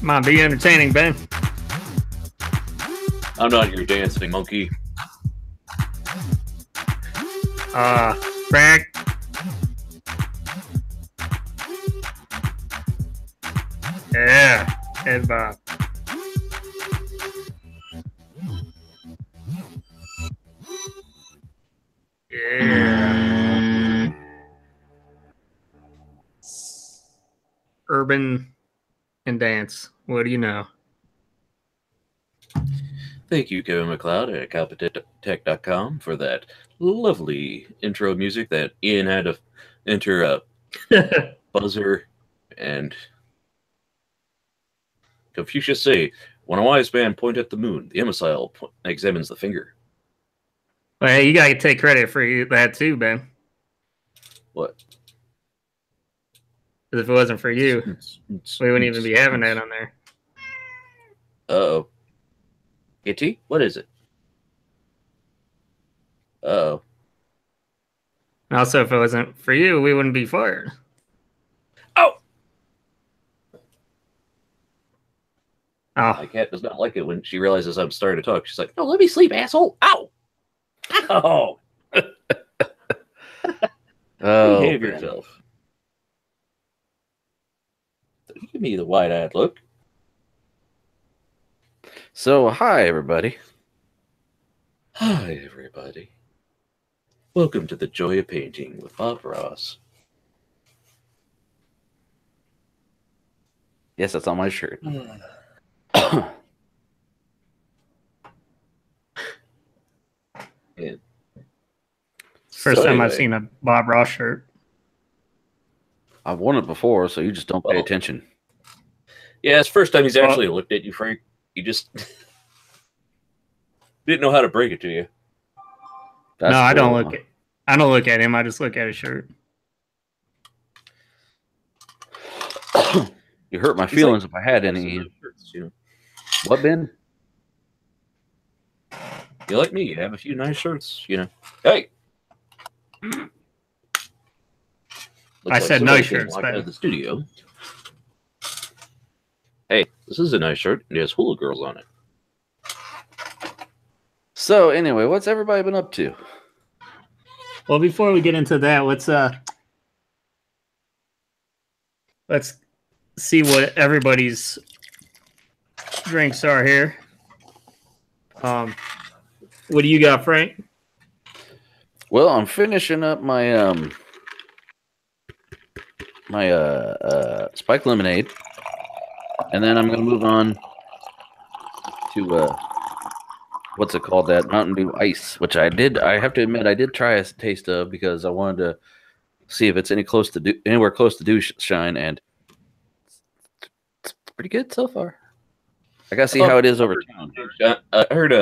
Come on, be entertaining, Ben. I'm not your dancing monkey. Frank. Yeah, Ed Bob. Yeah. Urban and dance. What do you know? Thank you, Kevin McLeod at Competech.com for that lovely intro music that Ian had to enter a buzzer and Confucius say, when a wise man point at the moon, the imbecile examines the finger. Well, hey, you gotta take credit for that too, Ben. What? Because if it wasn't for you, we wouldn't even be having that on there. Uh-oh. Kitty? What is it? Uh-oh. Also, if it wasn't for you, we wouldn't be fired. Oh! Oh. My cat does not like it when she realizes I'm starting to talk. She's like, no, let me sleep, asshole. Ow! Ow! Behave yourself. Give me the wide-eyed look. So, hi, everybody. Hi, everybody. Welcome to the Joy of Painting with Bob Ross. Yes, that's on my shirt. Yeah. First time I've seen a Bob Ross shirt. I've worn it before, so you just don't pay attention. Yeah, it's the first time he's actually looked at you, Frank. You just didn't know how to break it to you. That's no, cool, I don't look. I don't look at him. I just look at his shirt. You hurt my feelings if I had any. Shirts, you know. What, Ben? You like me? You have a few nice shirts, you know. Hey. I said nice shirts. Out of the studio. Hey, this is a nice shirt. It has hula girls on it. So anyway, what's everybody been up to? Well, before we get into that, let's see what everybody's drinks are here. What do you got, Frank? Well, I'm finishing up my spiked lemonade, and then I'm going to move on to what's it called? That Mountain Dew Ice, which I have to admit, I did try a taste of because I wanted to see if it's anywhere close to Dew Shine, and it's pretty good so far. I got to see how it is over time. I heard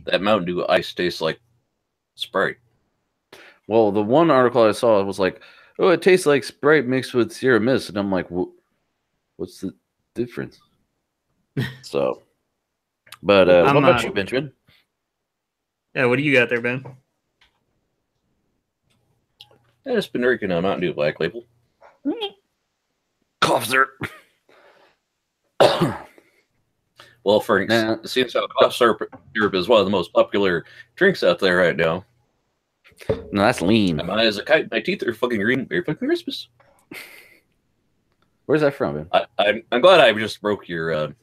that Mountain Dew Ice tastes like Sprite. Well, the one article I saw was like, oh, it tastes like Sprite mixed with Sierra Mist. And I'm like, what's the difference? So, but what about you, Benjamin? Yeah, what do you got there, Ben? I just been drinking a Mountain Dew Black Label. Cough syrup. Well, Frank, seems how cough syrup is one of the most popular drinks out there right now. No, that's lean. My eyes are kite. My teeth are fucking green. Merry fucking Christmas. Where's that from, man? I'm glad I just broke your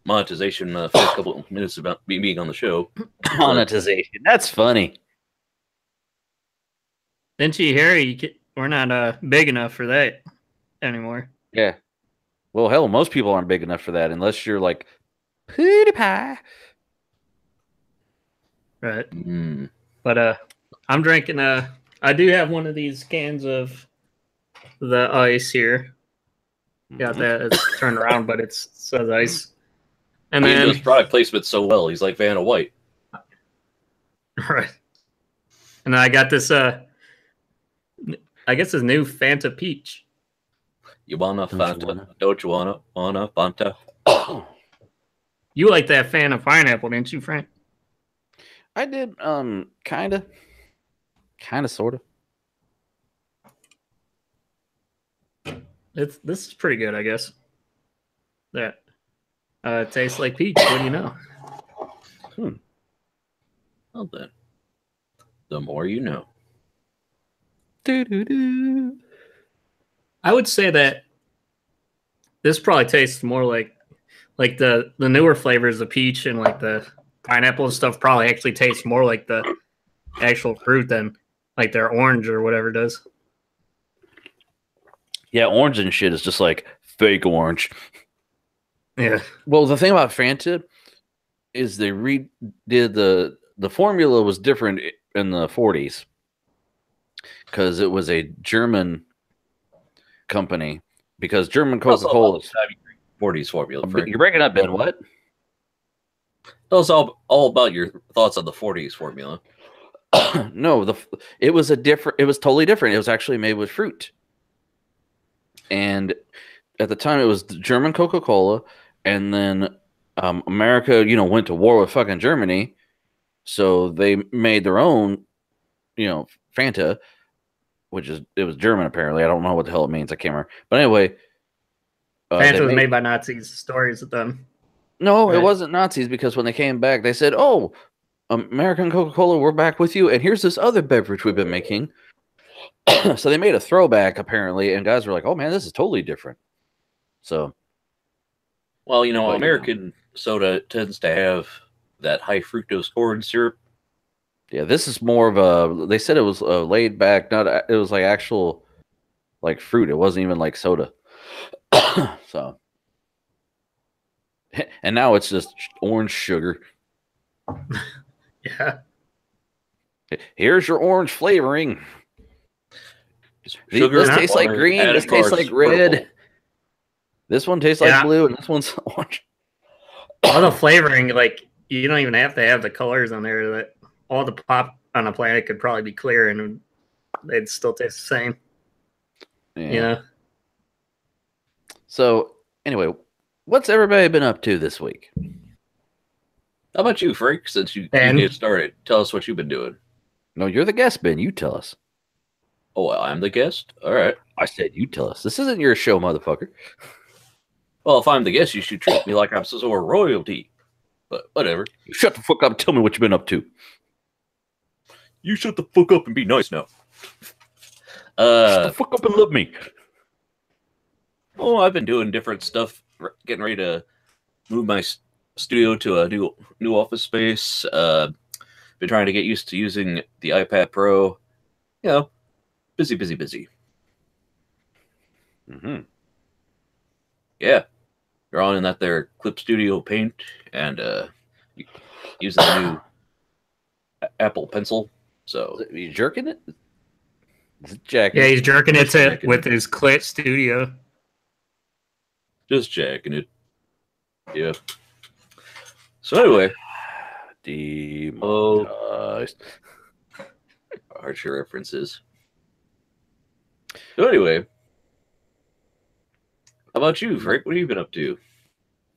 monetization first couple of minutes about me being on the show. Monetization. That's funny. Didn't you hear? We're not big enough for that anymore. Yeah. Well, hell, most people aren't big enough for that unless you're like PewDiePie. Right. But I'm drinking I do have one of these cans of the ice here. Got that. It's turned around, but it says ice. And he then does product placement so well. He's like Vanna White. Right. And then I got this I guess this new Fanta Peach. You wanna Fanta? Don't you wanna Fanta? You like that Fanta pineapple, didn't you, Frank? I did, kind of, sort of. This is pretty good, I guess. That It tastes like peach. What do you know? Well then, the more you know. I would say that this probably tastes more like the newer flavors, the peach and like the pineapple and stuff probably actually taste more like the actual fruit than like their orange or whatever does. Yeah, orange and shit is just like fake orange. Yeah. Well, the thing about Fanta is they redid the formula was different in the 40s because it was a German company. Because German Coca-Cola, 40s formula. Frank. You're breaking up, Ben. What? Tell us all about your thoughts on the 40s formula. No, it was totally different. It was actually made with fruit. And at the time, it was German Coca-Cola, and then America, went to war with fucking Germany, so they made their own, Fanta, it was German apparently. I don't know what the hell it means. I can't remember. But anyway, Fanta was made by Nazis. Stories of them. No, right. It wasn't Nazis because when they came back, they said, "Oh, American Coca-Cola, we're back with you, and here's this other beverage we've been making." So they made a throwback apparently, and guys were like, "Oh man, this is totally different." So, well, American soda tends to have that high fructose corn syrup. Yeah, this is more of a. They said it was laid back. It was like actual, like fruit. It wasn't even like soda. So, and now it's just orange sugar. Yeah. Here's your orange flavoring. Sugar. This tastes like green. This tastes like red. Purple. This one tastes like blue, and this one's orange. All the flavoring, like you don't even have to have the colors on there. That all the pop on the planet could probably be clear, and they'd still taste the same. Yeah. So anyway, what's everybody been up to this week? How about you, Frank? Since you get started, tell us what you've been doing. No, you're the guest, Ben. You tell us. Oh, well, I'm the guest? All right. I said you tell us. This isn't your show, motherfucker. Well, if I'm the guest, you should treat me like I'm some sort of royalty. But whatever. Shut the fuck up and tell me what you've been up to. You shut the fuck up and be nice now. Shut the fuck up and love me. Oh, I've been doing different stuff. Getting ready to move my studio to a new office space. Been trying to get used to using the iPad Pro. Busy. Mm-hmm. Yeah. Drawing in that there Clip Studio Paint and using the new Apple Pencil. So are you jerking it? Is it jacking? Yeah, he's jerking it with his Clip Studio. Just jacking it. Yeah. So anyway. Demonetized. Archer references. So anyway. How about you, Frank? What have you been up to?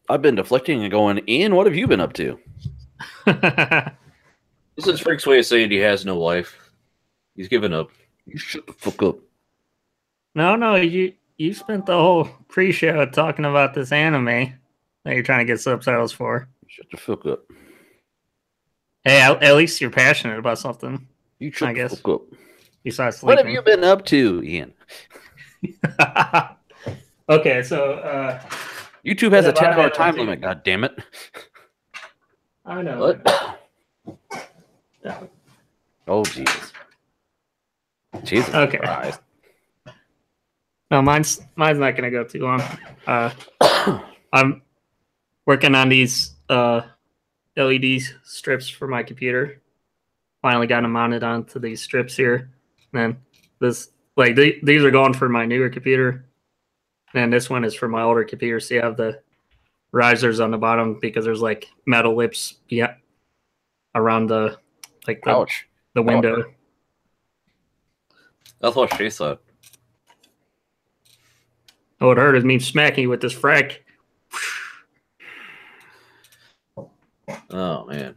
I've been deflecting and going, Ian, what have you been up to? This is Frank's way of saying he has no life. He's given up. You shut the fuck up. No, you spent the whole pre-show talking about this anime that you're trying to get subtitles for. Shut the fuck up. Hey, at least you're passionate about something. You shut the fuck up. Besides sleeping. What have you been up to, Ian? Okay, so YouTube has a 10-hour time limit. God damn it! I know. What? Oh Jesus! Jesus okay. Christ. No, mine's not going to go too long. I'm working on these LED strips for my computer. Finally got them mounted onto these strips here. And these are going for my newer computer. And this one is for my older computer. So you have the risers on the bottom because there's like metal lips around the window. That's what she said. Oh, it hurt is me smacking you with this frack. Oh man.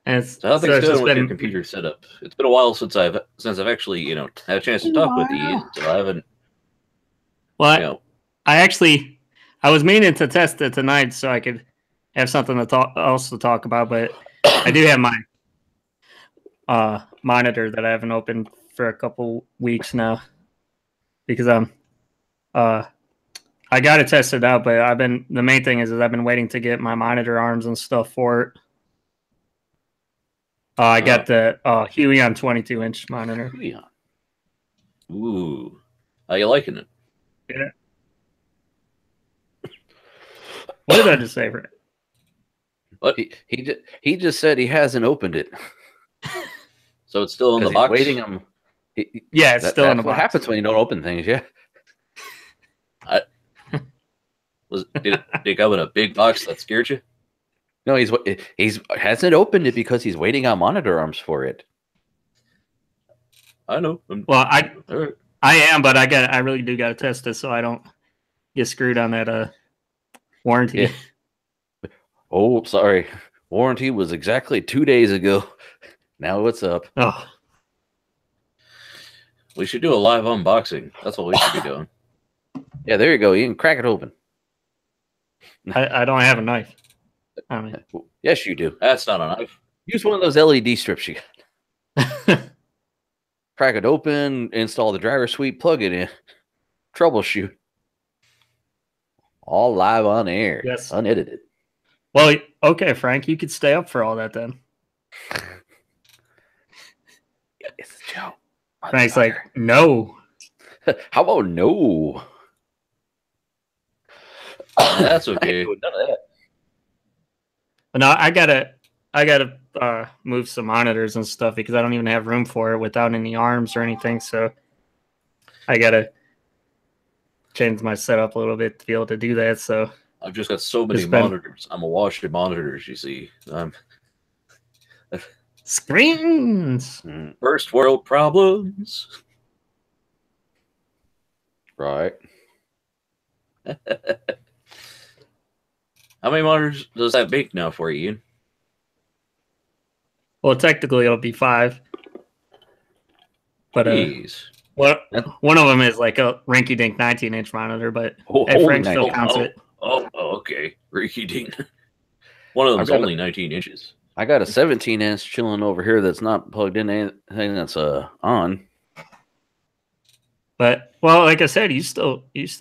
And so how things doing with your computer setup? It's been a while since I've actually, had a chance to talk with you, so I haven't. Well, I I was meaning to test it tonight so I could have something to talk about, but I do have my monitor that I haven't opened for a couple weeks now because I got to test it out, but the main thing is I've been waiting to get my monitor arms and stuff for it. I got the Huion 22-inch monitor. Huion. Ooh, how you liking it? Yeah. What did I just say, Rick? What? He just said he hasn't opened it. So it's still in the box? Waiting him. Yeah, it's still in the box. What happens when you don't open things, yeah. Did it come in a big box that scared you? No, he's hasn't opened it because he's waiting on monitor arms for it. I know. Well, I am, but I really do got to test it so I don't get screwed on that warranty. Yeah. Oh, sorry. Warranty was exactly 2 days ago. Now what's up? Oh, we should do a live unboxing. That's what we should be doing. Yeah, there you go. You can crack it open. I don't have a knife. I mean, yes, you do. That's not a knife. Use one of those LED strips you got. Crack it open, install the driver suite, plug it in, troubleshoot. All live on air. Yes. Unedited. Well, okay, Frank, you could stay up for all that then. It's a joke. Frank's like, no. How about no? That's okay. None of that. But no, I gotta move some monitors and stuff because I don't even have room for it without any arms or anything. So I gotta change my setup a little bit to be able to do that. So I've just got so many monitors. I'm awash in monitors, you see. Screens. First world problems. Right. How many monitors does that make now for you, Ian? Well, technically it'll be 5. But one of them is like a rinky-dink 19-inch monitor, but Frank still counts it. Oh, okay. Rinky-dink. One of them's only 19 inches. I got a 17-inch chilling over here that's not plugged in anything that's on. But well, like I said, you still use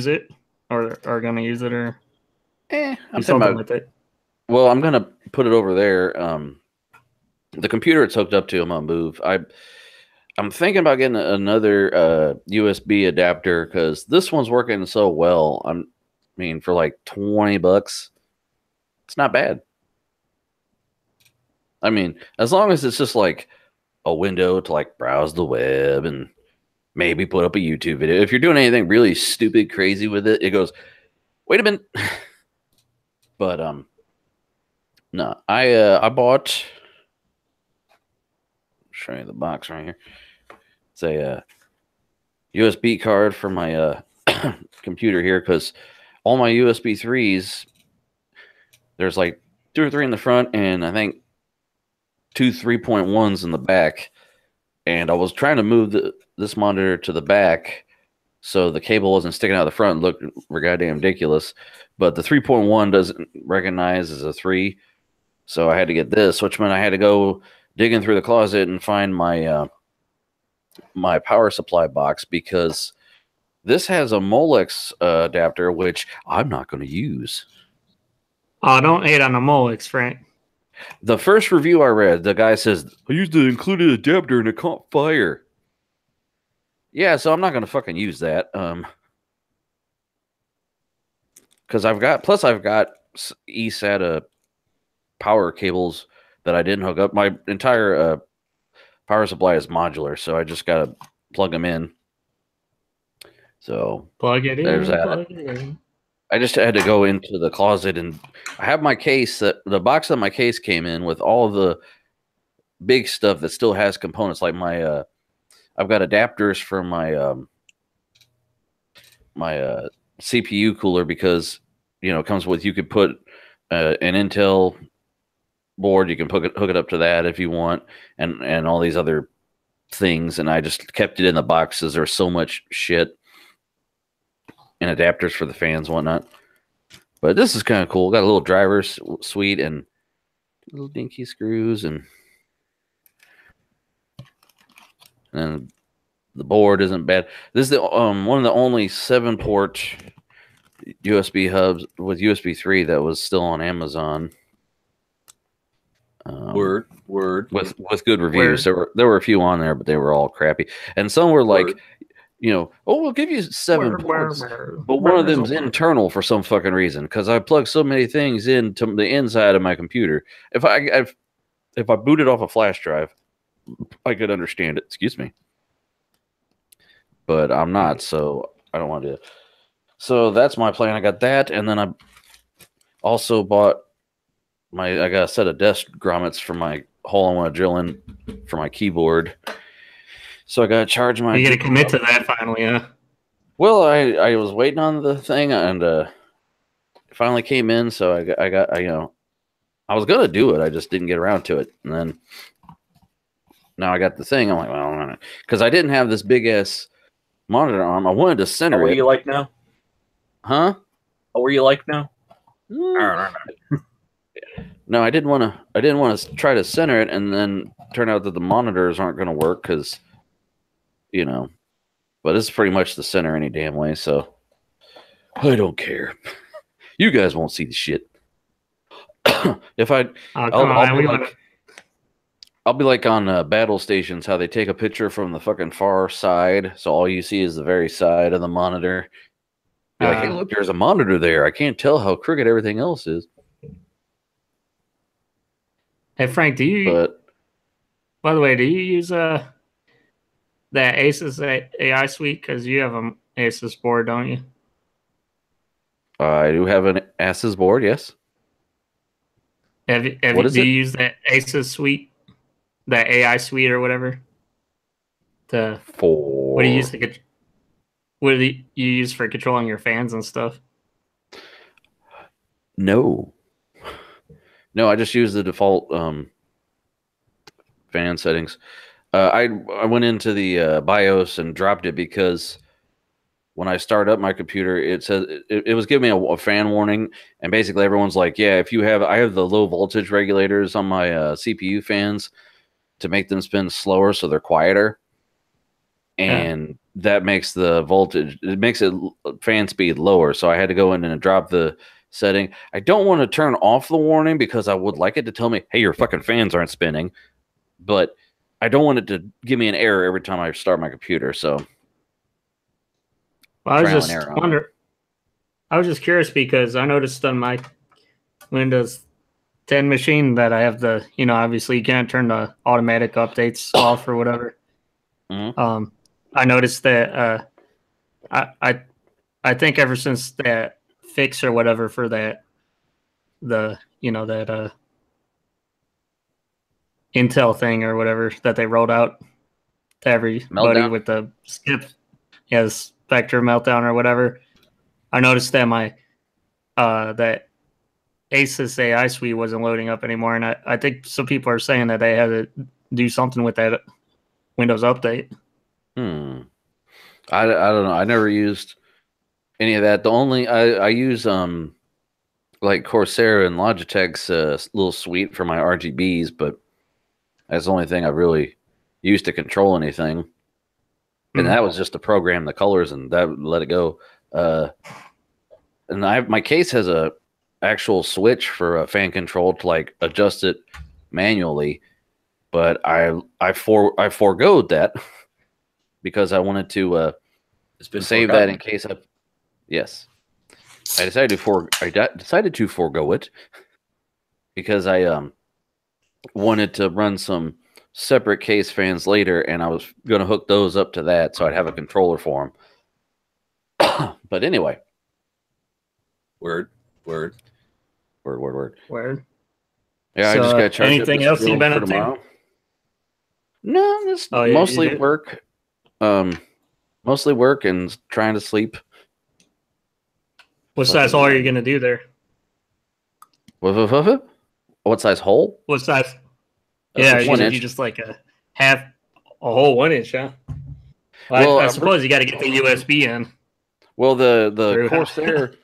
it or are gonna use it or I'm something about, with it. Well, I'm gonna put it over there. The computer it's hooked up to, I'm gonna move. I'm thinking about getting another USB adapter because this one's working so well. I mean, for like $20, it's not bad. I mean, as long as it's just like a window to like browse the web and maybe put up a YouTube video. If you're doing anything really stupid, crazy with it, it goes, wait a minute. But no, I bought. Show you the box right here. It's a USB card for my computer here because all my USB 3s, there's like 2 or 3 in the front and I think 2 3.1s in the back. And I was trying to move this monitor to the back so the cable wasn't sticking out the front and looked goddamn ridiculous. But the 3.1 doesn't recognize as a 3. So I had to get this, which meant I had to go digging through the closet and find my my power supply box because this has a Molex adapter, which I'm not going to use. Oh, don't hate on the Molex, Frank. The first review I read, the guy says, I used the included adapter and it caught fire. Yeah, so I'm not going to fucking use that. Because I've got eSATA power cables that I didn't hook up. My entire power supply is modular, so I just got to plug them in. So plug it in. There's that. Plug it in. I just had to go into the closet and I have my case the box that my case came in with all of the big stuff that still has components like my I've got adapters for my my CPU cooler because it comes with you could put an Intel board, you can hook it up to that if you want and all these other things, and I just kept it in the box because there's so much shit. and adapters for the fans and whatnot. But this is kind of cool. Got a little driver's suite and little dinky screws, and the board isn't bad. This is the one of the only 7-port USB hubs with USB 3 that was still on Amazon. Word. With good reviews. There were a few on there, but they were all crappy. And some were like, we'll give you 7 ports, but one of them's internal for some fucking reason, because I plug so many things into the inside of my computer. If I booted off a flash drive, I could understand it. Excuse me. But I'm not, so I don't want to. So that's my plan. I got that, and then I also bought I got a set of desk grommets for my hole I want to drill in for my keyboard. So I got to charge my. You got to commit to that finally, huh? Well, I was waiting on the thing, and it finally came in. So I was gonna do it. I just didn't get around to it, and then now I got the thing. I'm like, well, because I didn't have this big ass monitor arm. I wanted to center it. What are you like now? Huh? What were you like now? No, I didn't want to try to center it, and then turn out that the monitors aren't going to work because, but it's pretty much the center any damn way. So I don't care. You guys won't see the shit. If I'll be like on Battlestations, how they take a picture from the fucking far side, so all you see is the very side of the monitor. Be like, hey, look, there's a monitor there. I can't tell how crooked everything else is. Hey Frank, by the way, do you use that Asus AI suite? Because you have an Asus board, don't you? I do have an Asus board, yes. Do you use that Asus suite, that AI suite or whatever? What do you use what do you use for controlling your fans and stuff? No, I just use the default fan settings. I went into the BIOS and dropped it because when I start up my computer, it says it was giving me a fan warning, and basically everyone's like, "Yeah, I have the low voltage regulators on my CPU fans to make them spin slower, so they're quieter, and that makes the voltage, it makes it fan speed lower. So I had to go in and drop the setting. I don't want to turn off the warning because I would like it to tell me, "Hey, your fucking fans aren't spinning," but I don't want it to give me an error every time I start my computer. So. Well, I was just curious because I noticed on my Windows 10 machine that I have the, obviously you can't turn the automatic updates off or whatever. Mm-hmm. I noticed that I think ever since that fix or whatever for that Intel thing or whatever that they rolled out to everybody Meltdown? with the Spectre Meltdown or whatever. I noticed that my that Asus AI suite wasn't loading up anymore, and I think some people are saying that they had to do something with that Windows update. I don't know. I never used any of that. The only I use like Corsair and Logitech's little suite for my RGBs, but that's the only thing I really used to control anything. And that was just to program the colors, and that let it go. And my case has a actual switch for a fan control to like adjust it manually, but I foregoed that because I wanted to save that in case I. Yes, I decided to forego it because I wanted to run some separate case fans later, and I was going to hook those up to that so I'd have a controller for them. But anyway. Word. Yeah, So, I just got charged. Anything else you've been up to? No, just mostly work. Mostly work and trying to sleep. What size hole are you going to do there? What size hole? What size? Yeah, you just like a whole 1 inch, huh? Well, I suppose you got to get the USB in. Well, the True.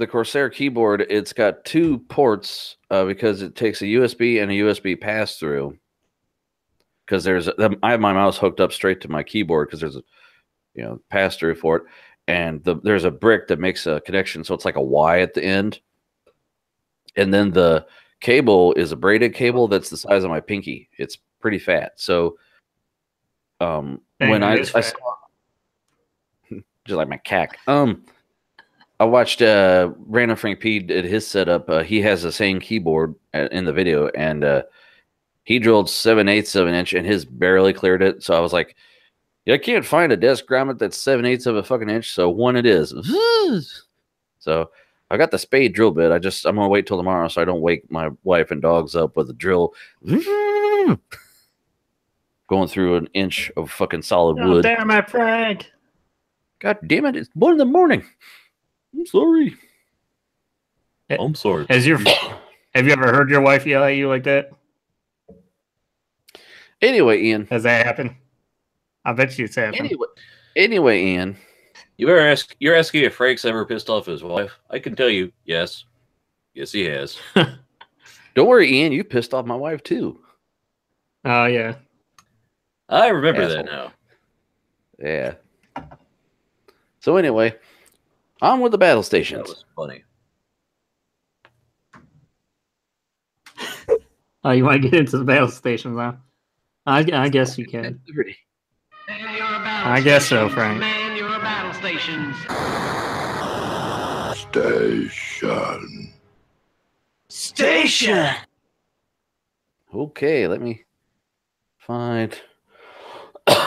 Corsair keyboard, it's got 2 ports because it takes a USB and a USB pass through. Because I have my mouse hooked up straight to my keyboard because there's a pass through for it, and there's a brick that makes a connection, so it's like a Y at the end, and then the cable is a braided cable that's the size of my pinky. It's pretty fat. So when I saw, just like my cack, I watched Random Frank P did his setup. He has the same keyboard in the video, and he drilled 7/8 of an inch, and his barely cleared it. So I was like, yeah, I can't find a desk grommet that's 7/8 of a fucking inch, so one it is. So I got the spade drill bit. I'm gonna wait till tomorrow so I don't wake my wife and dogs up with a drill going through an inch of fucking solid wood. Damn my Frank! God damn it! It's 1 a.m. I'm sorry. I'm sorry. Have you ever heard your wife yell at you like that? Anyway, Ian. Has that happened? I bet you it's happened. Anyway, Ian. You're asking if Frank's ever pissed off his wife? I can tell you, yes. Yes, he has. Don't worry, Ian. You pissed off my wife too. Oh yeah. I remember that now. Yeah. So anyway, on with the battle stations. That was funny. Oh, you want to get into the battle stations, huh? I guess you can. I guess so, Frank. Man your battle stations. Station. Okay, let me find.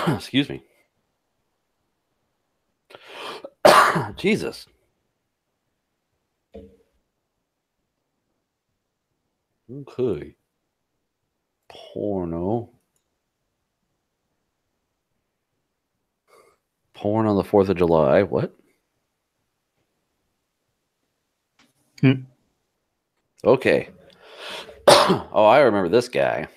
Excuse me. Jesus. Okay. Porno on the 4th of July. What? Okay. Oh, I remember this guy.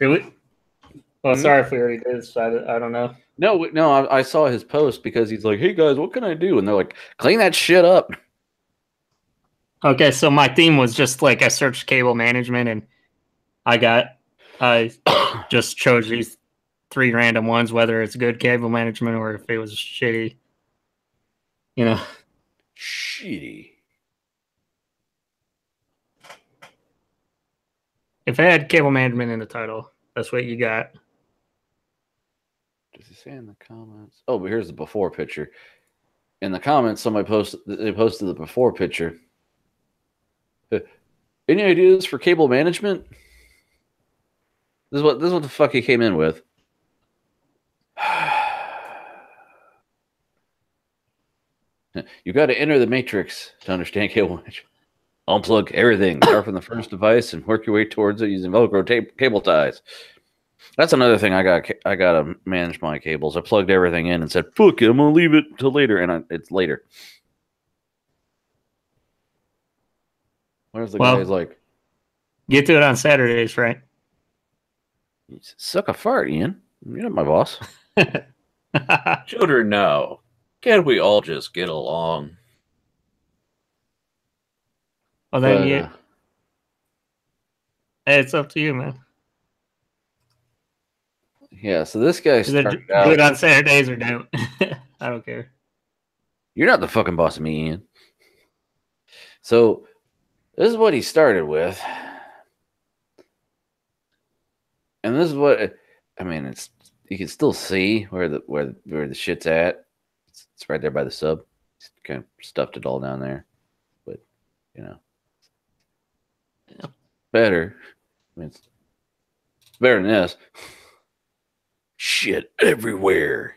Did we? Well, sorry if we already did this. I don't know. No, I saw his post because he's like, "Hey guys, what can I do?" And they're like, "Clean that shit up." Okay, so my theme was just like I searched cable management and I just chose these 3 random ones, whether it's good cable management or if it was shitty. Shitty. If it had cable management in the title, that's what you got. Does he say in the comments? Oh, but here's the before picture. In the comments, they posted the before picture. Any ideas for cable management? This is what the fuck he came in with. You got to enter the matrix to understand cable management. Unplug everything, start from the first device, and work your way towards it using Velcro cable ties. That's another thing I got to manage my cables. I plugged everything in and said, "Fuck it, I'm gonna leave it till later," and it's later. Where's the guy's like? Get to it on Saturdays, right? Suck a fart, Ian. You're not my boss. Children, now, can't we all just get along? Well, then hey, it's up to you, man. Yeah, so this guy started do it on Saturdays or don't. I don't care. You're not the fucking boss of me, Ian. So this is what he started with. And this is what it's you can still see where the shit's at. It's right there by the sub. It's kind of stuffed it all down there. But better. It's better than this. Shit everywhere.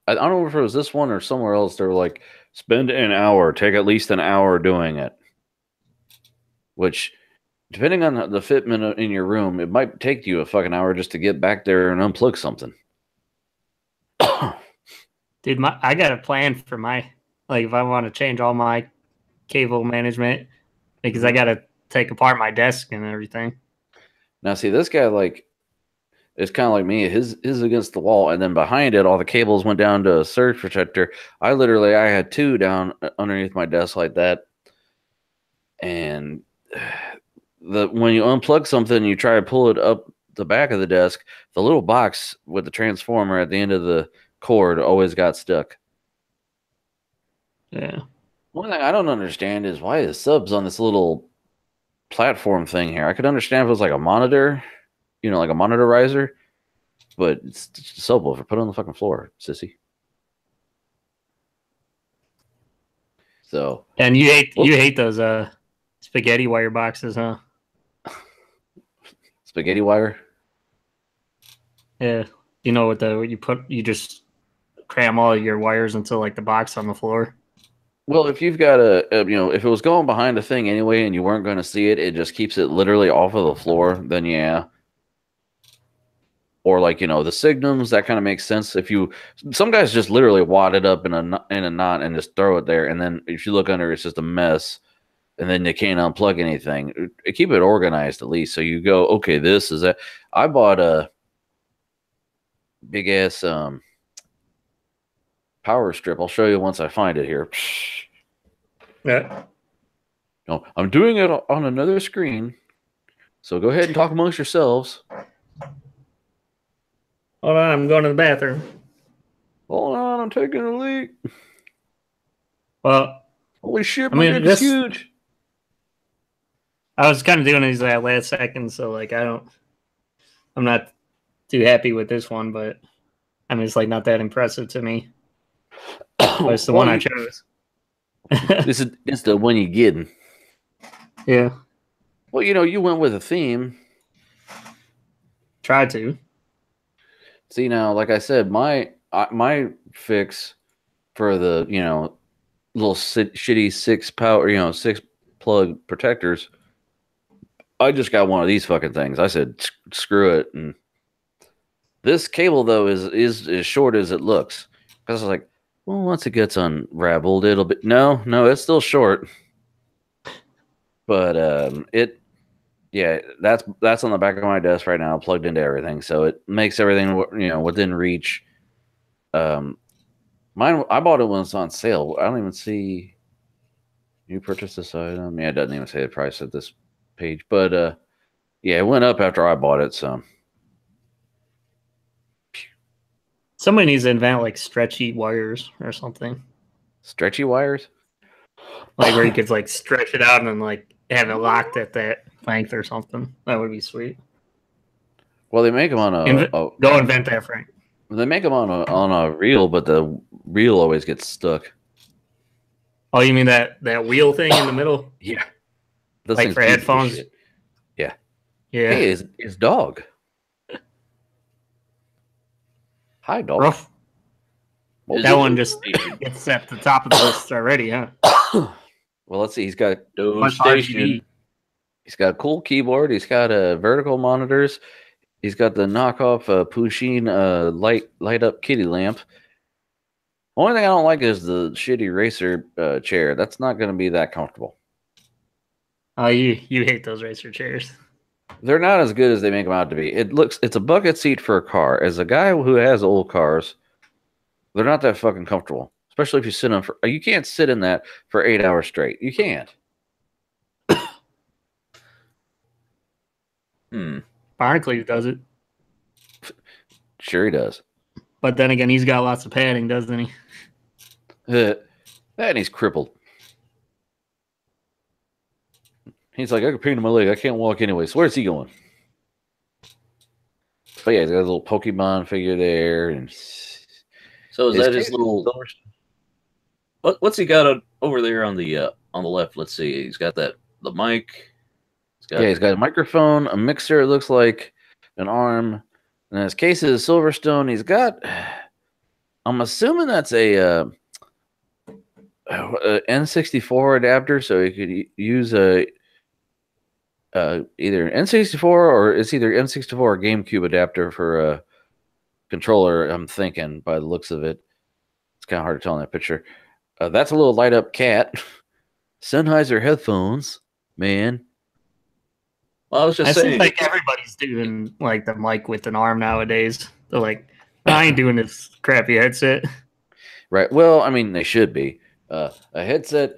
I don't know if it was this one or somewhere else. They were like, spend an hour, take at least an hour doing it. Which, depending on the fitment in your room, it might take you a fucking hour just to get back there and unplug something. Dude, I got a plan for if I want to change all my cable management, because I got to take apart my desk and everything. Now, see, this guy, It's kind of like me. His against the wall, and then behind it, all the cables went down to a surge protector. I had two down underneath my desk like that, and when you unplug something, you try to pull it up the back of the desk. The little box with the transformer at the end of the cord always got stuck. Yeah. One thing I don't understand is why the sub's on this little platform thing here. I could understand if it was like a monitor, like a monitorizer, but it's just a subwoofer. Put it on the fucking floor, sissy. So, And you hate those spaghetti wire boxes, huh? spaghetti wire. Yeah. You just cram all your wires into like the box on the floor. Well, if you've got if it was going behind a thing anyway and you weren't going to see it, it just keeps it literally off of the floor, then yeah. Or like, the signums, that kind of makes sense. Some guys just literally wad it up in a knot and just throw it there. And then if you look under, it's just a mess. And then you can't unplug anything. Keep it organized at least. So you go, okay, this is that. I bought a big ass power strip. I'll show you once I find it here. Yeah. No, I'm doing it on another screen. So go ahead and talk amongst yourselves. Hold on, I'm going to the bathroom. Hold on, I'm taking a leak. Well, holy shit, my dick is huge. I was kind of doing these last second, so like I'm not too happy with this one, but I mean it's like not that impressive to me. But it's the one I chose. This is the one you're getting. Yeah. Well, you went with a theme. Try to. See, now, like I said, my fix for the little shitty 6 power 6 plug protectors, I just got one of these fucking things. I said screw it, and this cable though is as short as it looks. Because I was like, well, once it gets unraveled, it'll be no, it's still short. But that's on the back of my desk right now, plugged into everything, so it makes everything within reach. Mine, I bought it when it's on sale. I don't even see you purchased this item. Yeah, it doesn't even say the price at this page, but it went up after I bought it. So somebody needs to invent like stretchy wires or something. Stretchy wires, like where you could like stretch it out and then like have it locked at that length or something. That would be sweet. Well, they make them on go invent that, Frank. They make them on a reel, but the reel always gets stuck. Oh, you mean that wheel thing in the middle? Yeah. Those like for headphones? Yeah. Yeah. Hey, is dog. Hi, dog. Rough. That one just gets at the top of the list already, huh? Well, let's see. He's got Station. He's got a cool keyboard. He's got vertical monitors. He's got the knockoff Pusheen light up kitty lamp. Only thing I don't like is the shitty racer chair. That's not going to be that comfortable. Oh, you hate those racer chairs. They're not as good as they make them out to be. It's a bucket seat for a car. As a guy who has old cars, they're not that fucking comfortable. Especially if you sit on you can't sit in that for 8 hours straight. You can't. Barclays does it. Sure he does. But then again, he's got lots of padding, doesn't he? And he's crippled. He's like, I got pain in my leg. I can't walk anyway. So where's he going? But yeah, he's got a little Pokemon figure there. And so is that his little... What's he got over there on the left? Let's see. He's got the mic. He's got a microphone, a mixer. It looks like an arm. And his case is Silverstone. He's got... I'm assuming that's a N64 adapter, so he could use either N64 or it's either N64 or GameCube adapter for a controller. I'm thinking by the looks of it, it's kind of hard to tell in that picture. That's a little light up cat. Sennheiser headphones, man. Well, I was just I saying. seem like everybody's doing like the mic with an arm nowadays. They're like, I ain't doing this crappy headset. Right. Well, I mean, they should be. A headset.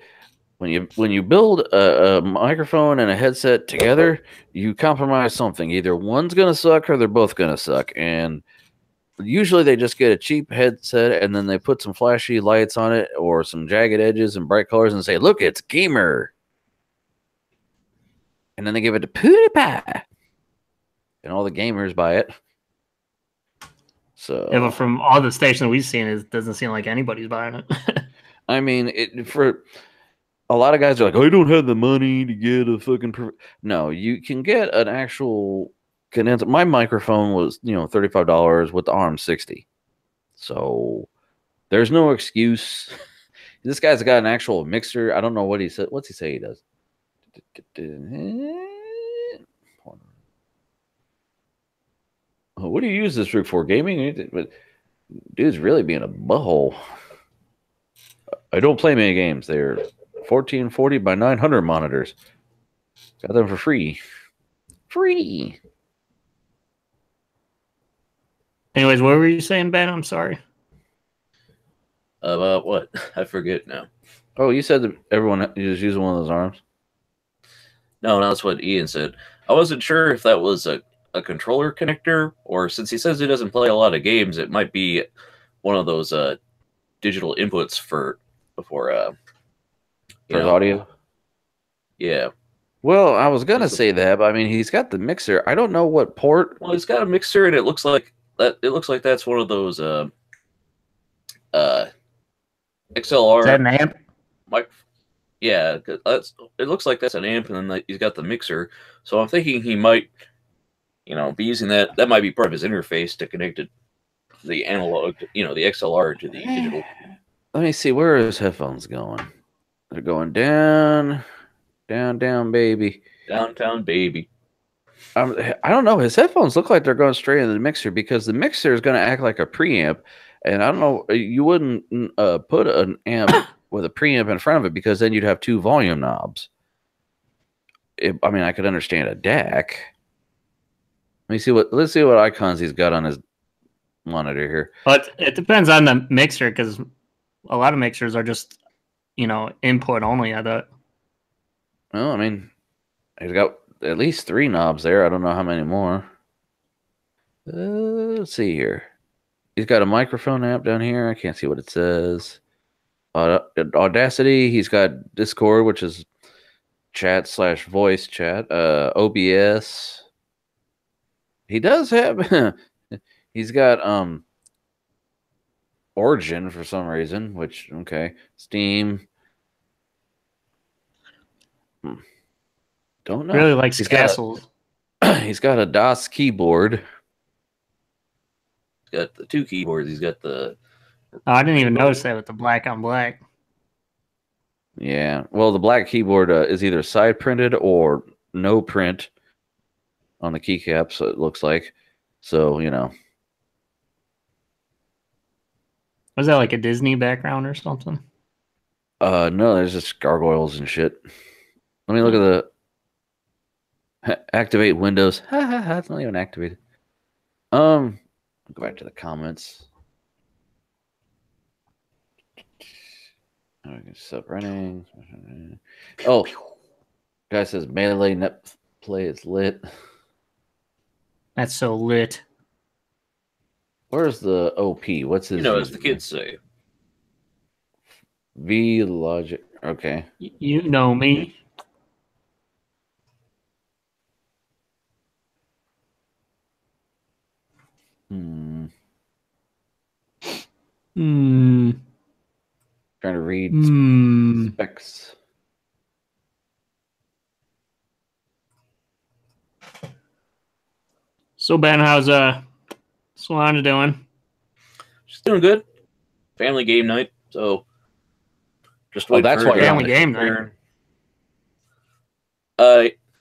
When you build a microphone and a headset together, you compromise something. Either one's gonna suck or they're both gonna suck. And usually they just get a cheap headset and then they put some flashy lights on it or some jagged edges and bright colors and say, "Look, it's gamer." And then they give it to PewDiePie, and all the gamers buy it. So Yeah, but from all the stations we've seen, it doesn't seem like anybody's buying it. I mean, for a lot of guys are like, "I don't have the money to get a fucking." No, you can get an actual condenser. My microphone was, $35 with the arm 60. So there's no excuse. This guy's got an actual mixer. I don't know what he said. What's he say he does? What do you use this rig for? Gaming? But dude's really being a butthole. I don't play many games. They're 1440 by 900 monitors. Got them for free. Free. Anyways, what were you saying, Ben? I'm sorry. About what? I forget now. Oh, you said that everyone is using one of those arms? No, that's what Ian said. I wasn't sure if that was a controller connector, or since he says he doesn't play a lot of games, it might be one of those digital inputs for his audio? Yeah. Well, I was gonna say that, but I mean, he's got the mixer. I don't know what port. Well, he's got a mixer, and it looks like that. It looks like that's one of those XLR. Is that an amp? Yeah, it looks like that's an amp, and then he's got the mixer. So I'm thinking he might, be using that. That might be part of his interface to connect it, the analog, the XLR to the digital. Let me see, where are his headphones going? They're going down, down, down, baby. Downtown, baby. I don't know. His headphones look like they're going straight into the mixer because the mixer is going to act like a preamp. And I don't know, you wouldn't put an amp with a preamp in front of it because then you'd have two volume knobs. I mean, I could understand a DAC. Let's see what icons he's got on his monitor here. But it depends on the mixer because a lot of mixers are just, input only. I thought. Well, I mean, he's got at least 3 knobs there. I don't know how many more. Let's see here. He's got a microphone app down here. I can't see what it says. Audacity. He's got Discord, which is chat/voice chat. OBS. He does have. He's got Origin for some reason. Which okay. Steam. Don't know. Really likes castles. He's got a DOS keyboard. He's got the 2 keyboards. He's got the. Oh, I didn't even notice that with the black on black. Yeah. Well, the black keyboard is either side printed or no print on the keycap, so it looks like. So, Was that like a Disney background or something? No, there's just gargoyles and shit. Let me look at the activate Windows. It's not even activated. Go back to the comments. Stop running. Oh, guy says Melee net play is lit. That's so lit. Where's the OP? What's his? As the kids say. V Logic. Okay. You know me. Trying to read specs. So Ben, how's Solange doing? She's doing good. Family game night, so just wait. That's for why family game night.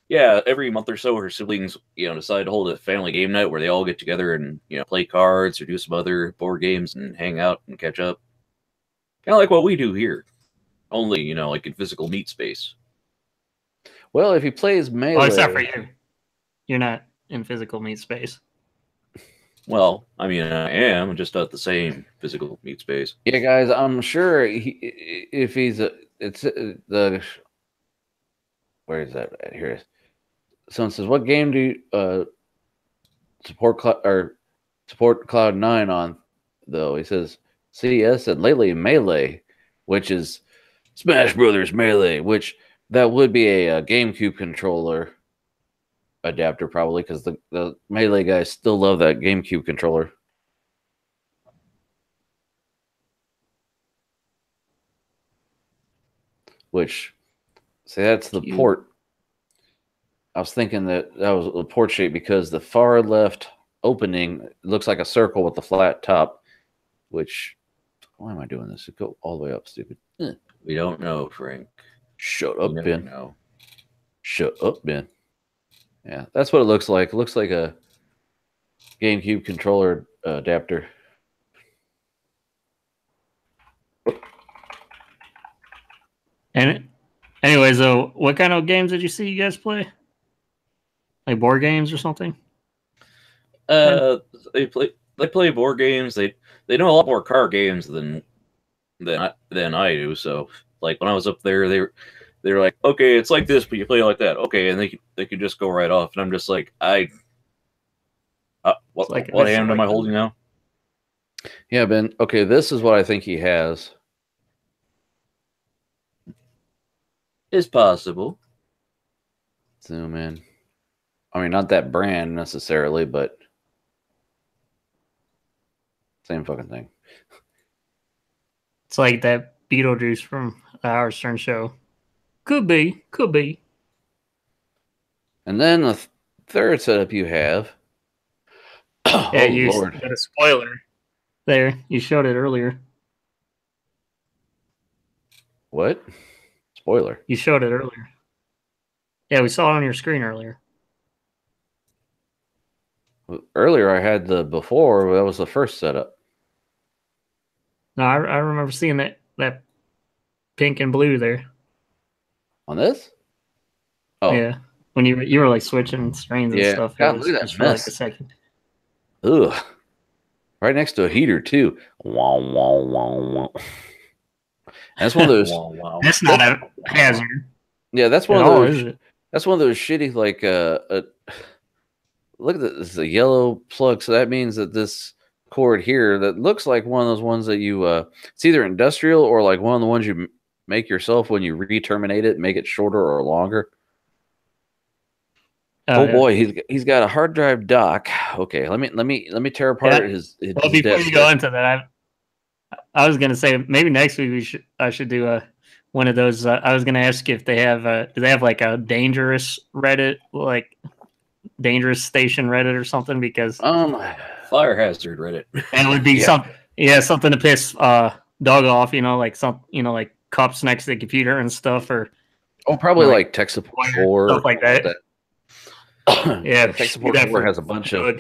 Yeah, every month or so, her siblings, decide to hold a family game night where they all get together and play cards or do some other board games and hang out and catch up. Kind of like what we do here, only like in physical meat space. Well, if he plays Melee, Well, except for you. You're not in physical meat space. Well, I mean, I am just not the same physical meat space. Yeah, guys, I'm sure if he's it's the where is that? Here it is. Someone says, "What game do you support support Cloud 9 on?" Though he says CS and lately Melee, which is Smash Brothers Melee, which that would be a GameCube controller adapter probably because the Melee guys still love that GameCube controller. Which, see, that's the Cute. port. I was thinking that was the port shape because the far left opening looks like a circle with the flat top. Which, why am I doing this? Go all the way up, stupid. We don't know, Frank. Shut We up, never Ben. know. Shut up, Ben. Yeah, that's what it looks like. It looks like a GameCube controller adapter. And anyways, though, what kind of games did you see you guys play? Like board games or something? They play board games. They know a lot more card games than I do. So like when I was up there, they're like, okay, it's like this, but you play it like that. Okay, and they could just go right off, and I'm just like, what hand am I holding now? Yeah, Ben. Okay, this is what I think he has. It's possible. Zoom in. I mean, not that brand necessarily, but same fucking thing. It's like that Beetlejuice from the Howard Stern show. Could be. And then the third setup you have. Yeah, Oh, you Lord. got a spoiler there. You showed it earlier. What? Spoiler. You showed it earlier. Yeah, we saw it on your screen earlier. Earlier, I had the before. That was the first setup. No, I remember seeing that pink and blue there. On this? Oh. Yeah. When you were like switching screens and Yeah. stuff. God, It was look at that just for like mess. a second. Ugh. Right next to a heater, too. Wow, wow, wow, wow. That's one of those. Wow. That's not a hazard. Yeah, that's one At of all, those. is it? That's one of those shitty, like, look at this. This is a yellow plug. So that means that this cord here that looks like one of those ones that you, it's either industrial or like one of the ones you make yourself when you re-terminate it, make it shorter or longer. Oh, yeah. boy, he's got a hard drive dock. Okay, let me tear apart his Well, before desk you go here. into that, I was gonna say maybe next week I should do one of those. I was gonna ask if they have do they have like a dangerous Reddit, like dangerous station Reddit or something, because Fire hazard Reddit. and it would be something to piss Doug off, like like cups next to the computer and stuff, or probably like tech support stuff like that. Yeah, tech support has a bunch of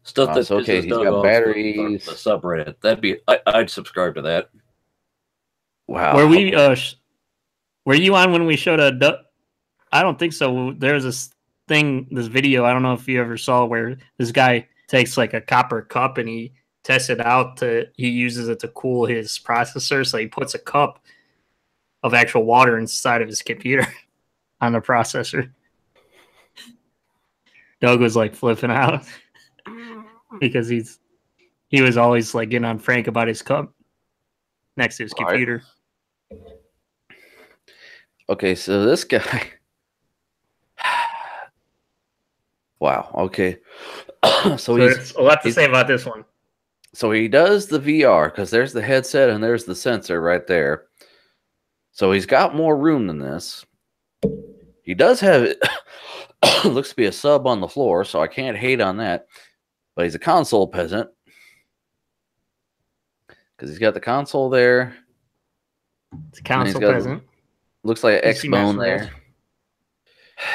Stuff that okay. pisses He's Doug got off, batteries. The subreddit. I'd subscribe to that. Wow. Were we were you on when we showed I don't think so. There's this video, I don't know if you ever saw, where this guy takes like a copper cup and he tests it out he uses it to cool his processor. So he puts a cup of actual water inside of his computer on the processor. Doug was like flipping out because he was always like getting on Frank about his cup next to his computer. Okay, so this guy. Wow. Okay. so there's a lot to say about this one. So he does the VR because there's the headset and there's the sensor right there. So he's got more room than this. He does have it. Looks to be a sub on the floor, so I can't hate on that. But he's a console peasant because he's got the console there. It's a console peasant. Looks like an X-Bone there.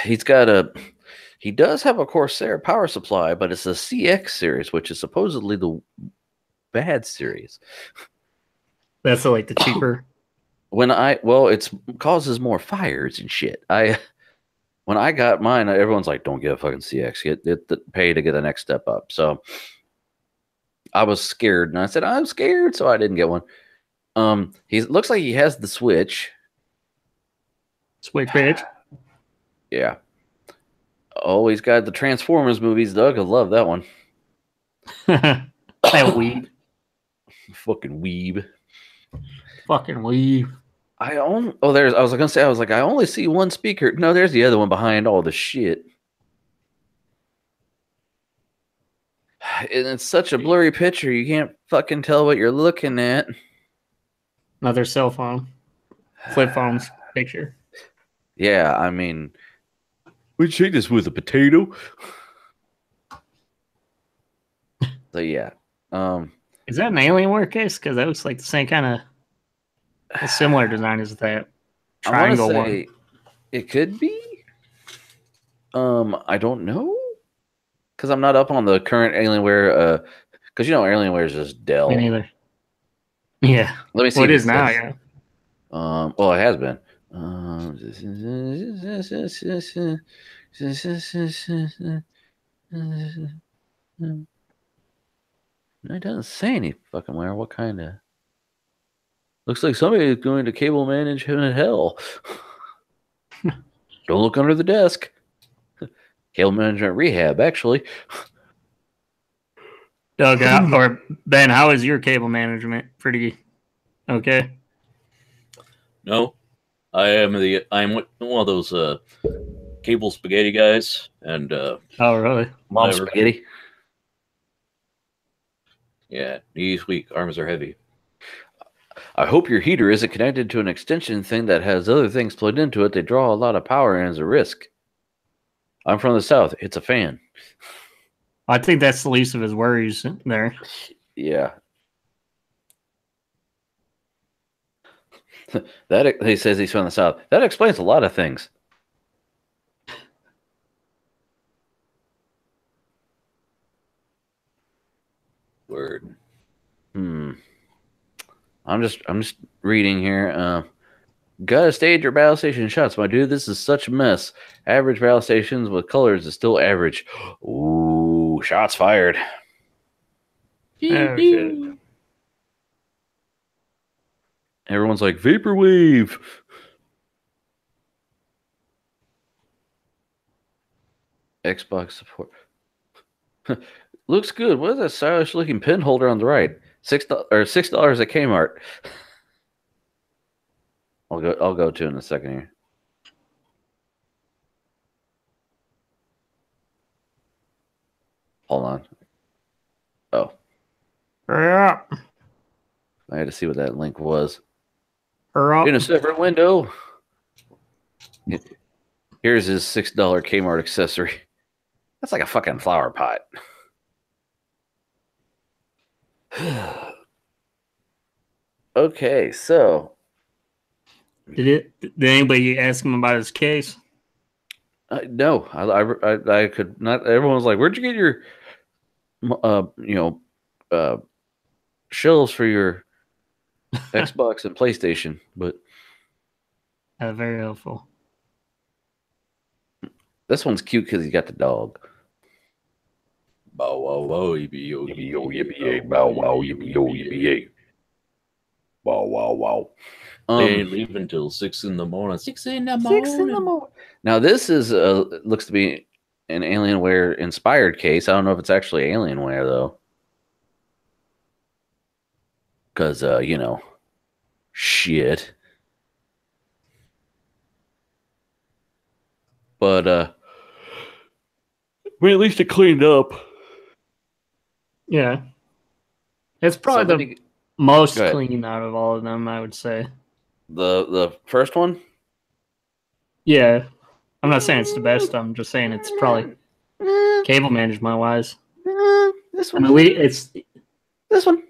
He does have a Corsair power supply, but it's a CX series, which is supposedly the bad series. That's like the cheaper. It causes more fires and shit. when I got mine, everyone's like, "Don't get a fucking CX. Pay to get the next step up." So I was scared, and I said, "I'm scared," so I didn't get one. He looks like he has the Switch. Switch bitch. Yeah. Oh, he's got the Transformers movies. Doug, I love that one. That weeb. Fucking weeb. Fucking weeb. I only see one speaker. No, there's the other one behind all the shit. And it's such a blurry picture, you can't fucking tell what you're looking at. Another cell phone. Flip phone's picture. Yeah, I mean, we shake this with a potato. So yeah, Is that an Alienware case? Because that looks like the same kind of a similar design as that triangle I wanna one. say it could be. I don't know because I'm not up on the current Alienware. Because Alienware is just Dell. Me neither. Yeah. Let me see. Well, it if is now, says- yeah. Well, it has been. It doesn't say any fucking where. What kind of? Looks like somebody is going to cable management hell. Don't look under the desk. Cable management rehab, actually. Doug, or Ben, how is your cable management? Pretty okay. No, I'm one of those cable spaghetti guys, and Oh, really? Mom Whatever. spaghetti. yeah, knees weak, arms are heavy. I hope your heater isn't connected to an extension thing that has other things plugged into it. They draw a lot of power and is a risk. I'm from the South. It's a fan. I think that's the least of his worries there. Yeah. That he says he's from the South. That explains a lot of things. Word. I'm just reading here. Gotta stage your battle station shots, my dude. This is such a mess. Average battle stations with colors is still average. Ooh, shots fired. Oh, shit. Everyone's like, Vaporwave. Xbox support. Looks good. What is that stylish looking pen holder on the right? $6 at Kmart. I'll go to in a second here. Hold on. Oh, Hurry up. I had to see what that link was. Hurry up. In a separate window. Here's his $6 Kmart accessory. That's like a fucking flower pot. Okay, so Did anybody ask him about his case? no, I could not. Everyone was like, "Where'd you get your, shelves for your Xbox and PlayStation?" But Very helpful. this one's cute because he's got the dog. Bow wow wow yippee yo Yippee yo, yippee yay, bow wow, yippee yo, yippee yay. Wow, wow, wow. They ain't leave until 6 in the morning. 6 in the 6 in the morning. Now this is looks to be an Alienware inspired case. I don't know if it's actually Alienware though, because shit. But I mean, at least it cleaned up. Yeah. It's probably So the most Go ahead. clean out of all of them, I would say. the first one. Yeah. I'm not saying it's the best. I'm just saying it's probably cable management wise. This I one. mean, this one.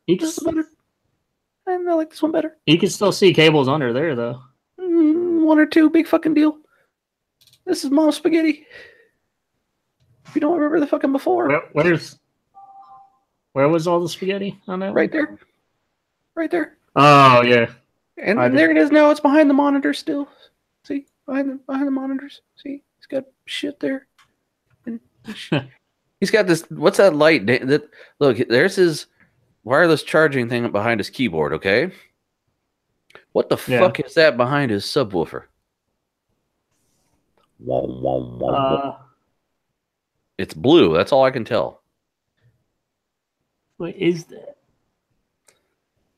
you This can, is better. I like this one better. you can still see cables under there though. One or two, big fucking deal. This is Mom Spaghetti. If you don't remember the fucking before, Where was all the spaghetti on that? right one? there, right there, Oh yeah. and I there it is now. It's behind the monitor still. See, behind the monitors. See, he's got shit there. And he's got this. What's that light? That look. There's his wireless charging thing behind his keyboard. Okay. What the fuck is that behind his subwoofer? It's blue. That's all I can tell. What is that?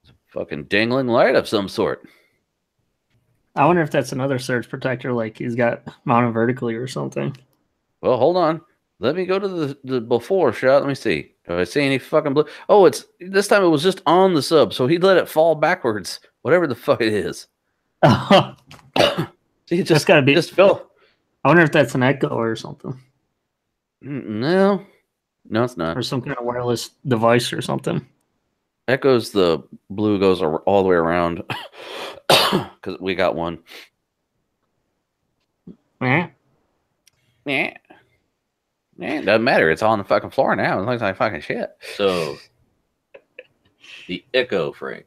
It's a fucking dangling light of some sort. I wonder if that's another surge protector, like he's got mounted vertically or something. Well, hold on. Let me go to the before shot. Let me see. Do I see any fucking blue? Oh, it's this time it was just on the sub, so he let it fall backwards. Whatever the fuck it is. See, it just gotta be. Just fell. I wonder if that's an echo or something, No, it's not. or some kind of wireless device or something. Echoes the blue goes all the way around because we got one. Yeah. Doesn't matter. It's on the fucking floor now. It looks like fucking shit. So, the Echo, Frank.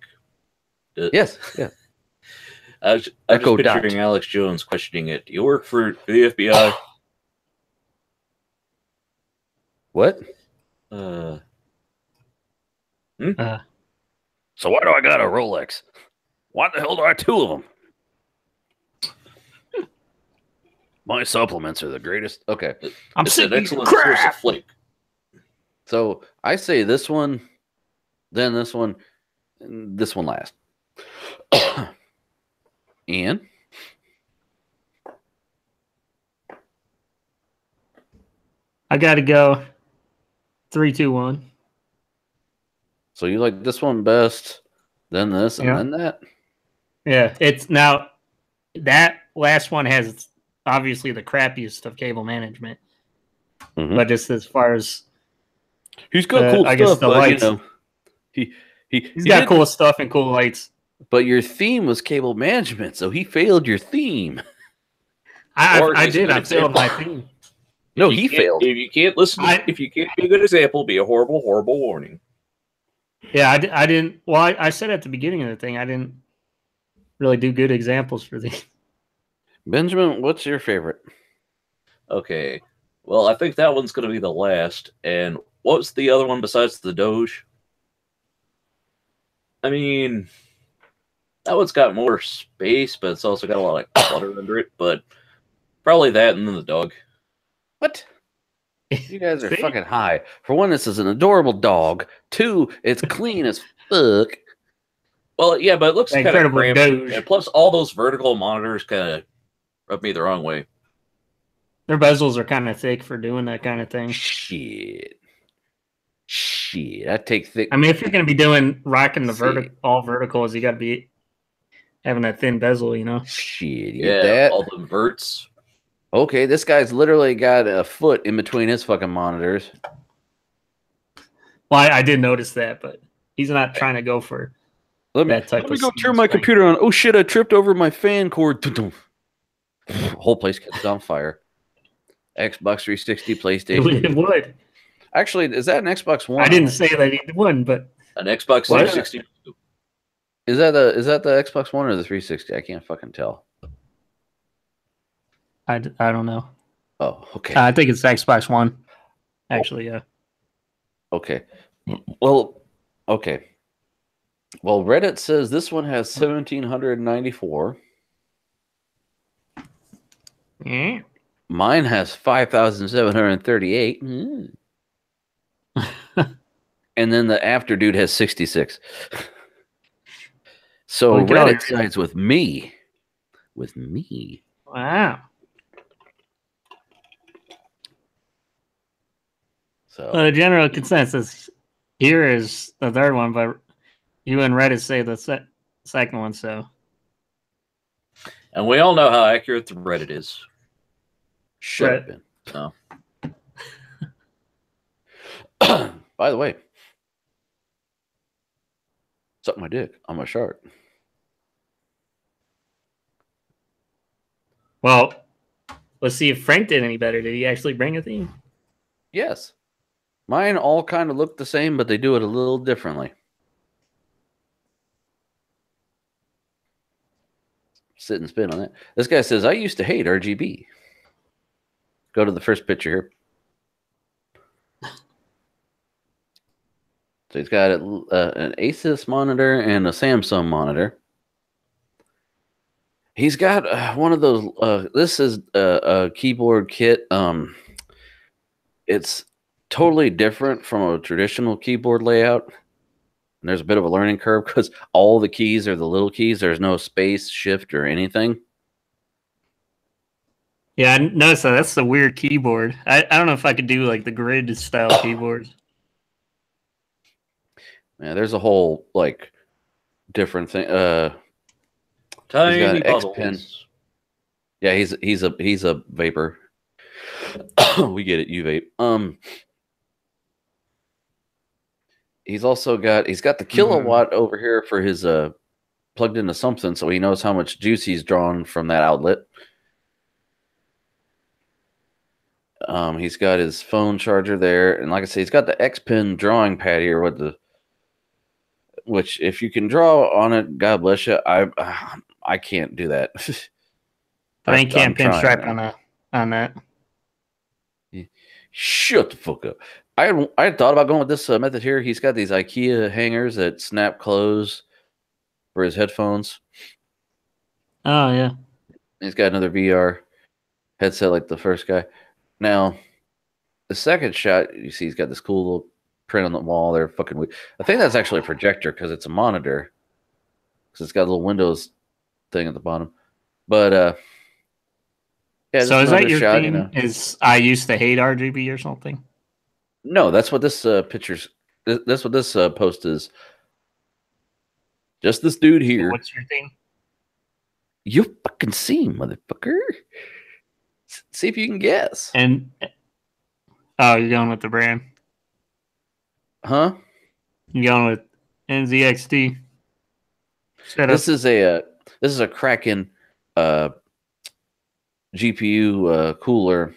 Yes. I was Echo just picturing Alex Jones questioning it. Do you work for the FBI? What? Hmm? So why do I got a Rolex? Why the hell do I have two of them? My supplements are the greatest. Okay. I'm It's an sick of excellent crap. source of flake. So I say this one, then this one, and this one last. Ian? I gotta go. 3, 2, 1. So you like this one best, then this, and then that? Yeah, it's now that last one has obviously the crappiest of cable management, but just as far as he's got cool I guess stuff, the but lights. he's got cool stuff and cool lights. But your theme was cable management, so he failed your theme. I did. I failed my theme. No, he failed. If you can't listen, if you can't be a good example, be a horrible, horrible warning. Yeah, I didn't. Well, I said at the beginning of the thing, I didn't really do good examples for these. Benjamin, what's your favorite? Okay. Well, I think that one's going to be the last. And what's the other one besides the Doge? I mean, that one's got more space, but it's also got a lot of clutter under it. But probably that and then the dog. What? You guys are fucking high. For one, this is an adorable dog. Two, it's clean as fuck. Well, yeah, but it looks kind of Incredible cramped. Doge. And plus, all those vertical monitors kind of rub me the wrong way. Their bezels are kind of thick for doing that kind of thing. Shit. I take thick. I mean, if you're going to be doing rocking the all verticals, you got to be having that thin bezel, you know? Shit. You Yeah, get that? all the verts. Okay, this guy's literally got a foot in between his fucking monitors. Well, I did notice that, but he's not trying to go for that type of Let me go turn my computer on. Oh shit, I tripped over my fan cord. Whole place gets on fire. Xbox 360, PlayStation. It would. Actually, is that an Xbox One? I didn't say that it wouldn't, but An Xbox 360. Is that the Xbox One or the 360? I can't fucking tell. I don't know. Oh, okay. I think it's Xbox One. Actually, yeah. Okay. Well, okay. Well, Reddit says this one has 1,794. Yeah. Mine has 5,738. And then the after dude has 66. So Reddit sides with me. With me. Wow. So The general consensus here is the third one, but you and Reddit say the second one, so. And we all know how accurate the Reddit is. Shut up, Ben. Oh. By the way, suck my dick. I'm a shark. Well, let's see if Frank did any better. Did he actually bring a theme? Yes. Mine all kind of look the same, but they do it a little differently. sit and spin on that. This guy says, I used to hate RGB. Go to the first picture here. So he's got an Asus monitor and a Samsung monitor. He's got one of those. This is a keyboard kit. It's totally different from a traditional keyboard layout. And there's a bit of a learning curve because all the keys are the little keys. There's no space, shift, or anything. Yeah, I noticed that. That's the weird keyboard. I don't know if I could do like the grid style keyboards. Yeah, there's a whole like different thing. Tiny got an X bubbles. pen. Yeah, he's a vapor. We get it, you vape. He's got the kilowatt over here for his plugged into something, so he knows how much juice he's drawn from that outlet. He's got his phone charger there, and like I say, he's got the X Pen drawing pad here with which if you can draw on it, God bless you. I can't do that. I think can't pinstripe on that. Shut the fuck up. I thought about going with this method here. He's got these IKEA hangers that snap close for his headphones. Oh yeah. He's got another VR headset like the first guy. Now, the second shot, you see he's got this cool little print on the wall there. Fucking weird. I think that's actually a projector because it's a monitor. Because it's got a little Windows thing at the bottom. But yeah. So is that your shot, thing? You know? Is I used to hate RGB or something? No, that's what this picture's. That's what this post is. Just this dude here. What's your thing? You fucking see, motherfucker. See if you can guess. And you're going with the brand, huh? You're going with NZXT. This is a Kraken GPU cooler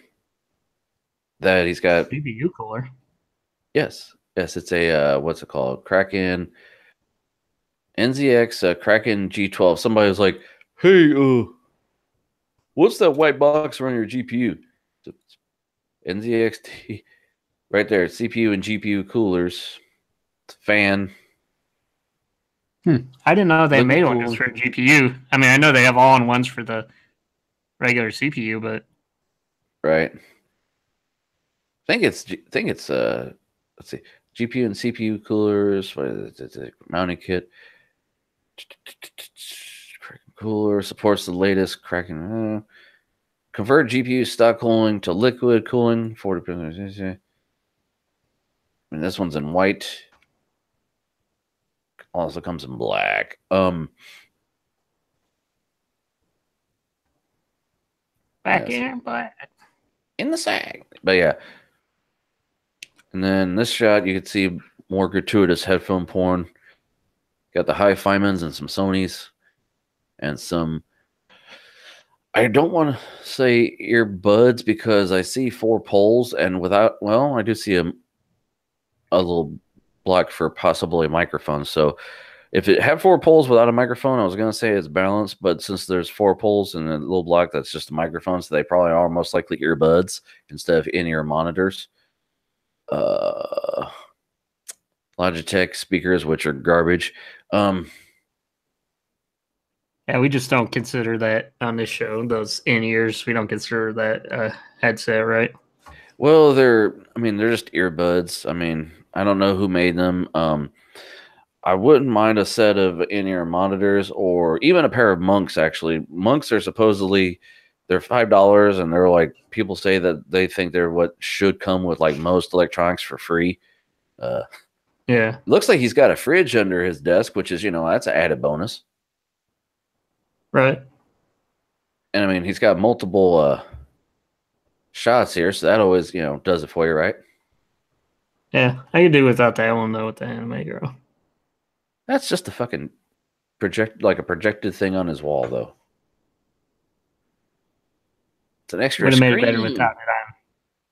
that he's got. GPU cooler. Yes, it's a what's it called? Kraken NZX Kraken G12. Somebody was like, "Hey, what's that white box around your GPU?" NZXT, right there. CPU and GPU coolers. It's a fan. I didn't know they made one just for GPU. I mean, I know they have all-in-ones for the regular CPU, but right. I think it's let's see, GPU and CPU coolers. What is it? It's a mounting kit. Kraken cooler supports the latest Kraken. Convert GPU stock cooling to liquid cooling. 40%. I mean, this one's in white. Also comes in black. Back in black. In the sack. But yeah. And then this shot, you can see more gratuitous headphone porn. Got the Hi-Fimans and some Sonys. And some... I don't want to say earbuds because I see 4 poles and without... Well, I do see a little block for possibly a microphone. So if it had 4 poles without a microphone, I was going to say it's balanced. But since there's 4 poles and a little block that's just a microphone, so they probably are most likely earbuds instead of in-ear monitors. Logitech speakers, which are garbage. Yeah, we just don't consider that on this show. Those in-ears, we don't consider that headset, right? Well, they're just earbuds. I mean, I don't know who made them. I wouldn't mind a set of in-ear monitors or even a pair of Monks, actually. Monks are supposedly, they're $5, and they're like, people say that they think they're what should come with like most electronics for free. Yeah. Looks like he's got a fridge under his desk, which is, that's an added bonus. Right. And I mean, he's got multiple shots here, so that always, does it for you, right? Yeah, I could do without that one though with the anime girl. That's just a fucking projected thing on his wall, though. It's an extra screen. Would have made it better without it on.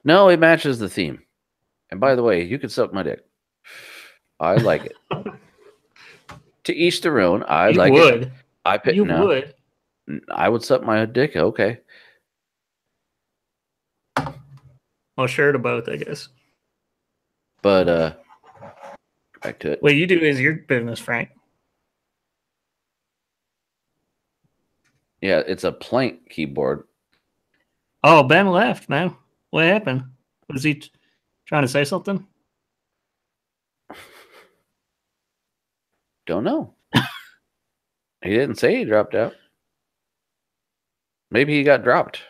No, it matches the theme. And by the way, you can suck my dick. I like it. To each their own. I like it. You would. I would suck my dick. Okay. Well, share to both, I guess. But back to it. What you do is your business, Frank. Yeah, it's a plank keyboard. Oh, Ben left, man. What happened? Was he trying to say something? Don't know. He didn't say he dropped out. Maybe he got dropped.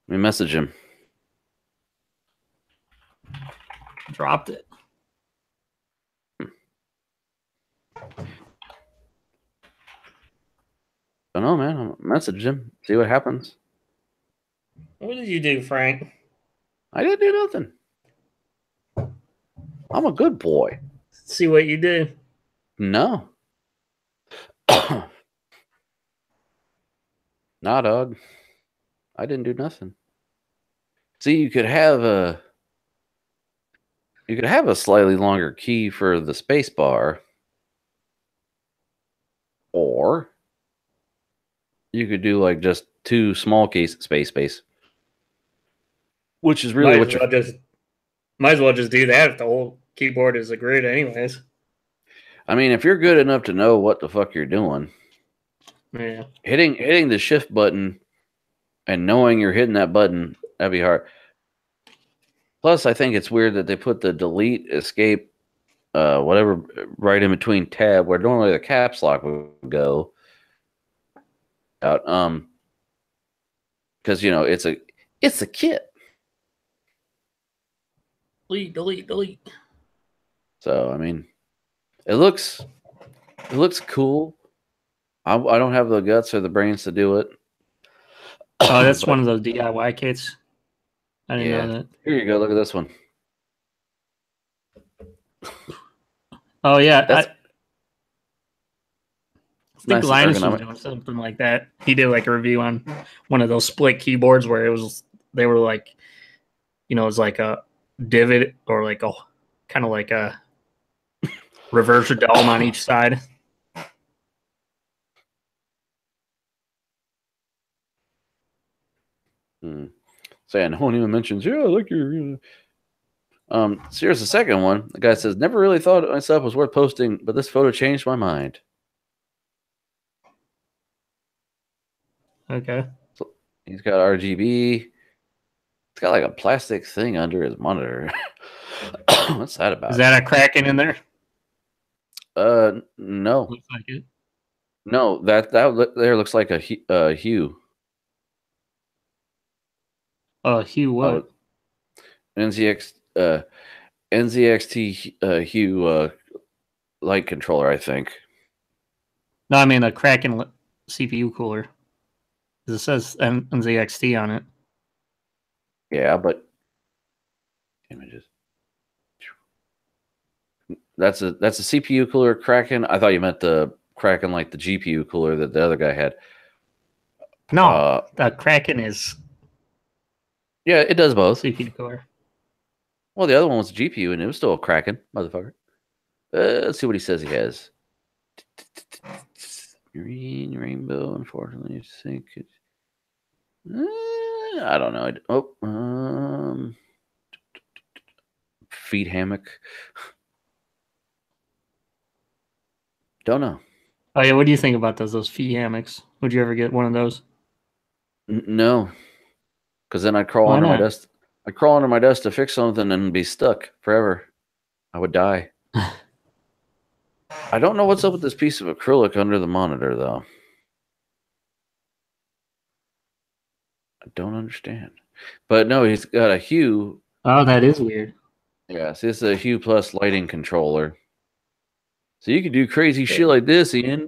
Let me message him. Dropped it. Don't know, man. I'll message him. See what happens. What did you do, Frank? I didn't do nothing. I'm a good boy. See what you did. No. Nah, dog. I didn't do nothing. See, you could have a slightly longer key for the space bar, or you could do like just 2 small keys, space, which is really what you're. Might as well just do that if the whole keyboard is a grid, anyways. I mean, if you're good enough to know what the fuck you're doing, Yeah. hitting the shift button and knowing you're hitting that button, that'd be hard. Plus, I think it's weird that they put the delete, escape, whatever, right in between tab where normally the caps lock would go out. Because it's a kit. Delete. So I mean, it looks cool. I don't have the guts or the brains to do it. Oh, that's one of those DIY kits. I didn't know that. Here you go. Look at this one. Oh yeah, That's I think nice Linus was ergonomic. doing something like that. He did like a review on one of those split keyboards where they were like, it was like a divot or like a kind of like a reverse dome on each side. So yeah, no one even mentions, I like your. So here's the second one. The guy says, never really thought myself was worth posting, but this photo changed my mind. Okay. So he's got RGB. It's got like a plastic thing under his monitor. What's that about? Is that a Kraken in there? No. Looks like it. No, that there looks like a Hue. Hue what? NZXT Hue light controller, I think. No, I mean a Kraken CPU cooler. It says NZXT on it. Yeah, but images. That's a CPU cooler Kraken. I thought you meant the Kraken like the GPU cooler that the other guy had. No, the Kraken is Yeah, it does both. CPU cooler. Well, the other one was a GPU, and it was still a Kraken, motherfucker. Let's see what he says he has. Green rainbow, unfortunately, I think it. I don't know. Feet hammock. Don't know. Oh yeah, what do you think about those feet hammocks? Would you ever get one of those? No, because then I'd crawl Why under my not? desk. I'd crawl under my desk to fix something and be stuck forever. I would die. I don't know what's up with this piece of acrylic under the monitor, though. I don't understand. But no, he's got a Hue. Oh, that is weird. Yeah, see, it's a Hue Plus lighting controller. So you can do crazy shit like this, Ian.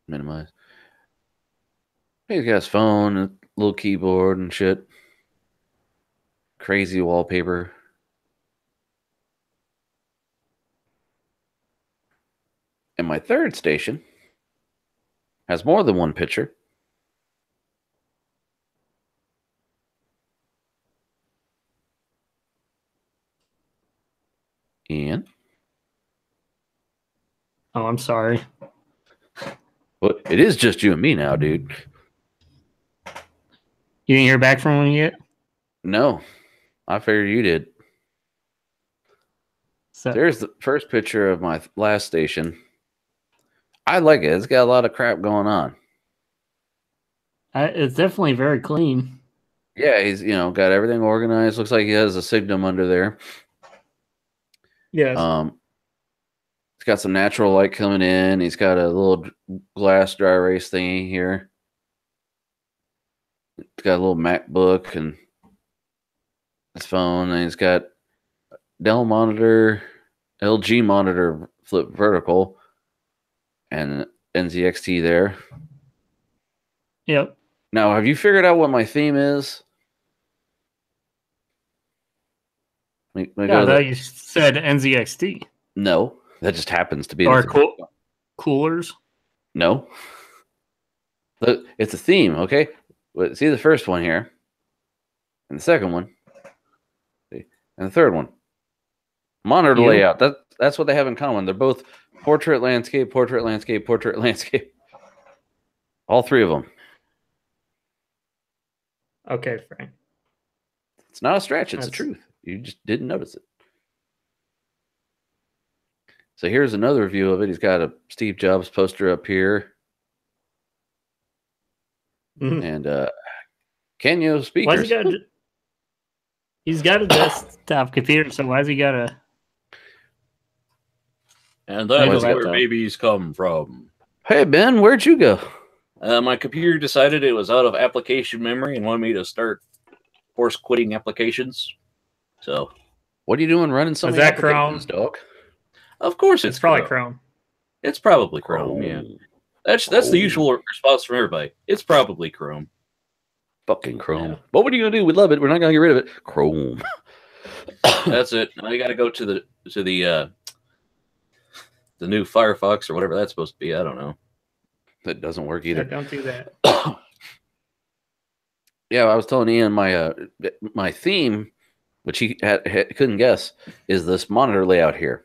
Minimize. He's got his phone, a little keyboard and shit. Crazy wallpaper. And my third station has more than one picture. Ian? Oh, I'm sorry. Well, it is just you and me now, dude. You didn't hear back from him yet? No, I figured you did. So, There's the first picture of my last station. I like it. It's got a lot of crap going on. it's definitely very clean. Yeah, he's got everything organized. Looks like he has a Signum under there. Yes. It's got some natural light coming in. He's got a little glass dry erase thingy here. He's got a little MacBook and his phone, and he's got Dell monitor, LG monitor flip vertical, and NZXT there. Yep. Now, have you figured out what my theme is? Let me Yeah, go I to thought you said NZXT. No, that just happens to be Or the coolers. No. Look, it's a theme, okay? See the first one here, and the second one, and the third one. Monitor You? layout. That's what they have in common. They're both portrait, landscape, portrait, landscape, portrait, landscape. All three of them. Okay, Frank. It's not a stretch. It's the That's- truth. You just didn't notice it. So here's another view of it. He's got a Steve Jobs poster up here. Mhm. And Kenyo Why's speakers. he got? He's got a desktop computer, so why's he got a? And Like a that's where laptop? babies come from. Hey, Ben, where'd you go? My computer decided it was out of application memory and wanted me to start force quitting applications. So, What are you doing running so Is many that applications, dog? of course, It's probably Chrome. Chrome. It's probably Chrome. Yeah, that's the usual response from everybody. It's probably Chrome. Fucking Chrome. Yeah. But what are you gonna do? We love it. We're not gonna get rid of it. Chrome. That's it. Now you got to go to the new Firefox or whatever that's supposed to be. I don't know. That doesn't work Yeah, either. don't do that. Yeah, I was telling Ian my theme, which he couldn't guess, is this monitor layout here: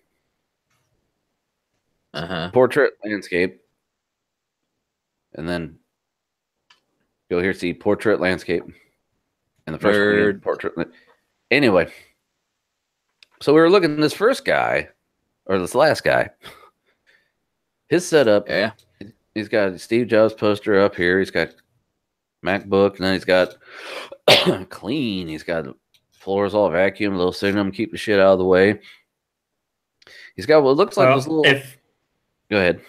portrait, landscape, and then go here, see portrait, landscape, and the first one again, portrait. Anyway, so we were looking at this first guy, or this last guy. His setup, Yeah. He's got Steve Jobs poster up here. He's got MacBook, and then he's got clean. He's got floors all vacuum, little Signum, keep the shit out of the way. He's got what looks like this little. Go ahead.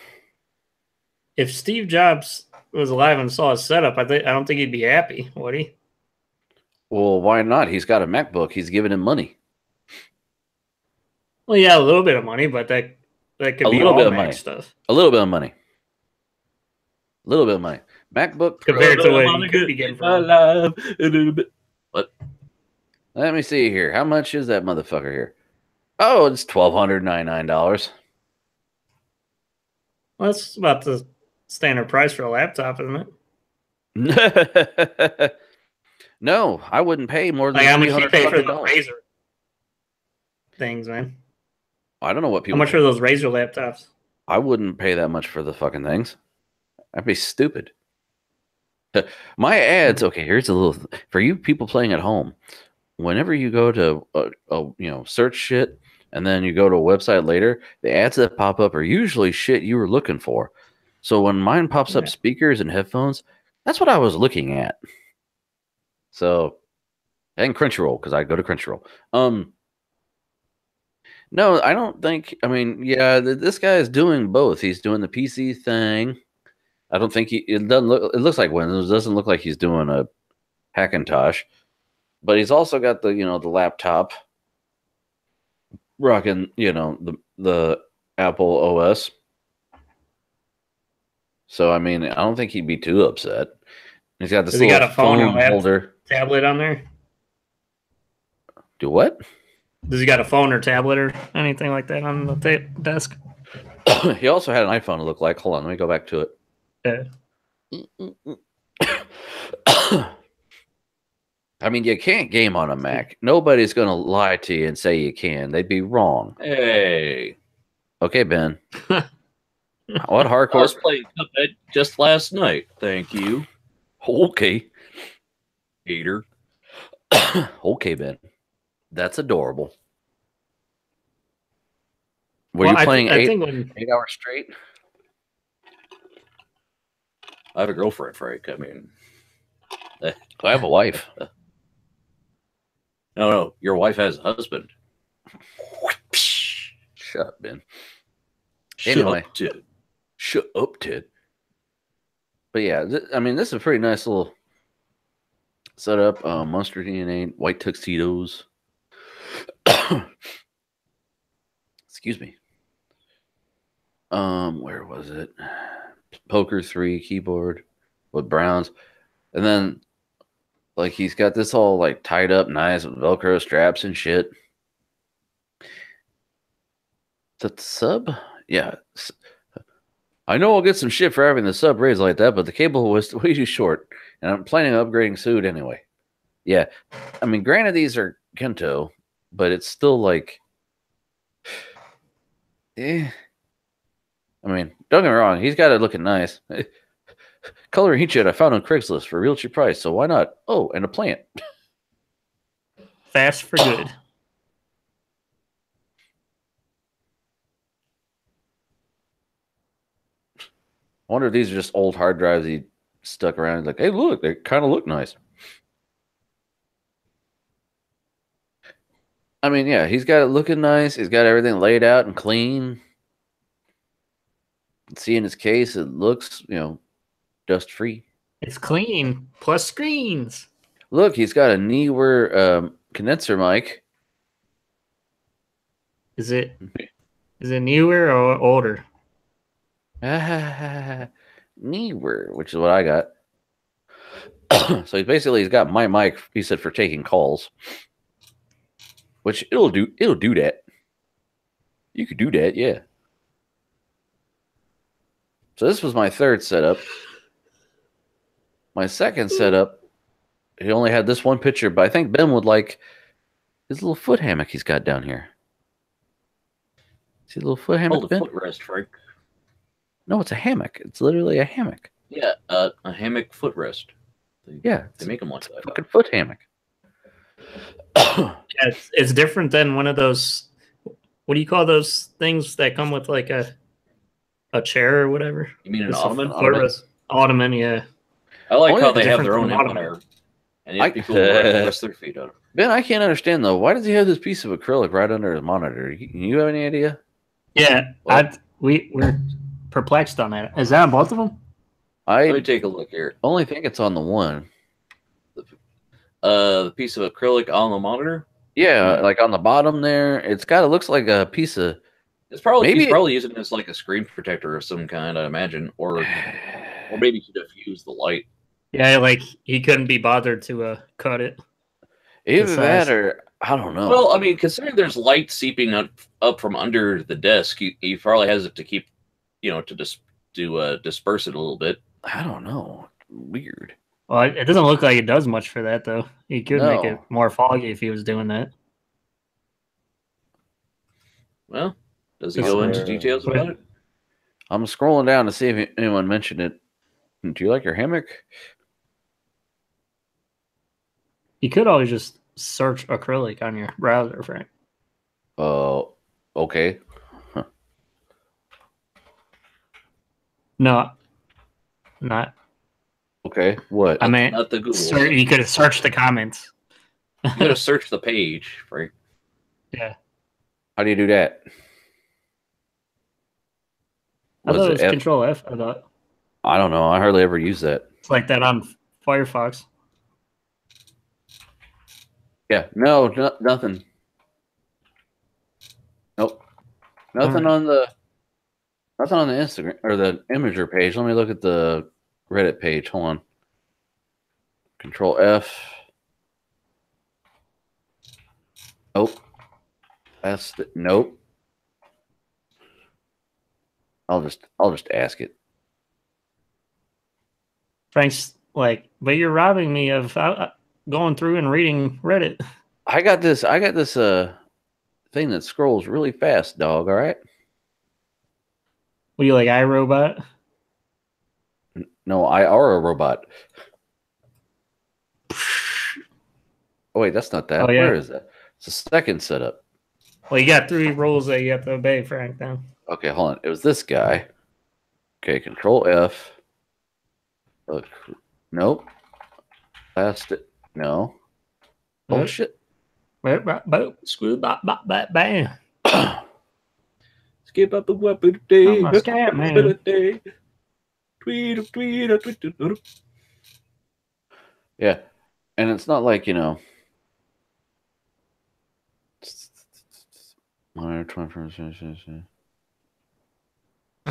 If Steve Jobs was alive and saw his setup, I don't think he'd be happy, would he? Well, why not? He's got a MacBook. He's giving him money. Well, yeah, a little bit of money, but that could be all Mac stuff. A little bit of money. A little bit of money. MacBook compared to what you could be getting from him. What? Let me see here. How much is that motherfucker here? Oh, it's $1,299. Well, that's about the standard price for a laptop, isn't it? No, I wouldn't pay more than like how much you pay for the $300. Razer things, man. I don't know what people. How much are those Razer laptops? I wouldn't pay that much for the fucking things. That'd be stupid. My ads. Okay, here's a little for you people playing at home. Whenever you go to search shit, and then you go to a website later, the ads that pop up are usually shit you were looking for. So when mine pops up speakers and headphones, that's what I was looking at. So, and Crunchyroll, because I go to Crunchyroll. No, I don't think. I mean, yeah, this guy is doing both. He's doing the PC thing. I don't think it doesn't look. It looks like Windows. It doesn't look like he's doing a Hackintosh, but he's also got the the laptop, rocking the Apple OS. So I mean, I don't think he'd be too upset. He's got this. Has he got a phone holder, tablet on there? Do what? Does he got a phone or tablet or anything like that on the desk? He also had an iPhone to look like. Hold on, let me go back to it. Yeah. I mean, you can't game on a Mac. Nobody's going to lie to you and say you can. They'd be wrong. Hey. Okay, Ben. What I hardcore? was playing Cuphead just last night. Thank you. Okay. Hater. Okay, Ben. That's adorable. Were Well, you playing I think when 8 hours straight? I have a girlfriend, Frank. I mean, I have a wife. no. Your wife has a husband. Shut up, Ben. Shut Anyway. up, Ted. Shut up, Ted. But yeah, I mean, this is a pretty nice little setup. Monster DNA, white tuxedos. Excuse me. Where was it? Poker 3 keyboard with browns, and then like he's got this all like tied up nice with Velcro straps and shit. Is that the sub? Yeah. I know I'll get some shit for having the sub raised like that, but the cable was way too short, and I'm planning on upgrading suit anyway. Yeah, I mean, granted these are Kento, but it's still like, I mean, don't get me wrong, he's got it looking nice. Color heat shed I found on Craigslist for a real cheap price, so why not? Oh, and a plant. fast for good. I wonder if these are just old hard drives he stuck around. He's like, hey, look, they kind of look nice. I mean, yeah, he's got it looking nice. He's got everything laid out and clean. See in his case, it looks, dust free. It's clean. Plus screens. Look, he's got a Neutered condenser mic. Is it newer or older? Neutered, which is what I got. So he's got my mic, he said, for taking calls. Which it'll do that. You could do that, yeah. So this was my third setup. My second setup, he only had this one picture, but I think Ben would like his little foot hammock he's got down here. See a little foot hammock, Hold a Ben? footrest, Frank. No, it's a hammock. It's literally a hammock. Yeah, a hammock footrest. Yeah, They make them like it's a that. fucking foot hammock. Yeah, it's different than one of those. What do you call those things that come with like a chair or whatever? You mean an It's a ottoman? Ottoman, yeah. I like Only how the they have difference their own from an ottoman. empire. And yet people rest their feet on it. Ben, I can't understand though. Why does he have this piece of acrylic right under his monitor? You have any idea? Yeah, we're perplexed on that. Is that on both of them? Let me I take a look here. only think it's on the one. The piece of acrylic on the monitor. Yeah, like on the bottom there. It looks like a piece of. It's probably Maybe he's probably using it as like a screen protector of some kind, I imagine, or maybe to diffuse the light. Yeah, like he couldn't be bothered to cut it. Either that size. or I don't know. Well, I mean, considering there's light seeping up from under the desk, he probably has it to keep, to disperse it a little bit. I don't know. Weird. Well, it doesn't look like it does much for that though. He could make it No. more foggy if he was doing that. Well, does he Just, go into details about it? I'm scrolling down to see if anyone mentioned it. Do you like your hammock? You could always just search acrylic on your browser, Frank. Okay. No, not. Okay. What? I mean, Not the Google. you could have searched the comments. You gotta search the page, right? Yeah, How do you do that? I thought Was it was F? Control F. I thought I don't know. I hardly ever use that. it's like that on Firefox. Yeah. No, nothing. Nope. Nothing on the Instagram or the Imager page. Let me look at the Reddit page. Hold on. Control F. Nope. Nope. I'll just ask it. Frank's like, but you're robbing me of. going through and reading Reddit. I got this thing that scrolls really fast, dog. All right. What do you like, iRobot? No, I are a robot. Oh wait, that's not that. Oh, yeah. Where is that? It's the second setup. Well, you got 3 rules that you have to obey, Frank. Now. Okay, hold on. It was this guy. Okay, Control F. Look, nope. Last it. No. Oh Nope. shit. Screw bam. Skip up a weapon day. I'm a scat man. Tweet. Yeah. And it's not like, monitor 24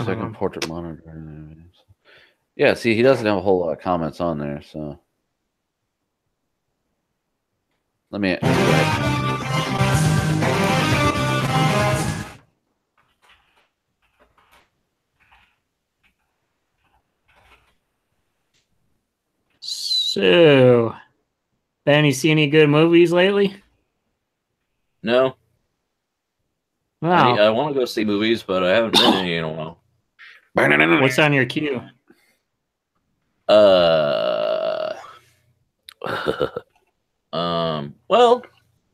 second portrait monitor. Yeah, see, he doesn't have a whole lot of comments on there, so let me go ahead. So, Ben, you see any good movies lately? No. Wow. I want to go see movies, but I haven't been any in a while. What's on your queue? Well,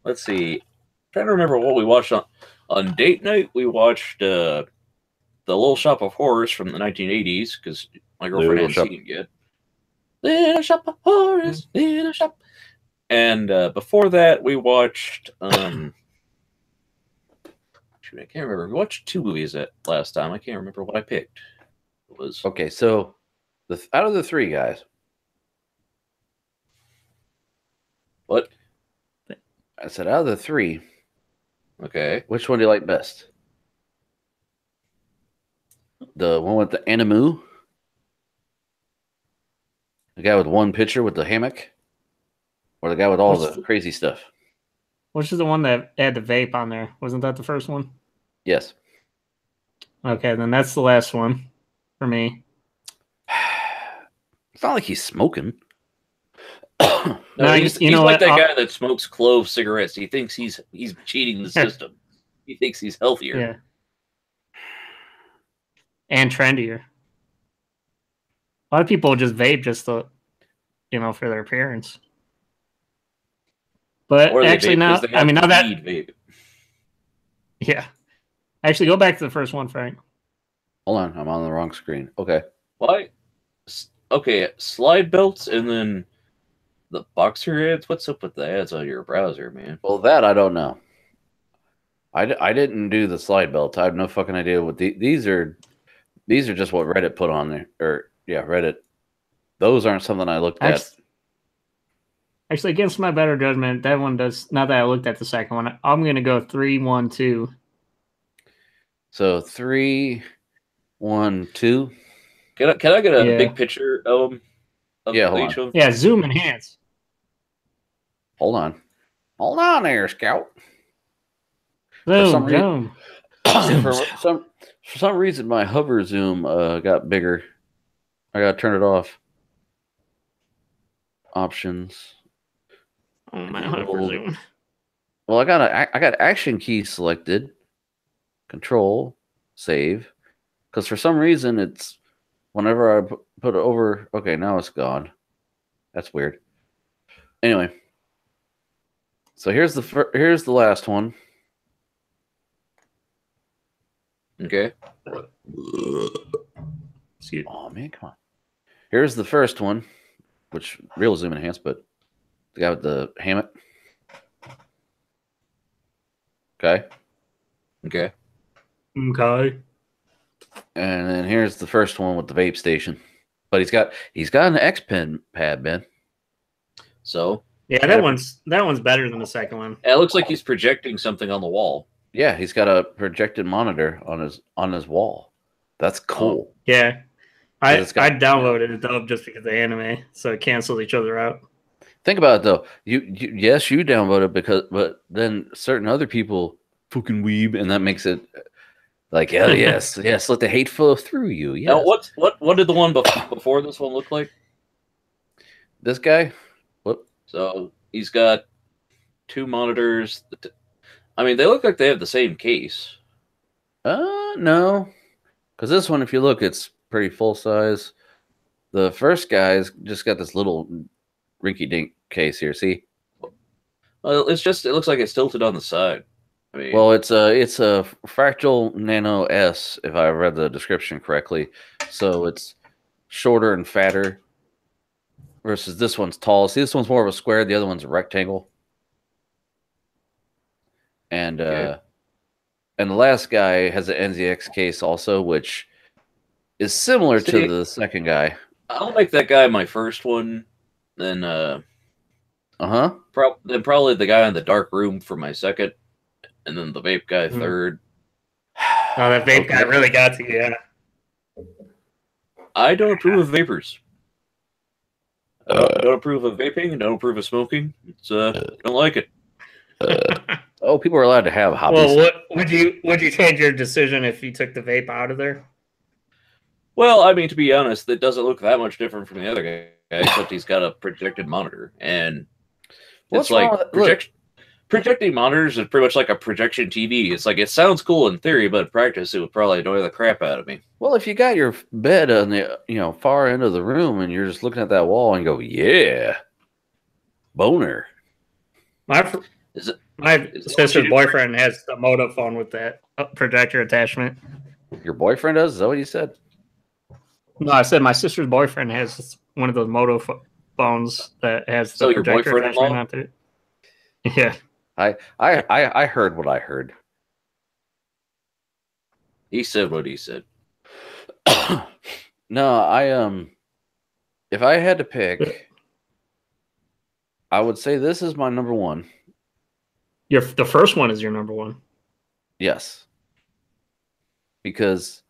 let's see. Trying to remember what we watched on date night. We watched The Little Shop of Horrors from the 1980s because my girlfriend hadn't seen it yet. Little Shop of Horrors, Little Shop. And before that, we watched shoot, I can't remember. We watched 2 movies that last time. I can't remember what I picked. It was okay. So, out of the 3 guys, what? I said out of the 3, Okay. which one do you like best? The one with the animu, the guy with one picture with the hammock, or the guy with all the crazy stuff? Which is the one that had the vape on there? Wasn't that the first one? Yes. Okay, then that's the last one for me. It's not like he's smoking. No, he's he's like that guy that smokes clove cigarettes. He thinks he's cheating the system. He thinks he's healthier. Yeah. And trendier. A lot of people just vape just to, for their appearance. But Or they actually, vape now 'cause they have now that weed vape. yeah, actually, go back to the first one, Frank. Hold on, I'm on the wrong screen. Okay. Why? Okay, slide belts and then the boxer ads. What's up with the ads on your browser, man? Well, that I don't know. I didn't do the slide belt. I have no fucking idea what these are. These are just what Reddit put on there. Or yeah, Reddit. Those aren't something I looked at. Actually, against my better judgment, that one does. Now that I looked at the second one, I'm going to go 3, 1, 2. So 3, 1, 2. Can I get a big picture of yeah, hold each on. of them? Yeah, zoom enhance. Hold on there, Scout. Zoom. For some reason, my hover zoom got bigger. I gotta turn it off. Options. Oh, my hover zoom. Well, I got action key selected. Control, save. Because for some reason, it's whenever I put it over. Okay, now it's gone. That's weird. Anyway, so here's the last one. Okay. Excuse me. Oh man, come on. Here's the first one, which real zoom enhanced, but the guy with the hammock. Okay. Okay. Okay. And then here's the first one with the vape station. But he's got an X pen pad, Ben. So yeah, that one's better than the second one. it looks like he's projecting something on the wall. Yeah, he's got a projected monitor on his wall. That's cool. Yeah. I downloaded it though just because of the anime, so it canceled each other out. Think about it though. You download it but then certain other people fucking weeb, and that makes it like hell yes, yes, let the hate flow through you. Yes. Now, what did the one before this one look like? This guy? What? So he's got 2 monitors. I mean, they look like they have the same case. No. Because this one, if you look, it's pretty full size. The first guy's just got this little rinky-dink case here. See? Well, it looks like it's tilted on the side. I mean, Well, it's a Fractal Nano S, if I read the description correctly. So it's shorter and fatter versus this one's tall. See, this one's more of a square. The other one's a rectangle. And Okay. and the last guy has an NZX case also, which is similar See, to the second guy. I'll make that guy my first one. Then Uh-huh. then probably the guy in the dark room for my second, and then the vape guy third. Oh, that vape guy really got to you. Yeah. I don't approve of vapors. Don't approve of vaping. Don't approve of smoking. It's don't like it. Oh, people are allowed to have hobbies. Well, what would you change your decision if you took the vape out of there? Well, I mean, to be honest, it doesn't look that much different from the other guy, except he's got a projected monitor, and What's it's like wrong with- projecting monitors is pretty much like a projection TV. It's like it sounds cool in theory, but in practice, it would probably annoy the crap out of me. Well, if you got your bed on the far end of the room and you're just looking at that wall and go, yeah, boner. My Is it? sister's what you do? boyfriend has a Moto phone with that projector attachment. Your boyfriend does? Is that what you said? No, I said my sister's boyfriend has one of those Moto phones that has the So your projector boyfriend-in-law? attachment onto it. Yeah. I heard what I heard. He said what he said. No, if I had to pick, I would say this is my number one. The first one is your number one. Yes. Because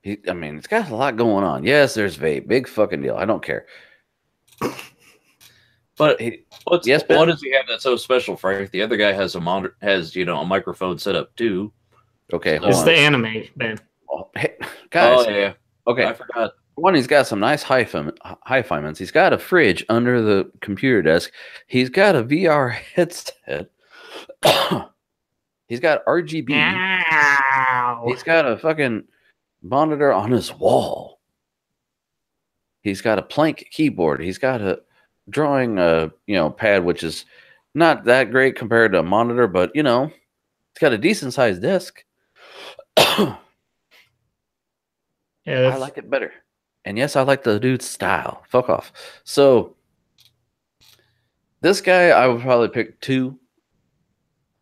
it's got a lot going on. Yes, there's vape. Big fucking deal. I don't care. But Yes, Ben? what does he have that's so special, Frank? The other guy has a a microphone set up too. Okay, hold It's on. the anime, Ben. Oh, hey, guys. Oh yeah. Okay. I forgot. One, he's got some nice hi-fi. He's got a fridge under the computer desk. He's got a VR headset. He's got RGB. Ow. He's got a fucking monitor on his wall. He's got a plank keyboard. He's got a drawing pad, which is not that great compared to a monitor, but it's got a decent sized desk. Yeah, I like it better. And yes, I like the dude's style. Fuck off. So this guy I would probably pick 2.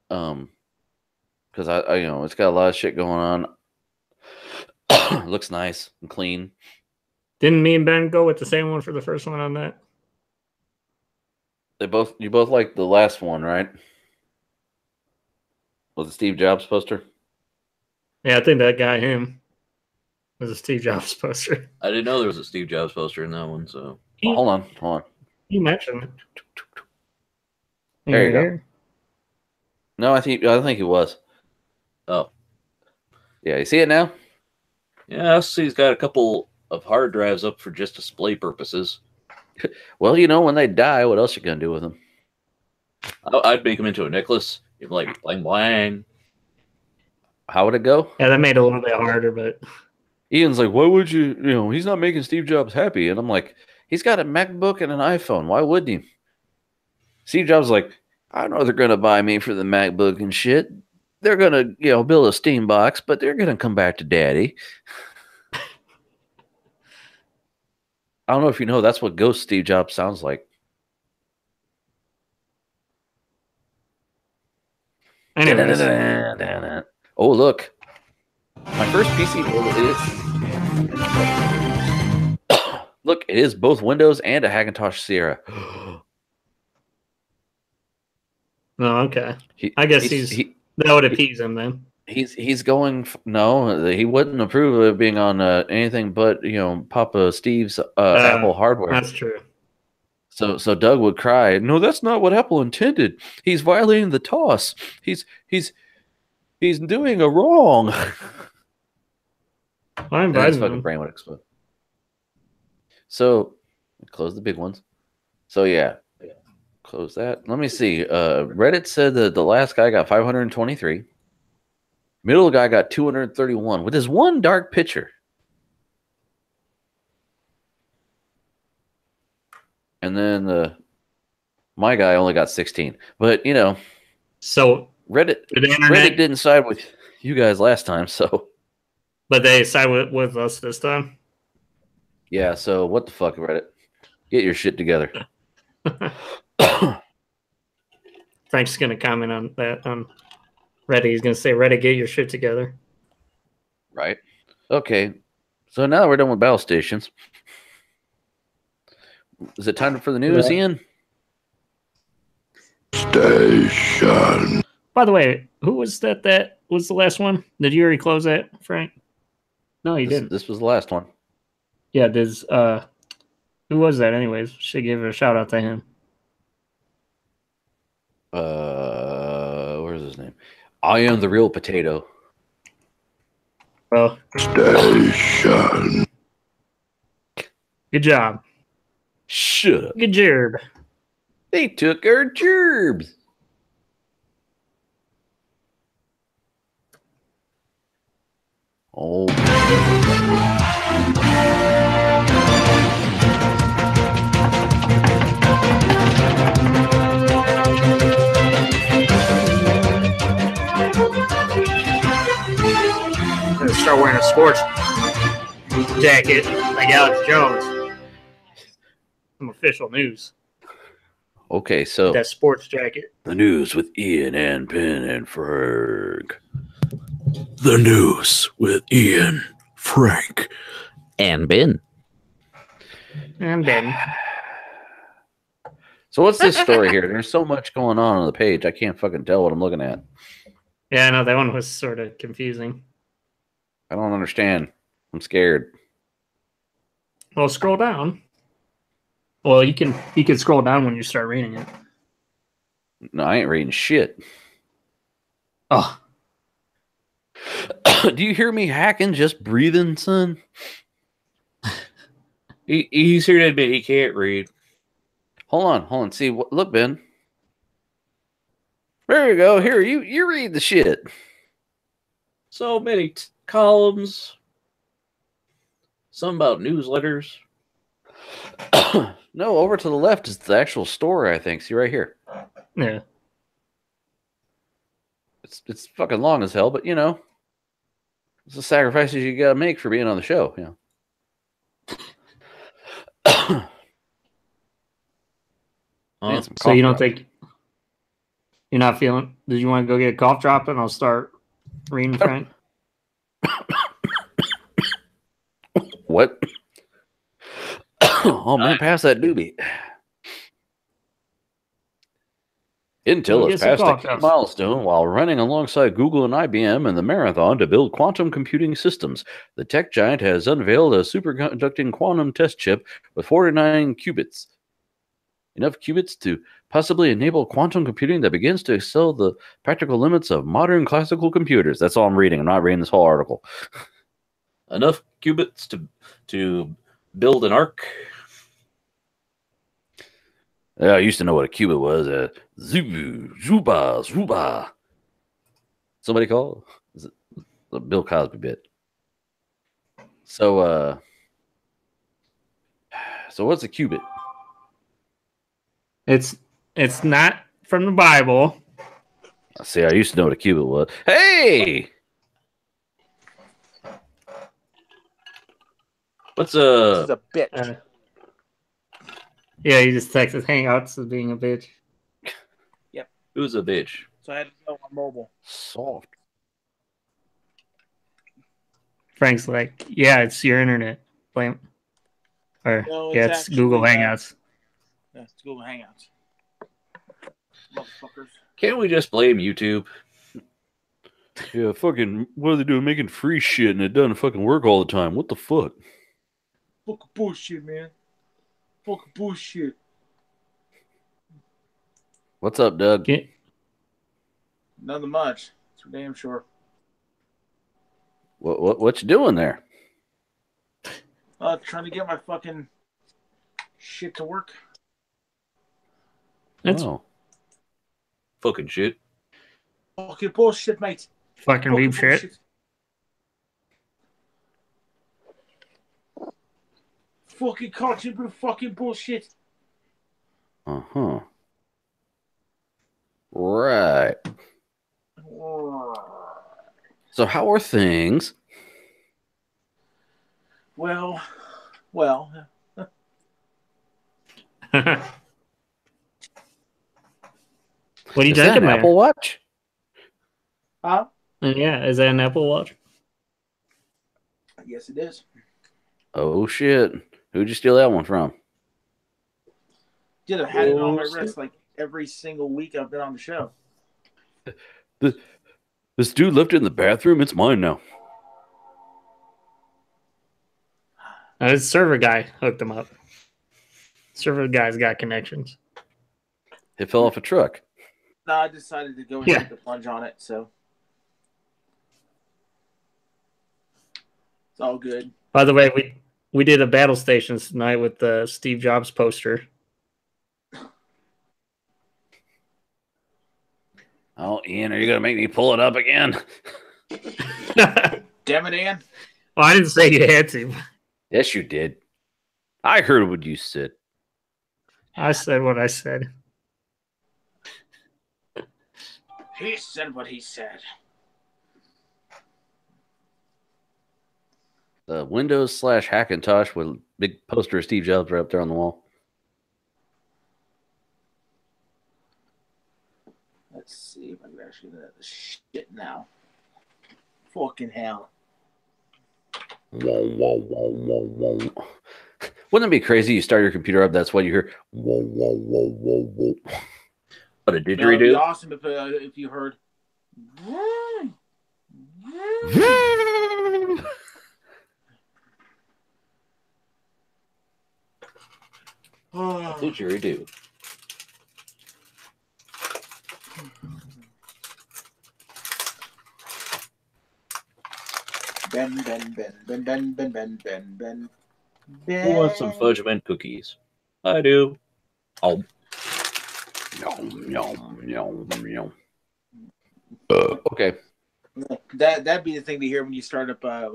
Because I it's got a lot of shit going on. Looks nice and clean. Didn't me and Ben go with the same one for the first one on that? You both like the last one, right? With the Steve Jobs poster? Yeah, I think that guy, him, was a Steve Jobs poster. I didn't know there was a Steve Jobs poster in that one. So Oh, hold on. You mentioned it. There you go. No, I think he was. oh Yeah, you see it now? yeah, I see he's got a couple of hard drives up for just display purposes. Well, when they die, what else you gonna do with them? I'd make him into a necklace. You'd be like blang blang. How would it go? Yeah, that made it a little bit harder, but Ian's like, why would you, he's not making Steve Jobs happy. And I'm like, he's got a MacBook and an iPhone. Why wouldn't he? Steve Jobs is like, I know they're going to buy me for the MacBook and shit. They're going to, build a Steam box, but they're going to come back to daddy. I don't know if you know, that's what Ghost Steve Jobs sounds like. anyways. Oh, look. My first PC look, it is both Windows and a Hackintosh Sierra. Oh, okay. I guess that would appease him then. He's going. No, he wouldn't approve of it being on anything but Papa Steve's Apple hardware. That's true. So Doug would cry. No, that's not what Apple intended. He's violating the TOS. He's doing a wrong. I'm And his inviting fucking him. brain would explode. So close the big ones. So yeah. close that. Let me see. Reddit said that the last guy got 523. Middle guy got 231 with his one dark picture. And then my guy only got 16. But, you know, So Reddit the internet, didn't side with you guys last time, so but they side with us this time. yeah, so what the fuck, Reddit? Get your shit together. Frank's gonna comment on that on Reddit. He's gonna say, "Reddit, get your shit together." Right. Okay. So now that we're done with battle stations, is it time for the news, Yeah. Ian? Station. By the way, who was that? That was the last one. Did you already close that, Frank? No, you didn't. This was the last one. Yeah, does who was that? Anyways, should give a shout out to him. Where's his name? I am the real potato. Well, Station. good job. Shut up. Good job. They took our gerbs. Oh. I'm gonna start wearing a sports jacket like Alex Jones. Some official news. Okay, so That sports jacket. the news with Ian and Ben and Frank. The news with Ian, Frank, And Ben. And then So what's this story here? There's so much going on the page. I can't fucking tell what I'm looking at. yeah, I know that one was sort of confusing. I don't understand. I'm scared. Well, scroll down. Well, you can scroll down when you start reading it. No, I ain't reading shit. Oh, Do you hear me hacking just breathing, son? He's here to admit he can't read. Hold on. See, look, Ben. There you go. Here, you read the shit. So many columns. Some about newsletters. No, over to the left is the actual story, I think. See right here. yeah. It's fucking long as hell, but you know, it's the sacrifices you gotta make for being on the show. You know. Man, some So you cough don't drops. think you're not feeling? Did you want to go get a cough drop and I'll start reading, Frank? What? Oh man, pass that doobie. Intel Well, has get some passed a cough key drops. milestone while running alongside Google and IBM in the marathon to build quantum computing systems. The tech giant has unveiled a superconducting quantum test chip with 49 qubits. Enough qubits to possibly enable quantum computing that begins to excel the practical limits of modern classical computers. That's all I'm reading. I'm not reading this whole article. Enough qubits to build an arc. Yeah, I used to know what a qubit was. Zuba. Somebody call? Is it the Bill Cosby bit? So what's a qubit? It's not from the Bible. See, I used to know what a qubit was. Hey! What's This is a a bitch. Yeah, he just texted Hangouts as being a bitch. who's a bitch? So I had to go on mobile. Soft. Frank's like, yeah, it's your internet. Blame. Or No, yeah, it's it's Google actually, Hangouts. Yeah, it's Google Hangouts. Motherfuckers. Can't we just blame YouTube? Yeah, fucking, what are they doing? Making free shit and it doesn't fucking work all the time. What the fuck? Fucking bullshit, man. Fucking bullshit. What's up, Doug? Get- Nothing much. It's for damn sure. What you doing there? Trying to get my fucking shit to work. That's Oh. Fucking shit. Fucking bullshit, mate. fucking Fucking weeb shit. bullshit. Fucking cartoon, but fucking bullshit. Uh-huh. Right. So how are things? Well. What are you Is that drinking, an man? Apple Watch? Huh? Yeah, is that an Apple Watch? Yes, it is. Oh shit. Who'd you steal that one from? Dude, I've had it on my Oh, wrist like every single week I've been on the show. This dude left it in the bathroom. It's mine now. His server guy hooked him up. Server guy's got connections. It fell off a truck. No, I decided to go and Yeah. take the plunge on it, so it's all good. By the way, we did a Battlestations tonight with the Steve Jobs poster. Oh, Ian, are you gonna make me pull it up again? Damn it, Ann. Well, I didn't say you had to. Yes, you did. I heard what you said. I said what I said. He said what he said. The Windows / Hackintosh with big poster of Steve Jobs right up there on the wall. Let's see if I can actually get that shit now. Fucking hell. Whoa, whoa, whoa, whoa, whoa. Wouldn't it be crazy? You start your computer up, that's what you hear. Whoa, whoa, whoa, whoa, whoa. What a It'd be didgeridoo. awesome if you heard. Didgeridoo. Ben, Ben, Ben, Ben, Ben, Ben, Ben, Ben, Ben. Who wants some fudge mint cookies? I do. Oh, Yum, yum, yum, yum. Okay. That'd be the thing to hear when you start up a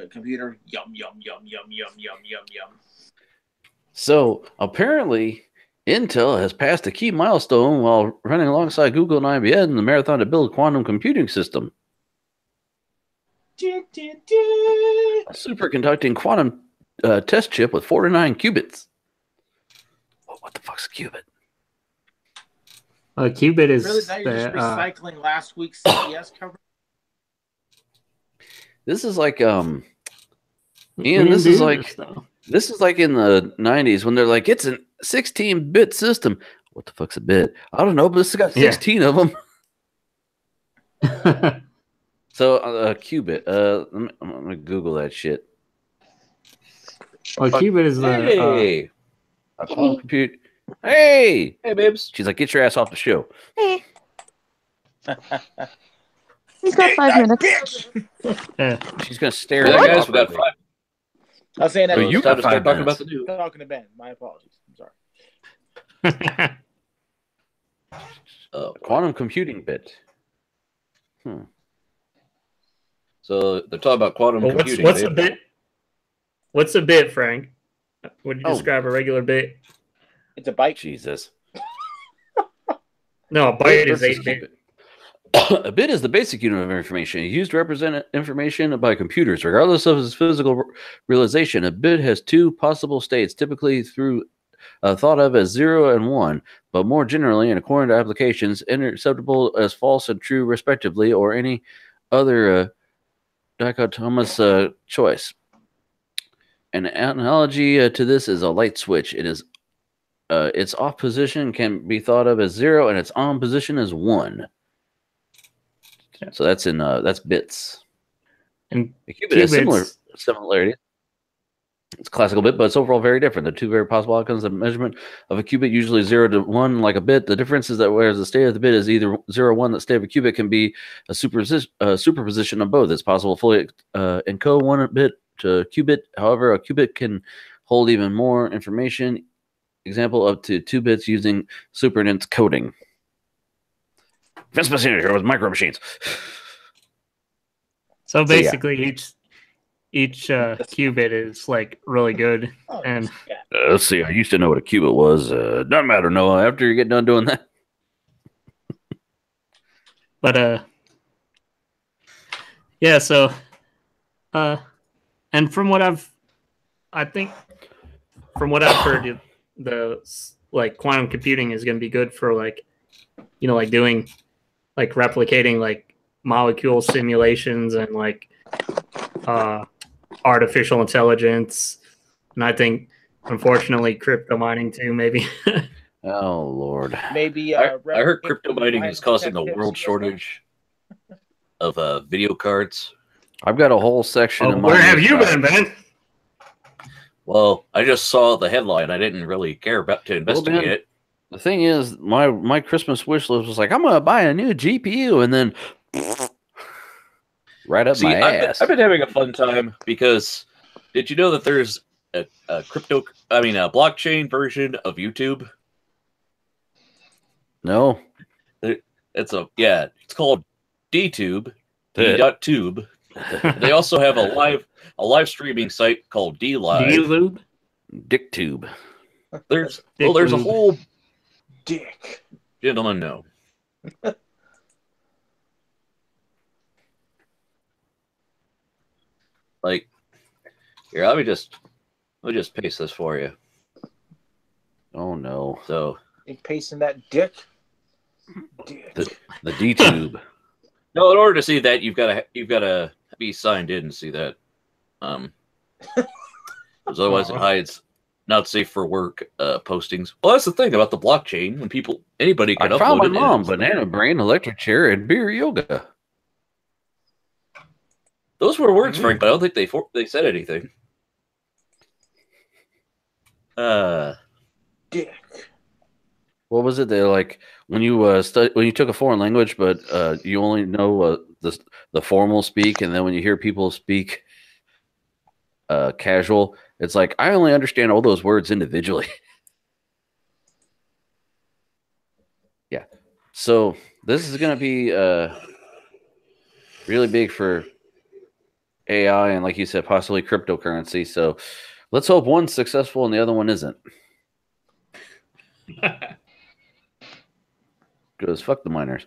computer. Yum yum yum yum yum yum yum yum. So apparently, Intel has passed a key milestone while running alongside Google and IBM in the marathon to build a quantum computing system. A superconducting quantum test chip with 49 qubits. Oh, what the fuck's a qubit? Qubit is Really, now you're just recycling last week's CES cover. This is like Ian, this is like in the 90s when they're like, it's a 16-bit system. What the fuck's a bit? I don't know, but this has got 16 of them. So a qubit. I'm gonna Google that shit. Well, qubit is hey, A quantum compute. Hey, hey, babes. she's like, get your ass off the show. Hey. He's got 5 minutes. She's gonna stare That at guy's you. got 5. I was saying that. Oh, you Time got to start 5 talking minutes. about the news. Talking to Ben. My apologies. I'm sorry. Oh, Quantum computing bit. so they're talking about quantum Well, computing. what's a bit? What's a bit, Frank? Would you Oh. describe a regular bit? It's a bite. Jesus. No, a byte is Versus 8 bit. qubit. A bit is the basic unit of information used to represent information by computers, regardless of its physical realization. A bit has 2 possible states, typically thought of as 0 and 1, but more generally, and according to applications, interceptable as false and true, respectively, or any other dichotomous choice. An analogy to this is a light switch. It is its off position can be thought of as 0, and its on position as 1. So that's bits. And A qubit has similar qubits- similarity. It's a classical bit, but it's overall very different. The 2 very possible outcomes of measurement of a qubit, usually 0 to 1, like a bit. The difference is that whereas the state of the bit is either 0 or 1, the state of a qubit can be a superposition of both. It's possible to fully encode 1 bit to a qubit. However, a qubit can hold even more information example up to 2 bits using SuperNINT's coding. Fence Machine with micro machines. So basically, each qubit is like really good, and Let's see. I used to know what a qubit was. Doesn't matter, Noah. After you get done doing that, but yeah. So, and from what I've heard, the like quantum computing is going to be good for like, like doing like replicating like molecule simulations and like artificial intelligence, and I think unfortunately crypto mining too, maybe. oh Lord. Maybe I heard crypto mining is causing a world shortage of video cards. I've got a whole section. Where have you been, Ben? Well, I just saw the headline. I didn't really care about to investigate it. The thing is, my Christmas wish list was like, I'm going to buy a new GPU, and then right up my ass. I've been having a fun time because did you know that there's a blockchain version of YouTube? No. It's called DTube, D.tube. They also have a live streaming site called DLive. D-Lube? DickTube. There's a whole dick. Gentlemen, no. Like, here, let me just paste this for you. Oh no! So You pasting that dick? Dick. The DTube. no, in order to see that, you've got to be signed in to see that. Because otherwise it hides not safe for work postings. Well, that's the thing about the blockchain. When anybody can I upload found my it. mom, banana brain, electric chair, and beer yoga. Those were words, Frank, but I don't think they said anything. Dick. What was it? They're like when you when you took a foreign language, but you only know the formal speak, and then when you hear people speak casual, it's like I only understand all those words individually. Yeah. So this is going to be really big for AI and, like you said, possibly cryptocurrency. So let's hope one's successful and the other one isn't. Because fuck the miners.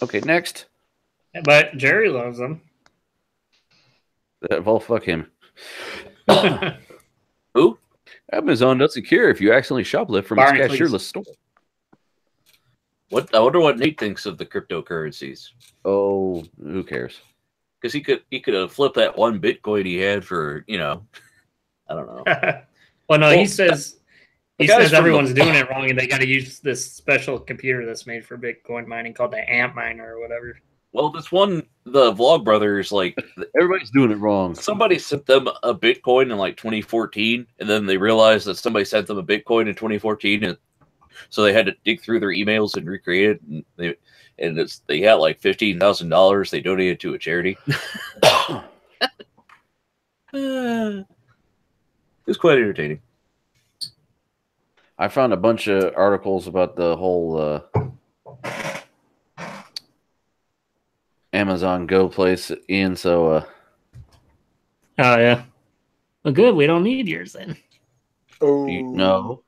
Okay, next. But Jerry loves them. Well, fuck him. Who? Amazon doesn't care if you accidentally shoplift from its Barney, cashierless store. I wonder what Nate thinks of the cryptocurrencies. Oh, who cares? Because he could have flipped that one Bitcoin he had for, I don't know. Well, no, Well, he says everyone's doing it wrong, and they got to use this special computer that's made for Bitcoin mining called the Amp Miner or whatever. Well, the Vlogbrothers, like, Everybody's doing it wrong. somebody sent them a Bitcoin in like 2014, and then they realized that somebody sent them a Bitcoin in 2014, and so they had to dig through their emails and recreate it. And they had like $15,000 they donated to a charity. It was quite entertaining. I found a bunch of articles about the whole Amazon Go place, Ian. So, Oh yeah. Well, good. We don't need yours then. Oh no,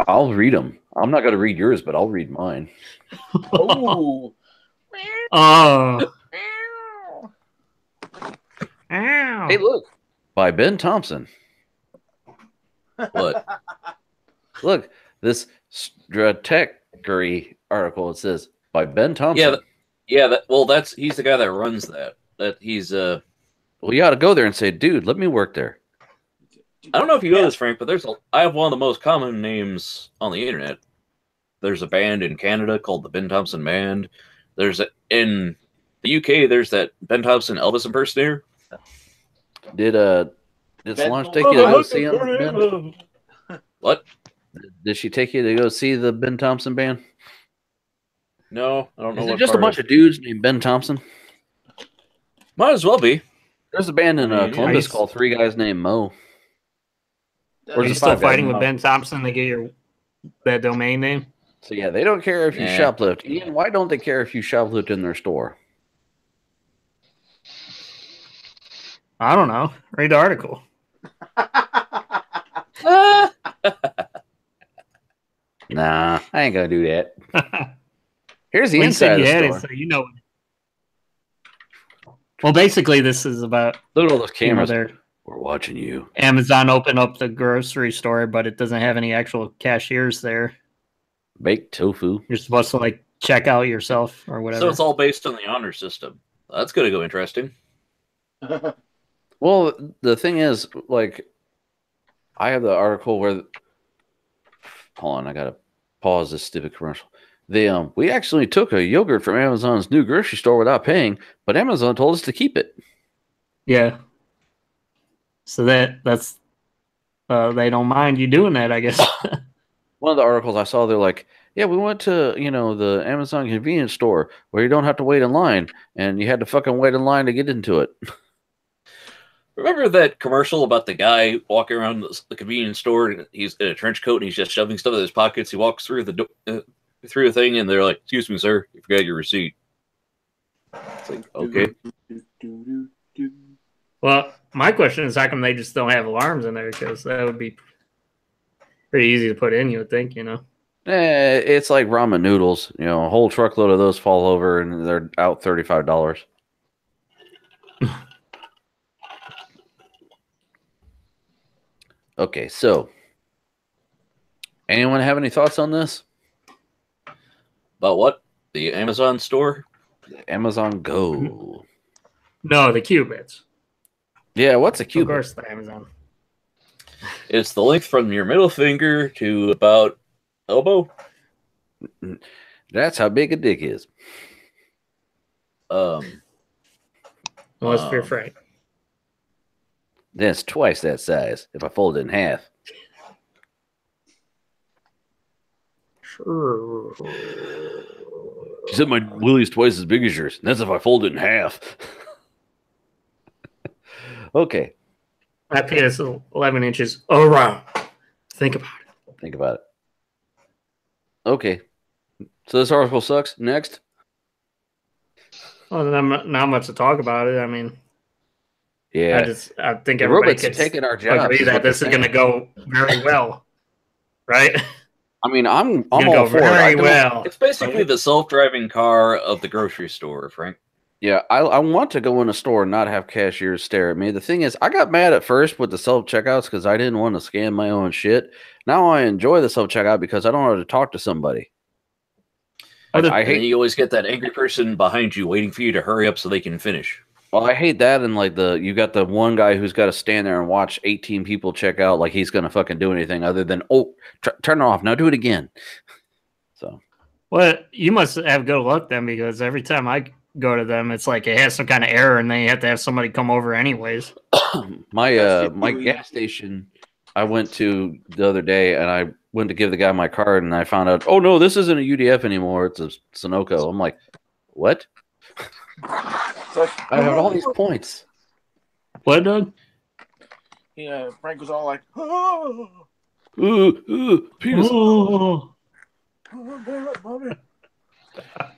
I'll read them. I'm not going to read yours, but I'll read mine. Oh. Oh. Ow. Hey, look, by Ben Thompson. What? Look, this Stratechery article. It says by Ben Thompson. He's the guy that runs that. He's Well, you ought to go there and say, dude, let me work there. I don't know if you know this, Frank, but I have one of the most common names on the internet. There's a band in Canada called the Ben Thompson Band. In the UK, there's that Ben Thompson Elvis impersonator. Did Solange take you to go see him? Ben? What? Did she take you to go see the Ben Thompson Band? No, I don't know. Is what it just a part bunch of dudes named Ben Thompson? Might as well be. There's a band in I mean, Columbus nice. called Three Guys Named Mo. Are you still fighting with Ben Thompson to get that domain name? So yeah, they don't care if you shoplift. Ian, why don't they care if you shoplift in their store? I don't know. Read the article. Nah, I ain't gonna do that. Here's the When inside of the said you store. had it, so you know. Well, basically, this is about Look at all those cameras. there. We're watching you. Amazon opened up the grocery store, but it doesn't have any actual cashiers there. Baked tofu. You're supposed to like check out yourself or whatever. So it's all based on the honor system. That's going to go interesting. Well, the thing is, like, I have the article where. Hold on, I gotta pause this stupid commercial. We actually took a yogurt from Amazon's new grocery store without paying, but Amazon told us to keep it. Yeah. So that's they don't mind you doing that, I guess. One of the articles I saw, they're like, yeah, we went to, the Amazon convenience store where you don't have to wait in line, and you had to fucking wait in line to get into it. Remember that commercial about the guy walking around the convenience store and he's in a trench coat and he's just shoving stuff in his pockets? He walks through through a thing and they're like, "Excuse me, sir, you forgot your receipt." It's like, okay. Well, my question is, how come they just don't have alarms in there? Because that would be pretty easy to put in, you would think, It's like ramen noodles. A whole truckload of those fall over and they're out $35. Okay, so anyone have any thoughts on this? About what? The Amazon store? Amazon Go. No, the qubits. Yeah, what's a qubit? Of course, the Amazon. It's the length from your middle finger to about elbow. That's how big a dick is. Well, it's for Frank. Then it's twice that size if I fold it in half. Sure. She said my willy's twice as big as yours. That's if I fold it in half. Okay. My penis is 11 inches around. Think about it. Think about it. Okay. So this article sucks. Next. Well, not much to talk about it. I mean, yeah, I think the everybody robots could taking our jobs. agree that this is going to go very well, right? I mean, I'm all go for very it. well. It's basically the self-driving car of the grocery store, Frank. Yeah, I want to go in a store and not have cashiers stare at me. The thing is, I got mad at first with the self-checkouts because I didn't want to scan my own shit. Now I enjoy the self-checkout because I don't have to talk to somebody. I hate you always get that angry person behind you waiting for you to hurry up so they can finish. Well, I hate that, and like you got the one guy who's got to stand there and watch 18 people check out like he's going to fucking do anything other than, turn it off. Now do it again. So. Well, you must have good luck then, because every time I go to them, it's like it has some kind of error and they have to have somebody come over anyways. My gas station I went to the other day, and I went to give the guy my card, and I found out, oh no, this isn't a UDF anymore. It's a Sunoco. I'm like, what? I have all these points. What, Doug? Yeah, Frank was all like, oh, penis. Oh.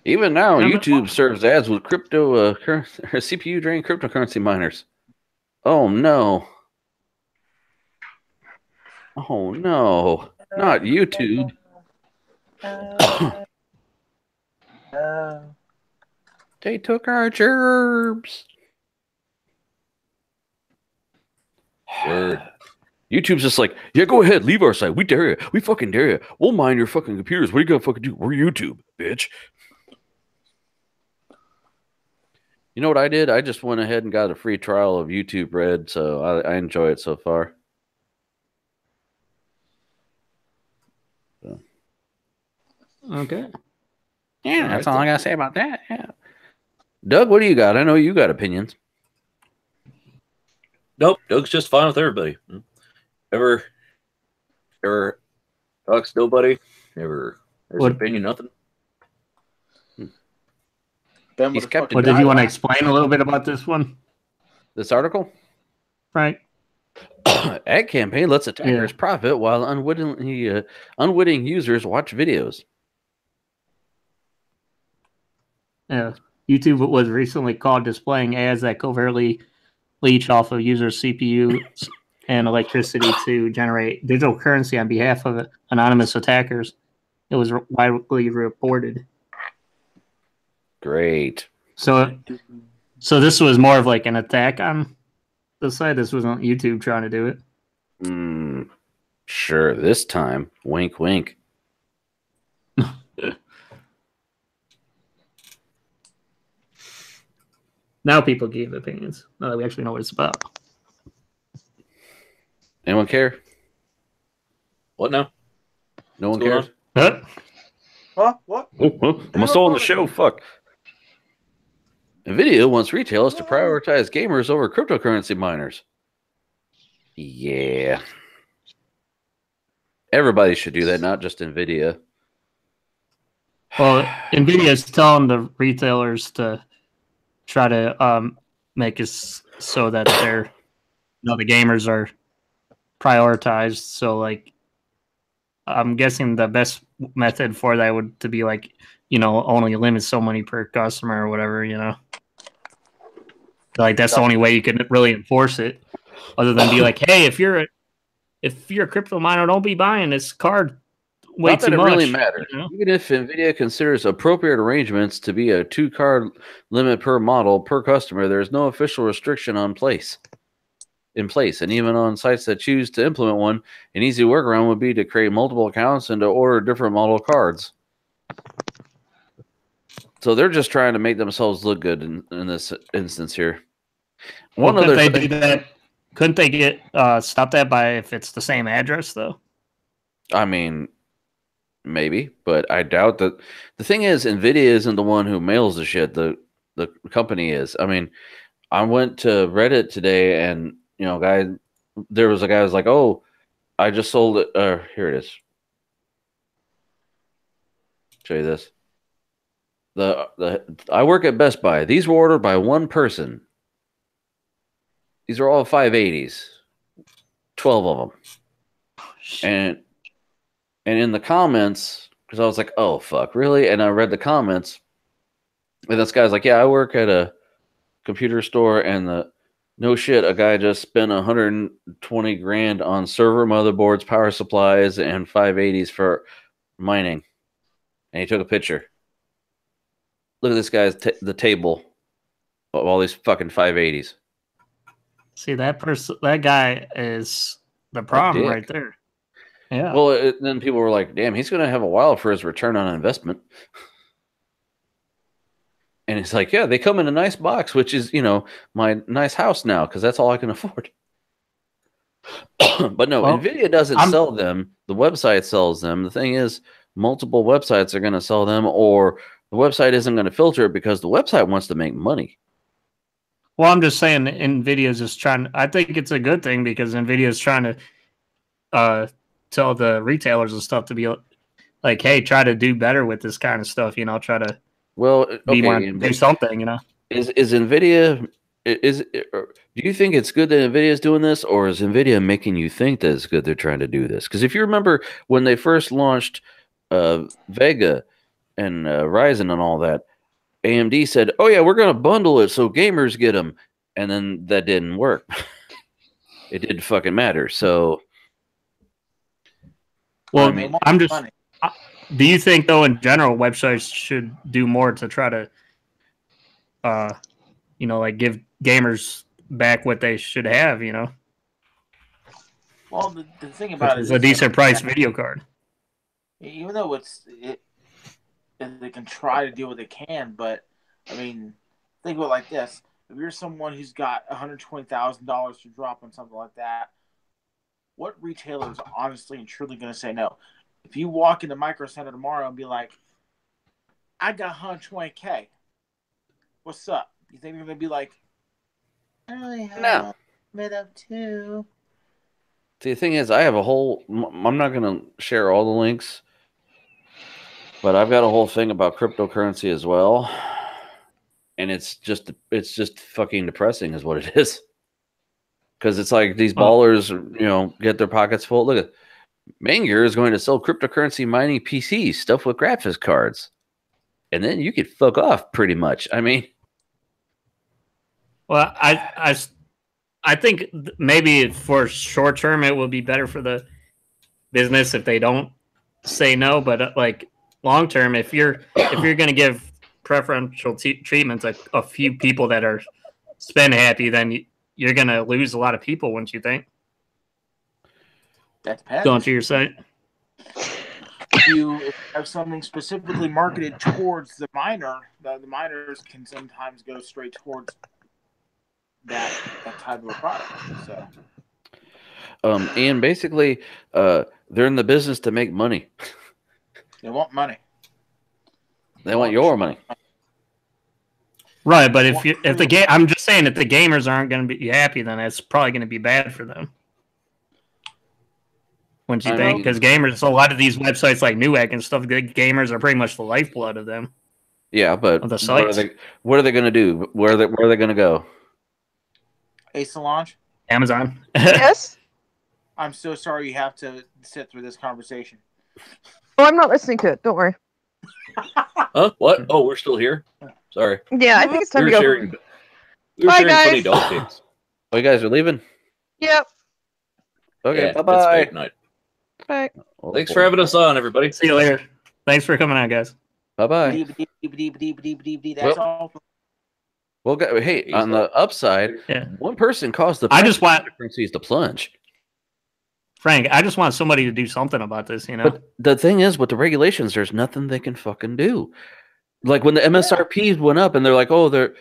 Even now, YouTube serves ads with crypto CPU drain cryptocurrency miners. Oh no! Oh no! Not YouTube. They took our gerbs. Word. YouTube's just like, yeah, go ahead, leave our site. We dare you. We fucking dare you. We'll mine your fucking computers. What are you gonna fucking do? We're YouTube, bitch. You know what I did? I just went ahead and got a free trial of YouTube Red, so I enjoy it so far. So. Okay. Yeah, that's all I gotta say about that. Yeah. Doug, what do you got? I know you got opinions. Nope, Doug's just fine with everybody. Ever talks to nobody. Never has an opinion, nothing. He's kept did you want to explain a little bit about this one? This article? Right. Ad campaign lets attackers profit while unwitting users watch videos. Yeah. YouTube was recently caught displaying ads that covertly leech off of users' CPUs and electricity to generate digital currency on behalf of anonymous attackers. It was widely reported. Great. So this was more of like an attack on the site. This wasn't YouTube trying to do it. Sure, this time. Wink, wink. Now people give opinions. Now that we actually know what it's about. Anyone care? What now? No one What's cares? going Huh? What? I'm still on the show. Fuck. NVIDIA wants retailers to prioritize gamers over cryptocurrency miners. Yeah. Everybody should do that, not just NVIDIA. Well, NVIDIA is telling the retailers to try to make it so that they're, the gamers are prioritized. So, like, I'm guessing the best method for that would to be like, only limit so many per customer or whatever. Like that's the only way you can really enforce it, other than be like, hey, if you're a crypto miner, don't be buying this card way Not that too it much. really matters. Even if NVIDIA considers appropriate arrangements to be a 2-card limit per model per customer, there is no official restriction in place. And even on sites that choose to implement one, an easy workaround would be to create multiple accounts and to order different model cards. So they're just trying to make themselves look good in this instance here. Couldn't they do that? Couldn't they get stop that by if it's the same address though? I mean, maybe, but I doubt that. The thing is, NVIDIA isn't the one who mails the shit. The company is. I mean, I went to Reddit today, and there was a guy who was like, "Oh, I just sold it." Here it is. Show you this. I work at Best Buy. These were ordered by one person. These are all 580s. 12 of them. And in the comments, because I was like, oh, fuck, really? And I read the comments, and this guy's like, yeah, I work at a computer store, and no shit, a guy just spent 120 grand on server motherboards, power supplies, and 580s for mining. And he took a picture. Look at this guy's the table of all these fucking 580s. See, that guy is the problem right there. Yeah. Well, then people were like, damn, he's going to have a while for his return on investment. And it's like, yeah, they come in a nice box, which is, my nice house now, because that's all I can afford. But no, NVIDIA doesn't sell them. The website sells them. The thing is, multiple websites are going to sell them, or the website isn't going to filter it because the website wants to make money. Well, I'm just saying NVIDIA is just trying. I think it's a good thing because NVIDIA is trying to tell the retailers and stuff to be like, hey, try to do better with this kind of stuff. Try to do something. Is NVIDIA do you think it's good that NVIDIA is doing this, or is NVIDIA making you think that it's good they're trying to do this? Because if you remember when they first launched Vega and Ryzen and all that, AMD said, oh yeah, we're going to bundle it so gamers get them. And then that didn't work. It didn't fucking matter. So, well, I mean, I'm just, do you think though, in general, websites should do more to try to, like give gamers back what they should have, Well, the thing about it is a decent price video card. Even though they can try to do what they can, but I mean, think of it like this: if you're someone who's got $120,000 to drop on something like that, what retailer is honestly and truly going to say no? If you walk into Micro Center tomorrow and be like, "I got 120K, what's up?" You think they're going to be like, "I have made up too." See, the thing is, I have a whole. I'm not going to share all the links. But I've got a whole thing about cryptocurrency as well. And it's just fucking depressing is what it is. because it's like these ballers, get their pockets full. Look at Manger is going to sell cryptocurrency mining PCs stuffed with graphics cards, and then you could fuck off pretty much. I mean, well, I think maybe for short term it will be better for the business if they don't say no, but like long term, if you're going to give preferential treatment to a few people that are spend happy, then you're going to lose a lot of people, wouldn't you think? That depends. Going to your site. If you have something specifically marketed towards the miner, the miners can sometimes go straight towards that type of a product. So, and basically, they're in the business to make money. They want money. They want your money. Right, but I'm just saying if the gamers aren't going to be happy, then it's probably going to be bad for them. Wouldn't you think? Because gamers, a lot of these websites like Newegg and stuff, good gamers are pretty much the lifeblood of them. Yeah, but the sites. What are they going to do? Where are they going to go? Hey, Solange? Amazon. Yes? I'm so sorry you have to sit through this conversation. Oh, I'm not listening to it. Don't worry. Huh? What? Oh, we're still here? Sorry. Yeah, I think it's time We to were go. sharing, we were Bye, sharing guys. funny dog things. Oh, you guys are leaving? Yep. Okay, Yeah, bye-bye. it's night. Bye. Thanks for having us on, everybody. See you later. Thanks for coming on, guys. Bye-bye. That's all. Well, hey, on the upside, one person caused the currencies to plunge. Frank, I just want somebody to do something about this, But the thing is, with the regulations, there's nothing they can fucking do. Like when the MSRPs went up, and they're like, "Oh, they're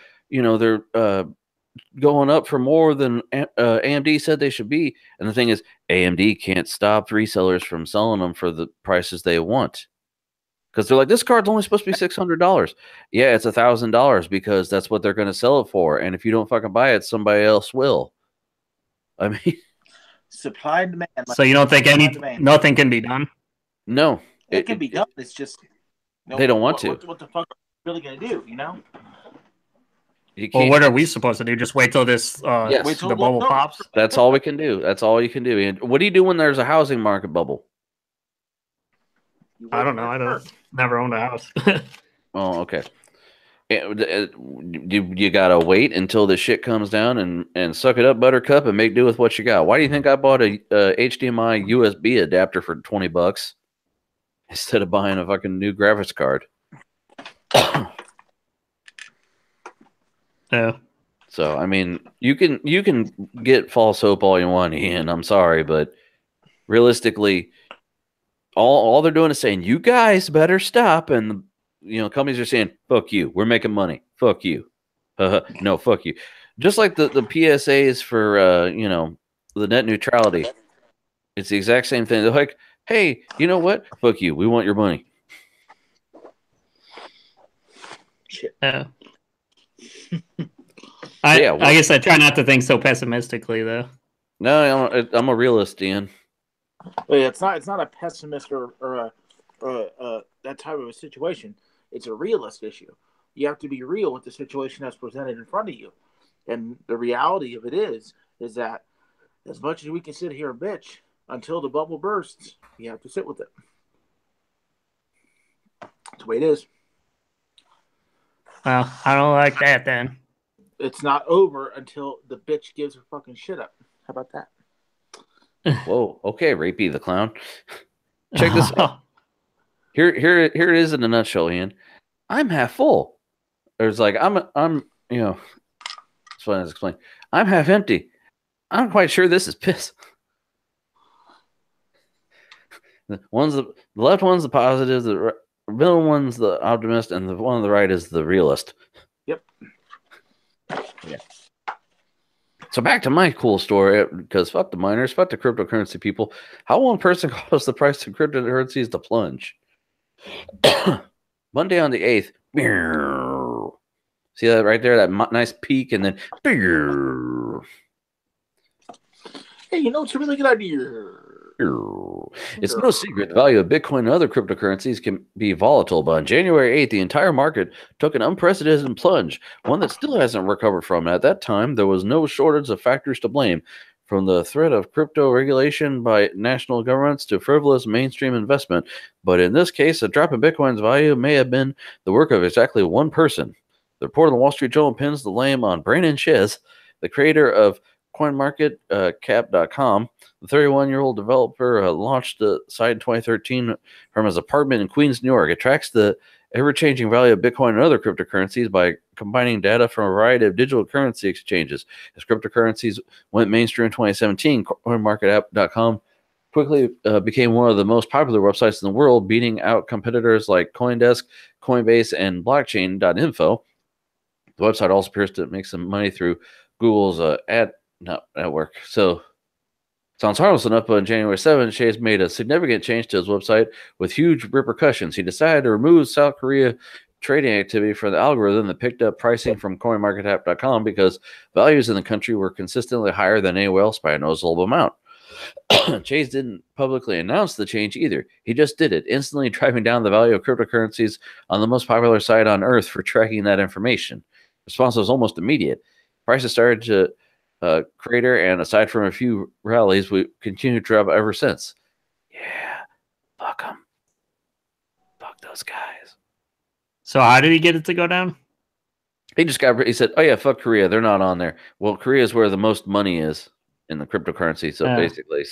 going up for more than AMD said they should be." And the thing is, AMD can't stop resellers from selling them for the prices they want, because they're like, "This card's only supposed to be $600." Yeah, it's $1,000 because that's what they're going to sell it for. And if you don't fucking buy it, somebody else will. I mean, supply and demand. So you don't think nothing can be done? No, it can be done. It's just they don't want to. What the fuck are we really gonna do? Well, what are we supposed to do? Just wait till this the bubble pops? That's all we can do. That's all you can do. And what do you do when there's a housing market bubble? I don't know. I don't never owned a house. Oh, okay. You gotta wait until the shit comes down and suck it up, Buttercup, and make do with what you got. Why do you think I bought a HDMI USB adapter for $20 instead of buying a fucking new graphics card? Yeah. So I mean, you can get false hope all you want, Ian. I'm sorry, but realistically, all they're doing is saying you guys better stop, and companies are saying fuck you. We're making money. Fuck you. No, fuck you. Just like the PSAs for the net neutrality. It's the exact same thing. They're like, hey, you know what? Fuck you. We want your money. Yeah. I guess I try not to think so pessimistically, though. No, I'm a realist, Ian. Wait, it's not a pessimist or that type of a situation. It's a realist issue. You have to be real with the situation that's presented in front of you. And the reality of it is that as much as we can sit here and bitch until the bubble bursts, you have to sit with it. That's the way it is. Well, I don't like that then. It's not over until the bitch gives her fucking shit up. How about that? Whoa. Okay, Rapey the clown. Check this out. Here it is in a nutshell, Ian. I'm half full. There's like I'm it's funny to explain. I'm half empty. I'm quite sure this is piss. The left one's the positive, the middle one's the optimist, and the one on the right is the realist. Yep. Yeah. So back to my cool story, because fuck the miners, fuck the cryptocurrency people. How one person caused the price of cryptocurrencies to plunge? Monday on the 8th. See that right there? That nice peak, and then. Hey, it's a really good idea. It's no secret the value of Bitcoin and other cryptocurrencies can be volatile, but on January 8th, the entire market took an unprecedented plunge, one that still hasn't recovered from. At that time, there was no shortage of factors to blame. from the threat of crypto regulation by national governments to frivolous mainstream investment. But in this case, a drop in Bitcoin's value may have been the work of exactly one person. The report on the Wall Street Journal pins the blame on Brandon Ches, the creator of CoinMarketCap.com. The 31-year-old developer launched the site in 2013 from his apartment in Queens, New York. It tracks the ever-changing value of Bitcoin and other cryptocurrencies by combining data from a variety of digital currency exchanges. As cryptocurrencies went mainstream in 2017, CoinMarketCap.com quickly became one of the most popular websites in the world, beating out competitors like CoinDesk, Coinbase, and Blockchain.info. The website also appears to make some money through Google's ad network. So, sounds harmless enough, but on January 7th, Chase made a significant change to his website with huge repercussions. He decided to remove South Korea trading activity from the algorithm that picked up pricing from CoinMarketCap.com because values in the country were consistently higher than anywhere else by a noticeable amount. Chase didn't publicly announce the change either. He just did it, instantly driving down the value of cryptocurrencies on the most popular site on earth for tracking that information. Response was almost immediate. Prices started to crater, and aside from a few rallies, we continued to drop ever since. Yeah, fuck them. Fuck those guys. So how did he get it to go down? He said, oh yeah, fuck Korea. They're not on there. Well, Korea is where the most money is in the cryptocurrency. So basically,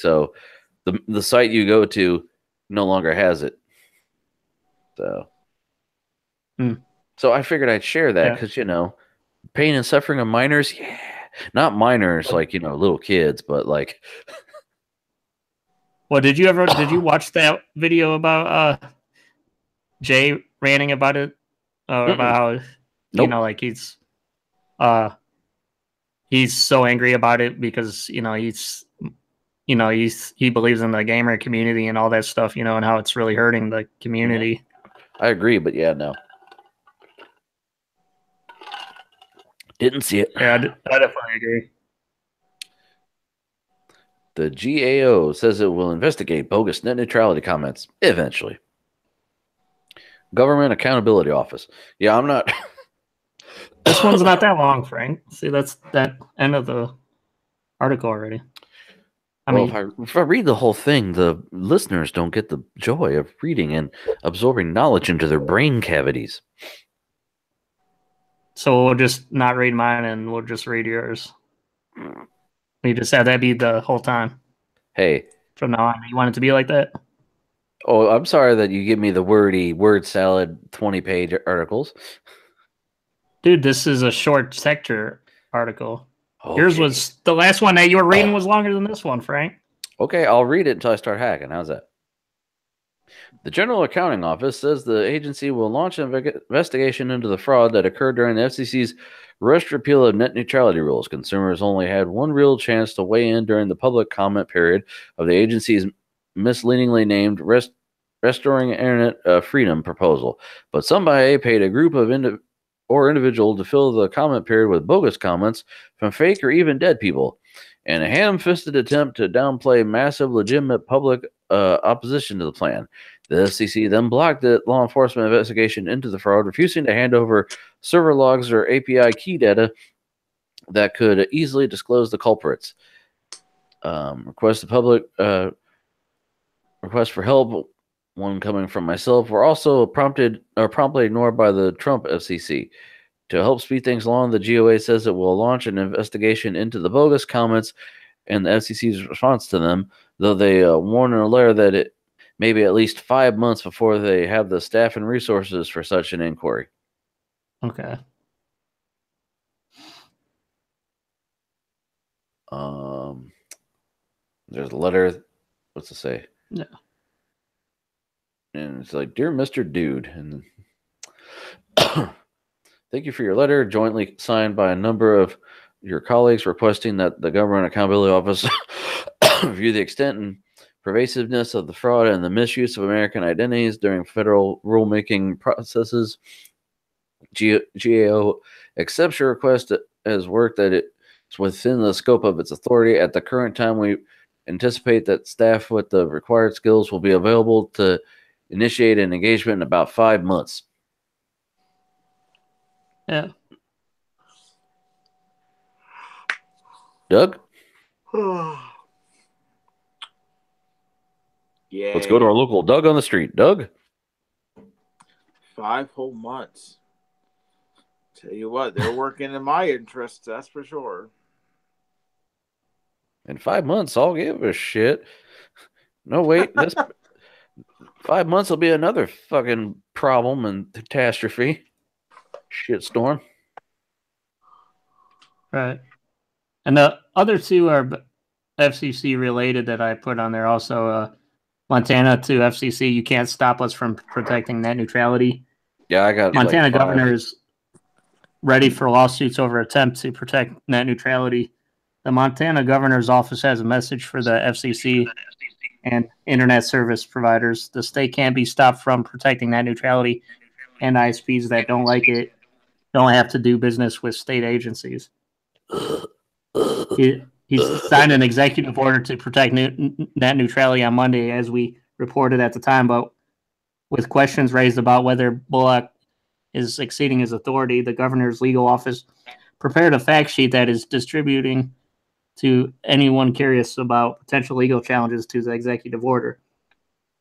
the site you go to no longer has it. So, so I figured I'd share that because, pain and suffering of minors. Yeah. Not minors like, little kids, but like. Well, did you watch that video about Jay ranting about it? About how, like he's so angry about it because, he believes in the gamer community and all that stuff, and how it's really hurting the community. I agree, but yeah, no. Didn't see it. Yeah, I definitely agree. The GAO says it will investigate bogus net neutrality comments eventually. Government Accountability Office. Yeah, I'm not. This one's not that long, Frank. See, that's that end of the article already. I mean, if I read the whole thing, the listeners don't get the joy of reading and absorbing knowledge into their brain cavities. So we'll just not read mine and we'll just read yours. We just have that be the whole time. Hey. From now on. You want it to be like that? Oh, I'm sorry that you give me the word salad 20-page articles. Dude, this is a short sector article. Okay. Yours was the last one that you were reading was longer than this one, Frank. Okay, I'll read it until I start hacking. How's that? The General Accounting Office says the agency will launch an investigation into the fraud that occurred during the FCC's rushed repeal of net neutrality rules. Consumers only had one real chance to weigh in during the public comment period of the agency's misleadingly named Restoring Internet Freedom proposal. But somebody paid a group of individual to fill the comment period with bogus comments from fake or even dead people. In a ham-fisted attempt to downplay massive legitimate public opposition to the plan, the FCC then blocked the law enforcement investigation into the fraud, refusing to hand over server logs or API key data that could easily disclose the culprits. Requests for help, one coming from myself, were also promptly ignored by the Trump FCC. To help speed things along, the GOA says it will launch an investigation into the bogus comments and the FCC's response to them, though they warn in a letter that it may be at least 5 months before they have the staff and resources for such an inquiry. Okay. There's a letter. What's it say? Yeah. And it's like, Dear Mr. Dude, and thank you for your letter, jointly signed by a number of your colleagues, requesting that the Government Accountability Office review the extent and pervasiveness of the fraud and the misuse of American identities during federal rulemaking processes. GAO accepts your request as work that is within the scope of its authority. At the current time, we anticipate that staff with the required skills will be available to initiate an engagement in about 5 months. Yeah. Doug? Yeah. Let's go to our local Doug on the street. Doug? 5 whole months. Tell you what, they're working in my interests, that's for sure. In 5 months, I'll give a shit. No, wait. This 5 months will be another fucking problem and catastrophe. Shitstorm. Right. And the other two are FCC related that I put on there also. Montana to FCC, you can't stop us from protecting net neutrality. Yeah, I got Montana like 5. governors ready for lawsuits over attempt to protect net neutrality. The Montana governor's office has a message for the FCC and internet service providers. The state can't be stopped from protecting net neutrality, and ISPs that don't like it don't have to do business with state agencies. He's signed an executive order to protect net neutrality on Monday, as we reported at the time, but with questions raised about whether Bullock is exceeding his authority, the governor's legal office prepared a fact sheet that is distributing to anyone curious about potential legal challenges to the executive order.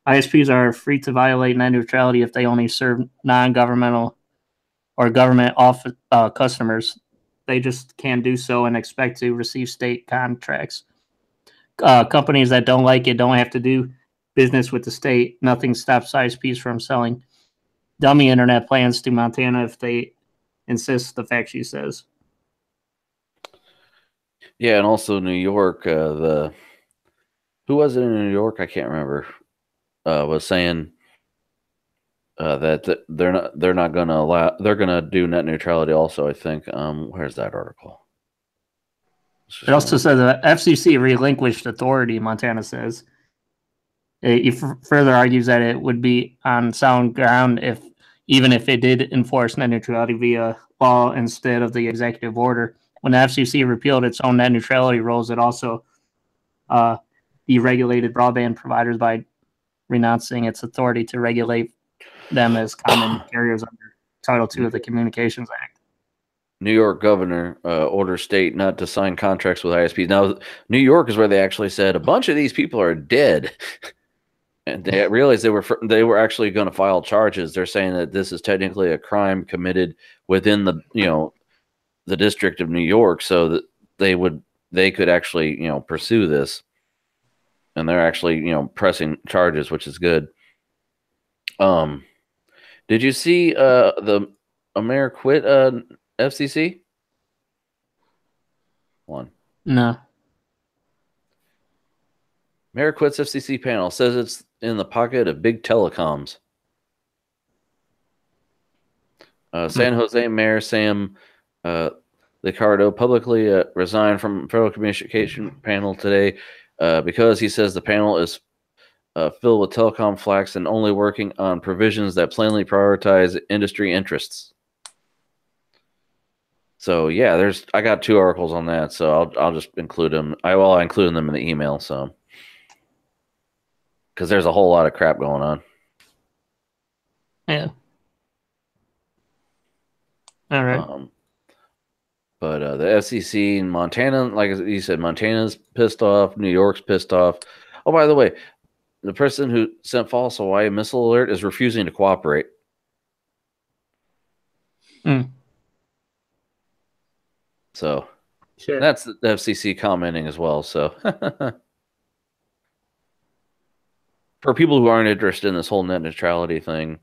ISPs are free to violate net neutrality if they only serve non-governmental or government customers. They just can't do so and expect to receive state contracts. Companies that don't like it don't have to do business with the state. Nothing stops ISPs from selling dummy internet plans to Montana if they insist, the fact sheet says. Yeah, and also New York, who was it in New York? I can't remember. Was saying that they're not going to allow, they're going to do net neutrality also, I think. Where's that article? It also says the FCC relinquished authority, Montana says. It further argues that it would be on sound ground even if it did enforce net neutrality via law instead of the executive order. When the FCC repealed its own net neutrality rules, it also deregulated broadband providers by renouncing its authority to regulate them as common carriers under Title II of the Communications Act. New York governor orders state not to sign contracts with ISPs. Now, New York is where they actually said a bunch of these people are dead. And they realized they were actually going to file charges. They're saying that this is technically a crime committed within the District of New York, so that they could actually pursue this, and they're actually pressing charges, which is good. Did you see the mayor quit FCC? One. No. Mayor quits FCC panel, says it's in the pocket of big telecoms. San Jose Mayor Sam Liccardo publicly resigned from Federal Communication Panel today because he says the panel is filled with telecom flax and only working on provisions that plainly prioritize industry interests. So yeah, I got 2 articles on that, so I'll just include them. I include them in the email, so because there's a whole lot of crap going on. Yeah. All right. But the FCC in Montana, like you said, Montana's pissed off. New York's pissed off. Oh, by the way, the person who sent false Hawaii missile alert is refusing to cooperate. So Sure. that's the FCC commenting as well. So for people who aren't interested in this whole net neutrality thing,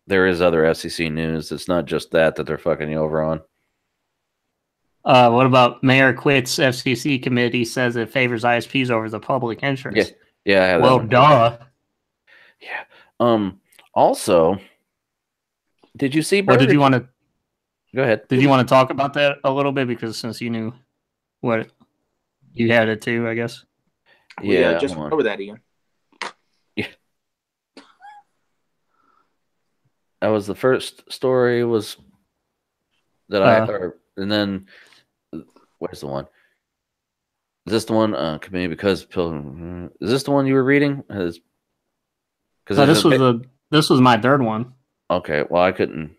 there is other FCC news. It's not just that they're fucking you over on. What about Mayor quits FCC committee, says it favors ISPs over the public interest? Yeah, I have well, that one. duh. Yeah. Also, did you see? Or did you want to go ahead? Did you want to talk about that a little bit, because since you knew what you had it too, I guess. Yeah, just over that, Ian. Yeah, that was the first story. Was that and then where's the one? Is this the one? Maybe because is this the one you were reading? Because this was my third one. Okay, well I couldn't.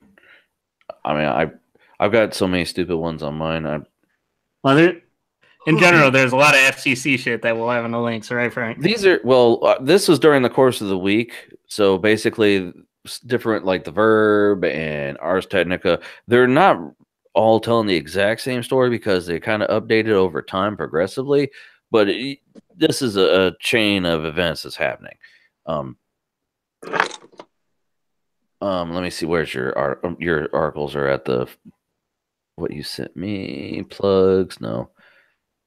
I mean, I've got so many stupid ones on mine. in general, there's a lot of FCC shit that we'll have in the links, right, Frank? These are this was during the course of the week, so basically different, like the Verb and Ars Technica. They're not all telling the exact same story because they kind of updated over time progressively, but this is a chain of events that's happening. Let me see. Where's your articles are at the what you sent me plugs? No.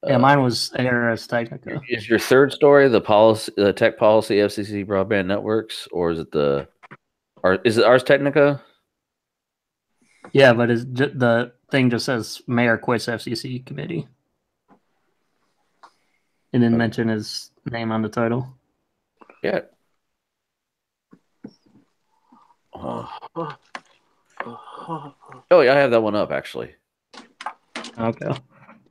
Yeah, mine was Ars Technica. Is your third story the tech policy FCC broadband networks, or is it is it Ars Technica? Yeah, but the thing just says Mayor quits FCC committee. It didn't mention his name on the title. Yeah. Oh yeah, I have that one up actually. Okay.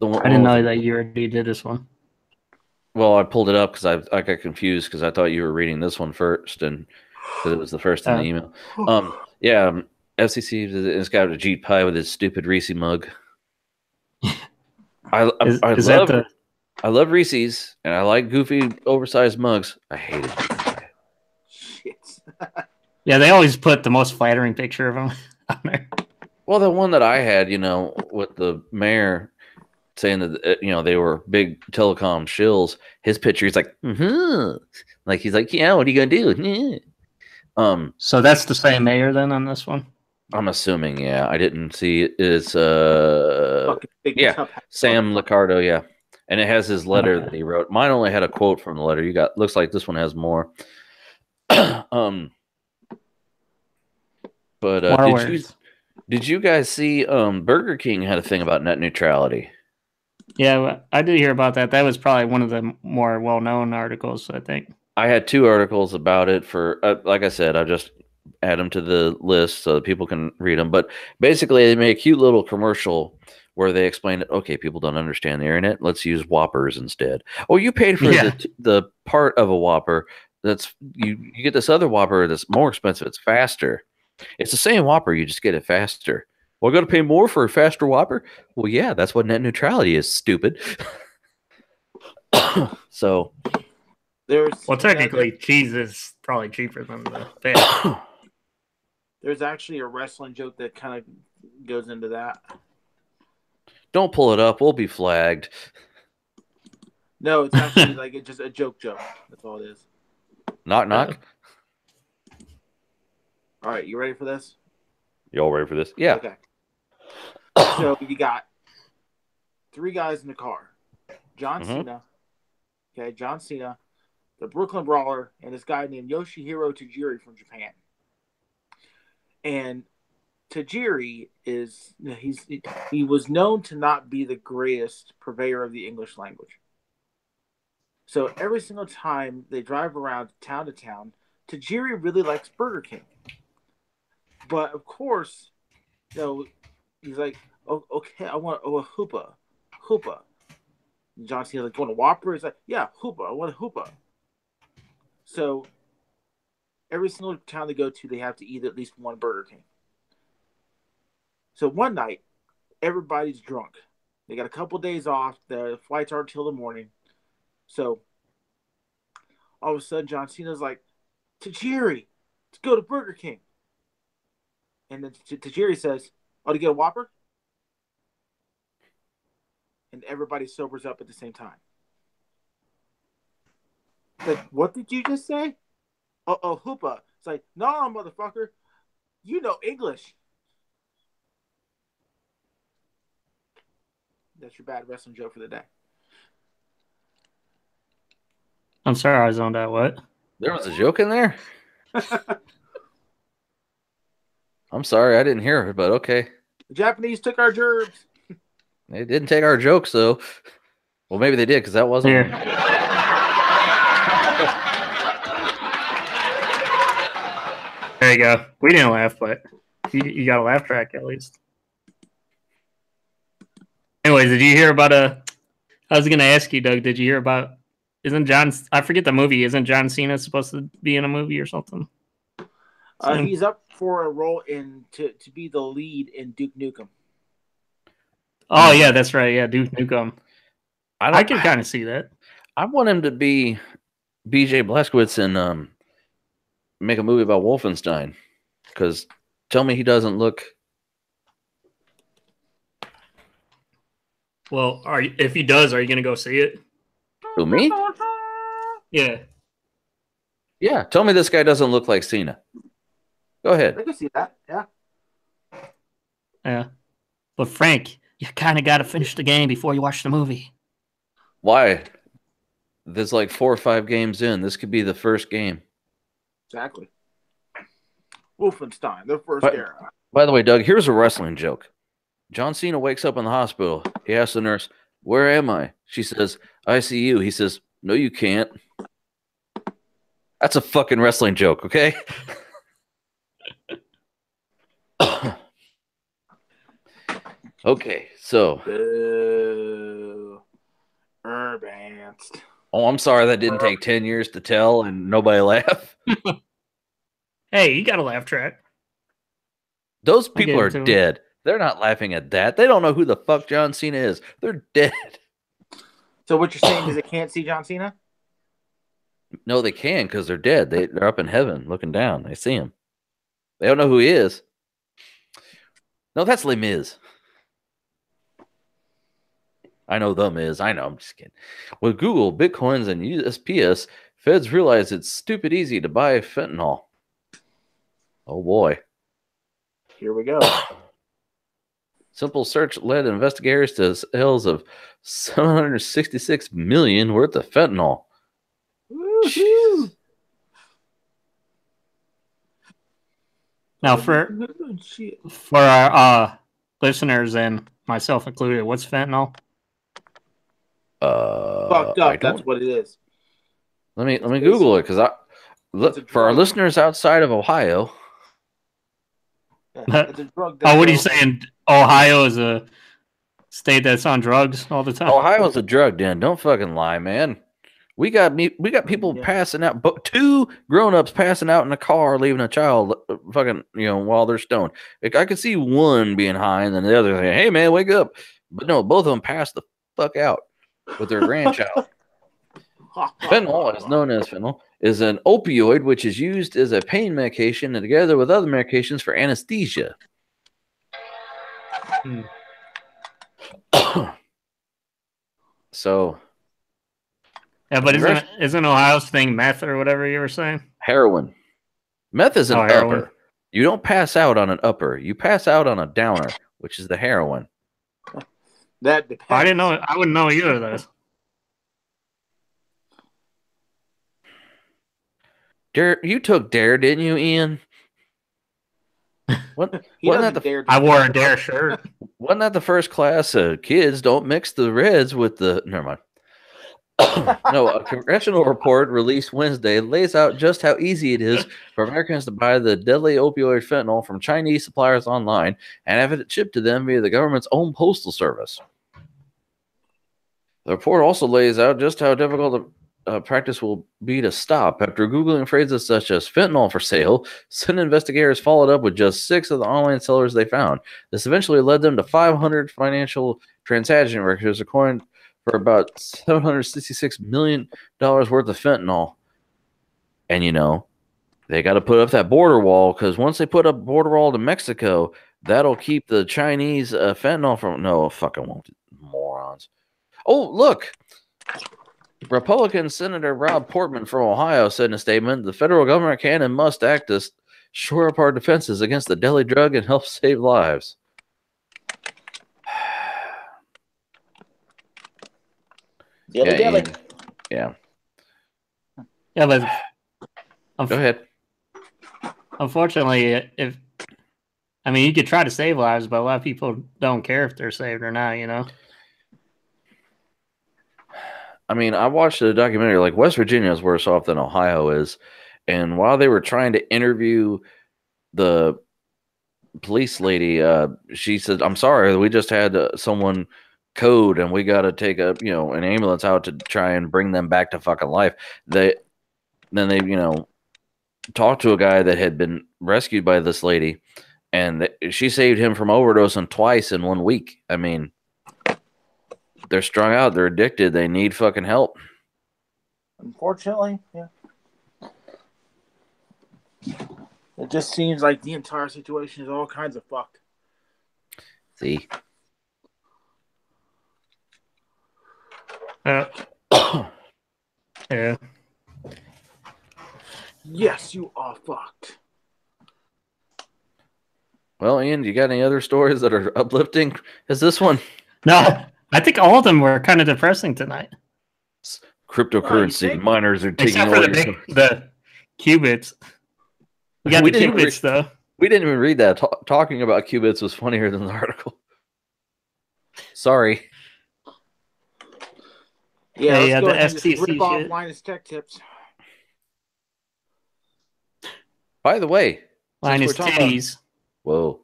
I didn't know that you already did this one. Well, I pulled it up because I got confused because I thought you were reading this one first, and because it was the first in the email. Yeah, FCC has got a Jeep pie with his stupid Reese mug. I love Reese's, and I like goofy, oversized mugs. I hate it. Shit. Yeah, they always put the most flattering picture of him on there. Well, the one that I had, with the mayor saying that they were big telecom shills. His picture, he's like, like he's like, yeah, what are you gonna do? So that's the same mayor then on this one. I'm assuming, yeah. I didn't see it. It's Sam Liccardo, yeah. And it has his letter that he wrote. Mine only had a quote from the letter. Looks like this one has more. But did you guys see Burger King had a thing about net neutrality? Yeah, I did hear about that. That was probably one of the more well-known articles, I think. I had 2 articles about it for, like I said, I just add them to the list so that people can read them. But basically, they made a cute little commercial where they explained that, okay, people don't understand the internet. Let's use Whoppers instead. Oh, you paid for the part of a Whopper. That's you get this other Whopper that's more expensive. It's faster. It's the same Whopper. You just get it faster. Well, I got to pay more for a faster Whopper? Well, yeah, that's what net neutrality is, stupid. So, technically, cheese is probably cheaper than the fat. There's actually a wrestling joke that kind of goes into that. Don't pull it up. We'll be flagged. No, it's actually like it's just a joke. That's all it is. Knock, knock. All right, you ready for this? Y'all ready for this? Yeah. Okay. So you got 3 guys in the car. John Cena. Okay, John Cena, the Brooklyn Brawler, and this guy named Yoshihiro Tajiri from Japan. And Tajiri he was known to not be the greatest purveyor of the English language. So every single time they drive around town to town, Tajiri really likes Burger King. But of course, he's like, oh, okay, I want a hoopa. And John Cena's like, you want a Whopper? He's like, yeah, hoopa, I want a hoopa. So every single town they go to, they have to eat at least one Burger King. So one night, everybody's drunk. They got a couple days off. The flights aren't till the morning. So all of a sudden, John Cena's like, Tajiri, let's go to Burger King. And then Tajiri says, oh, to get a Whopper? And everybody sobers up at the same time. Like, what did you just say? Oh, hoopa. It's like, no, motherfucker. You know English. That's your bad wrestling joke for the day. I'm sorry, I zoned out. What? There was a joke in there? I'm sorry, I didn't hear it, but okay. The Japanese took our gerbs. They didn't take our jokes, though. Well, maybe they did, because that wasn't... Here. There you go. We didn't laugh, but you got a laugh track, at least. Anyways, did you hear about I was going to ask you, Doug, did you hear about... I forget the movie. Isn't John Cena supposed to be in a movie or something? He's up for a role to be the lead in Duke Nukem. Oh, yeah, that's right. Yeah, Duke Nukem. I can kind of see that. I want him to be B.J. Blazkowicz and make a movie about Wolfenstein. Because tell me he doesn't look. Well, if he does, are you gonna go see it? Who, me? Yeah. Yeah. Tell me this guy doesn't look like Cena. Go ahead. I can see that. Yeah. Yeah. But Frank, you kind of got to finish the game before you watch the movie. Why? There's like 4 or 5 games in. This could be the first game. Exactly. Wolfenstein, the first But- era. By the way, Doug, here's a wrestling joke. John Cena wakes up in the hospital. He asks the nurse, "Where am I?" She says, "ICU." He says, "No, you can't." That's a fucking wrestling joke, okay? Okay, so. Boo. Advanced. Oh, I'm sorry that didn't take 10 years to tell and nobody laugh. Hey, you got a laugh track. Those I gave people it are to 'em. dead. They're not laughing at that. They don't know who the fuck John Cena is. They're dead. So what you're saying is they can't see John Cena? No, they can because they're dead. They're up in heaven looking down. They see him. They don't know who he is. No, that's Les Mis. I know the Miz. I know. I'm just kidding. With Google, Bitcoins, and USPS, feds realize it's stupid easy to buy fentanyl. Oh boy. Here we go. Simple search led investigators to sales of 766 million worth of fentanyl. Woo-hoo. Now, for Shit. our listeners and myself included, what's fentanyl? Fucked I up. That's don't. what it is. Let me Google it because It's a look for our drug. listeners outside of Ohio. Yeah, it's a drug. Oh, what are you saying? Ohio is a state that's on drugs all the time? Ohio's a drug den. Don't fucking lie, man. We got people Yeah. passing out, but 2 grown-ups passing out in a car, leaving a child fucking, while they're stoned. I could see one being high and then the other saying, "Hey man, wake up." But no, both of them passed the fuck out with their grandchild. Fentanyl, is known as fentanyl, is an opioid which is used as a pain medication and together with other medications for anesthesia. Hmm. So Yeah, but isn't Ohio's thing meth or whatever you were saying? heroin. Meth is an heroin. upper. You don't pass out on an upper. You pass out on a downer, which is the heroin. That depends. I didn't know. I wouldn't know either of those. Dare, you took Dare, didn't you, Ian? What? He Wasn't doesn't that the dare to I wore a Dare shirt. Wasn't that the first class? Kids don't mix the reds with the. Never mind. No, a congressional report released Wednesday lays out just how easy it is for Americans to buy the deadly opioid fentanyl from Chinese suppliers online and have it shipped to them via the government's own postal service. The report also lays out just how difficult the practice will be to stop. After Googling phrases such as fentanyl for sale, some investigators followed up with just 6 of the online sellers they found. This eventually led them to 500 financial transaction records, according for about $766 million worth of fentanyl. And they got to put up that border wall because once they put up border wall to Mexico, that'll keep the Chinese fentanyl from. No, fucking won't, morons. Oh, look. Republican Senator Rob Portman from Ohio said in a statement, the federal government can and must act to shore up our defenses against the deadly drug and help save lives. Dilly dilly. Yeah. Yeah, but Go ahead. unfortunately, you could try to save lives, but a lot of people don't care if they're saved or not. I watched a documentary, like West Virginia is worse off than Ohio is. And while they were trying to interview the police lady, she said, "I'm sorry, we just had someone code and we got to take an ambulance out to try and bring them back to fucking life." Then they talked to a guy that had been rescued by this lady and she saved him from overdosing twice in 1 week. They're strung out. They're addicted. They need fucking help. Unfortunately, yeah. It just seems like the entire situation is all kinds of fucked. See? Yeah. Yes, you are fucked. Well, Ian, you got any other stories that are uplifting? Is this one? No, I think all of them were kind of depressing tonight. Cryptocurrency think? miners are taking Except for away the qubits. We got We the didn't even qubits, though. We didn't even read that. Talking about qubits was funnier than the article. Sorry. Yeah, Hey, let's go the ahead and just FCC rip off shit. Linus Tech Tips. By the way, Linus since we're talking titties. whoa,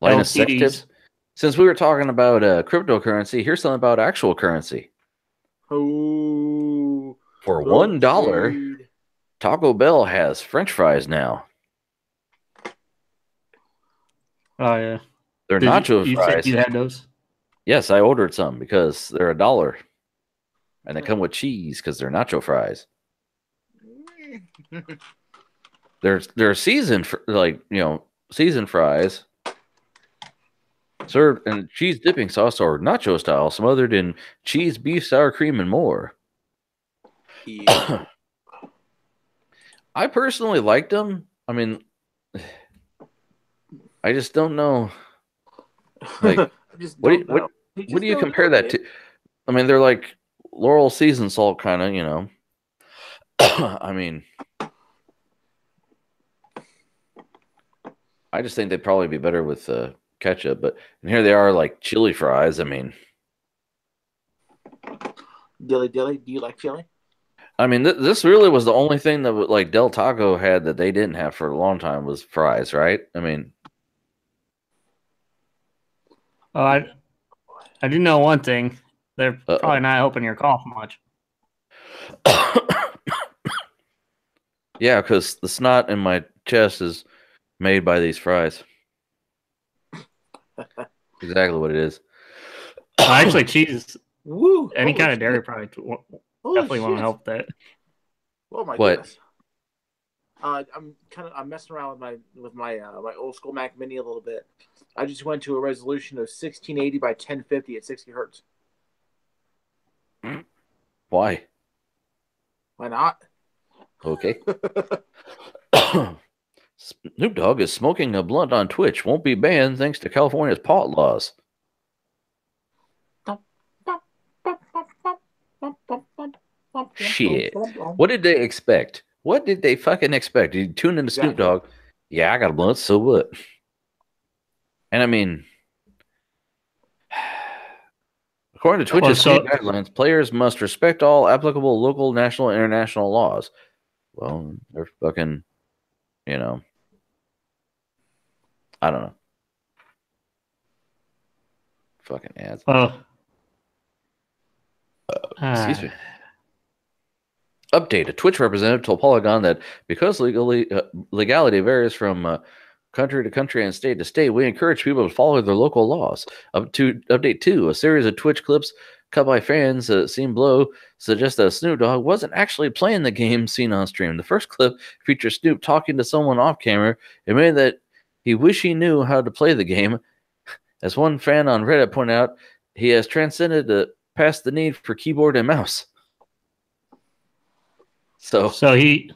Linus Tech LTDs. Tips. Since we were talking about cryptocurrency, here's something about actual currency. Oh, For $1, shade. Taco Bell has French fries now. Oh, yeah. They're Did nacho you fries. said you had those? Yes, I ordered some because they're $1, and they come with cheese because they're nacho fries. They're seasoned seasoned fries served in cheese dipping sauce or nacho style, smothered in cheese, beef, sour cream, and more. Yeah. I personally liked them. I mean, I just don't know. Like, I just what don't do you, know. You what just do you don't compare know, that man. to? I mean, they're like Laurel seasoned salt, kind of, you know. I mean, I just think they'd probably be better with ketchup. But and here they are, like chili fries. I mean, Dilly Dilly, do you like chili? I mean, this really was the only thing that like Del Taco had that they didn't have for a long time was fries, right? I mean, Oh, I do know one thing. They're Uh-oh. probably not helping your cough much. yeah, because the snot in my chest is made by these fries. Exactly what it is. Actually, cheese, Woo! any Holy kind of shit. dairy product Holy definitely won't shit. help that. Oh my What? goodness. I'm messing around with my my old school Mac Mini a little bit. I just went to a resolution of 1680 by 1050 at 60 hertz. Why? Why not? Okay. Snoop Dogg is smoking a blunt on Twitch. Won't be banned thanks to California's pot laws. Shit. What did they expect? What did they fucking expect? You tune into Snoop Exactly. Dogg. Yeah, I got a blunt, so what? And I mean, according to Twitch's Well, state guidelines, players must respect all applicable local, national, and international laws. Well, they're fucking, you know, I don't know. Fucking ads. Excuse me. Update. A Twitch representative told Polygon that because legality varies from country to country and state to state, we encourage people to follow their local laws. Update 2. A series of Twitch clips cut by fans seen below suggests that Snoop Dogg wasn't actually playing the game seen on stream. The first clip features Snoop talking to someone off camera, admitting that he wished he knew how to play the game. As one fan on Reddit pointed out, he has transcended past the need for keyboard and mouse. So he's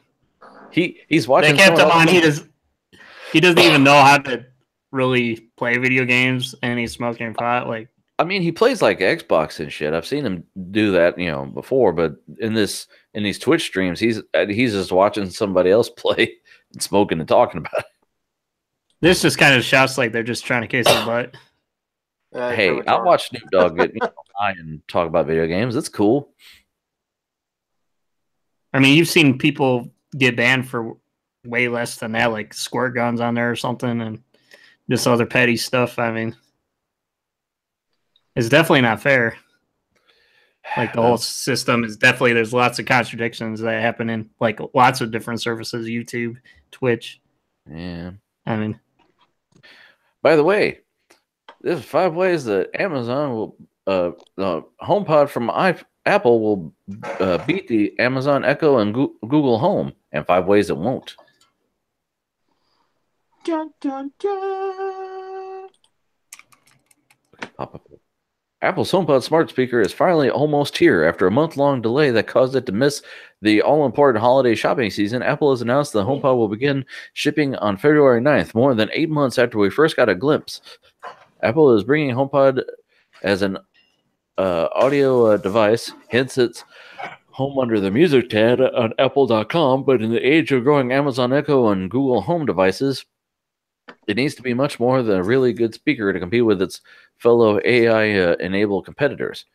watching. They kept him on. He doesn't even know how to really play video games, and he's smoking pot. Like, I mean, he plays like Xbox and shit. I've seen him do that, before. But in these Twitch streams, he's just watching somebody else play and smoking and talking about it. This just kind of shouts like they're just trying to kiss his butt. Hey, I watch Snoop Dogg get high and talk about video games. It's cool. I mean, you've seen people get banned for way less than that, like squirt guns on there or something, and just other petty stuff. I mean, it's definitely not fair. Like, the whole system is definitely, there's lots of contradictions that happen in like lots of different services, YouTube, Twitch. Yeah. I mean, by the way, there's 5 ways that Amazon will the HomePod from Apple will beat the Amazon Echo and Google Home, and 5 ways it won't. Dun, dun, dun. Pop up. Apple's HomePod smart speaker is finally almost here. After a month-long delay that caused it to miss the all-important holiday shopping season, Apple has announced the HomePod will begin shipping on February 9th, more than 8 months after we first got a glimpse. Apple is bringing HomePod as an audio device, hence its home under the music tab on apple.com, but in the age of growing Amazon Echo and Google Home devices, it needs to be much more than a really good speaker to compete with its fellow AI-enabled competitors.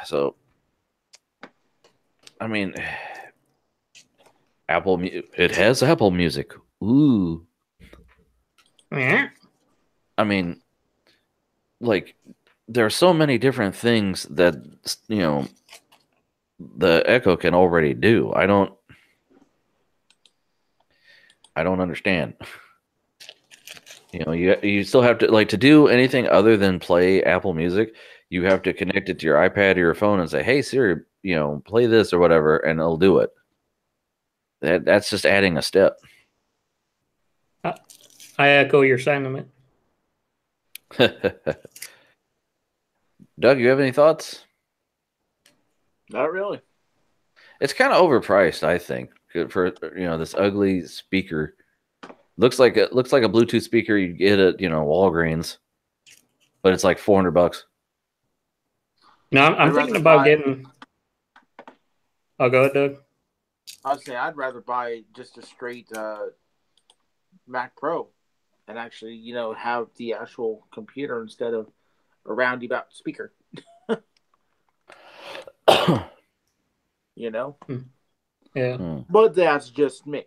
So, I mean, it has Apple Music. Ooh. Yeah. I mean, like, there are so many different things that, the Echo can already do. I don't understand. You still have to, like, to do anything other than play Apple Music, you have to connect it to your iPad or your phone and say, "Hey Siri, play this," or whatever, and it'll do it. That's just adding a step. I echo your sentiment. Doug, you have any thoughts? Not really. It's kind of overpriced, I think, for this ugly speaker. Looks like a Bluetooth speaker you get at Walgreens, but it's like $400. No, I'm thinking about getting. I'll go ahead, Doug. I'd say I'd rather buy just a straight Mac Pro and actually, have the actual computer instead of a roundabout speaker. Yeah. But that's just me.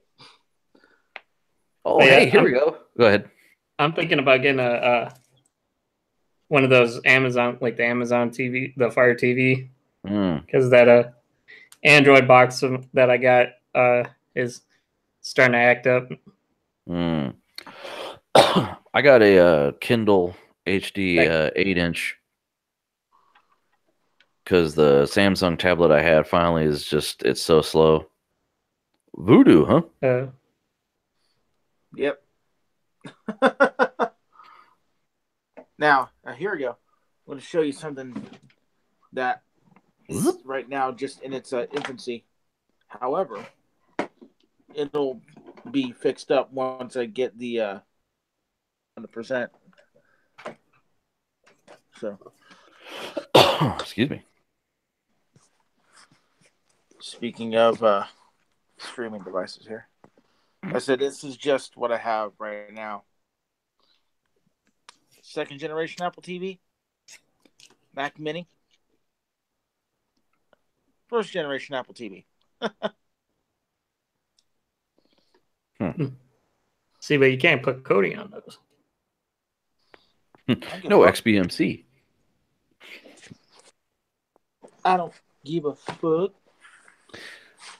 Oh, yeah, hey, here we go. Go ahead. I'm thinking about getting a one of those Amazon, like the Amazon TV, the Fire TV, because that Android box that I got is starting to act up. I got a Kindle HD 8-inch because the Samsung tablet I had finally it's so slow. Voodoo, huh? Yep. Now, here we go. I'm going to show you something that is right now just in its infancy. However, it'll be fixed up once I get the 100%. So, excuse me. Speaking of streaming devices here, I said this is just what I have right now. 2nd generation Apple TV, Mac Mini, 1st generation Apple TV. See, but you can't put coding on those. No XBMC. I don't give a fuck.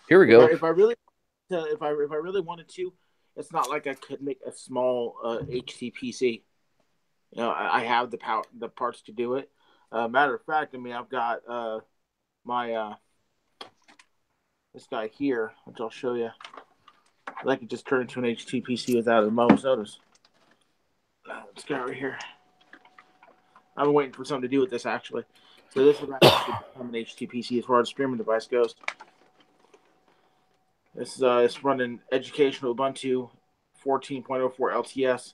Here we go. If I really wanted to, it's not like I could make a small HTPC. I have the parts to do it. Matter of fact, I mean, I've got my this guy here, which I'll show you. I could just turn into an HTPC without a moment's notice. This guy right here. I've been waiting for something to do with this, actually. So this would actually become an HTPC as far as streaming device goes. This is it's running educational Ubuntu 14.04 LTS,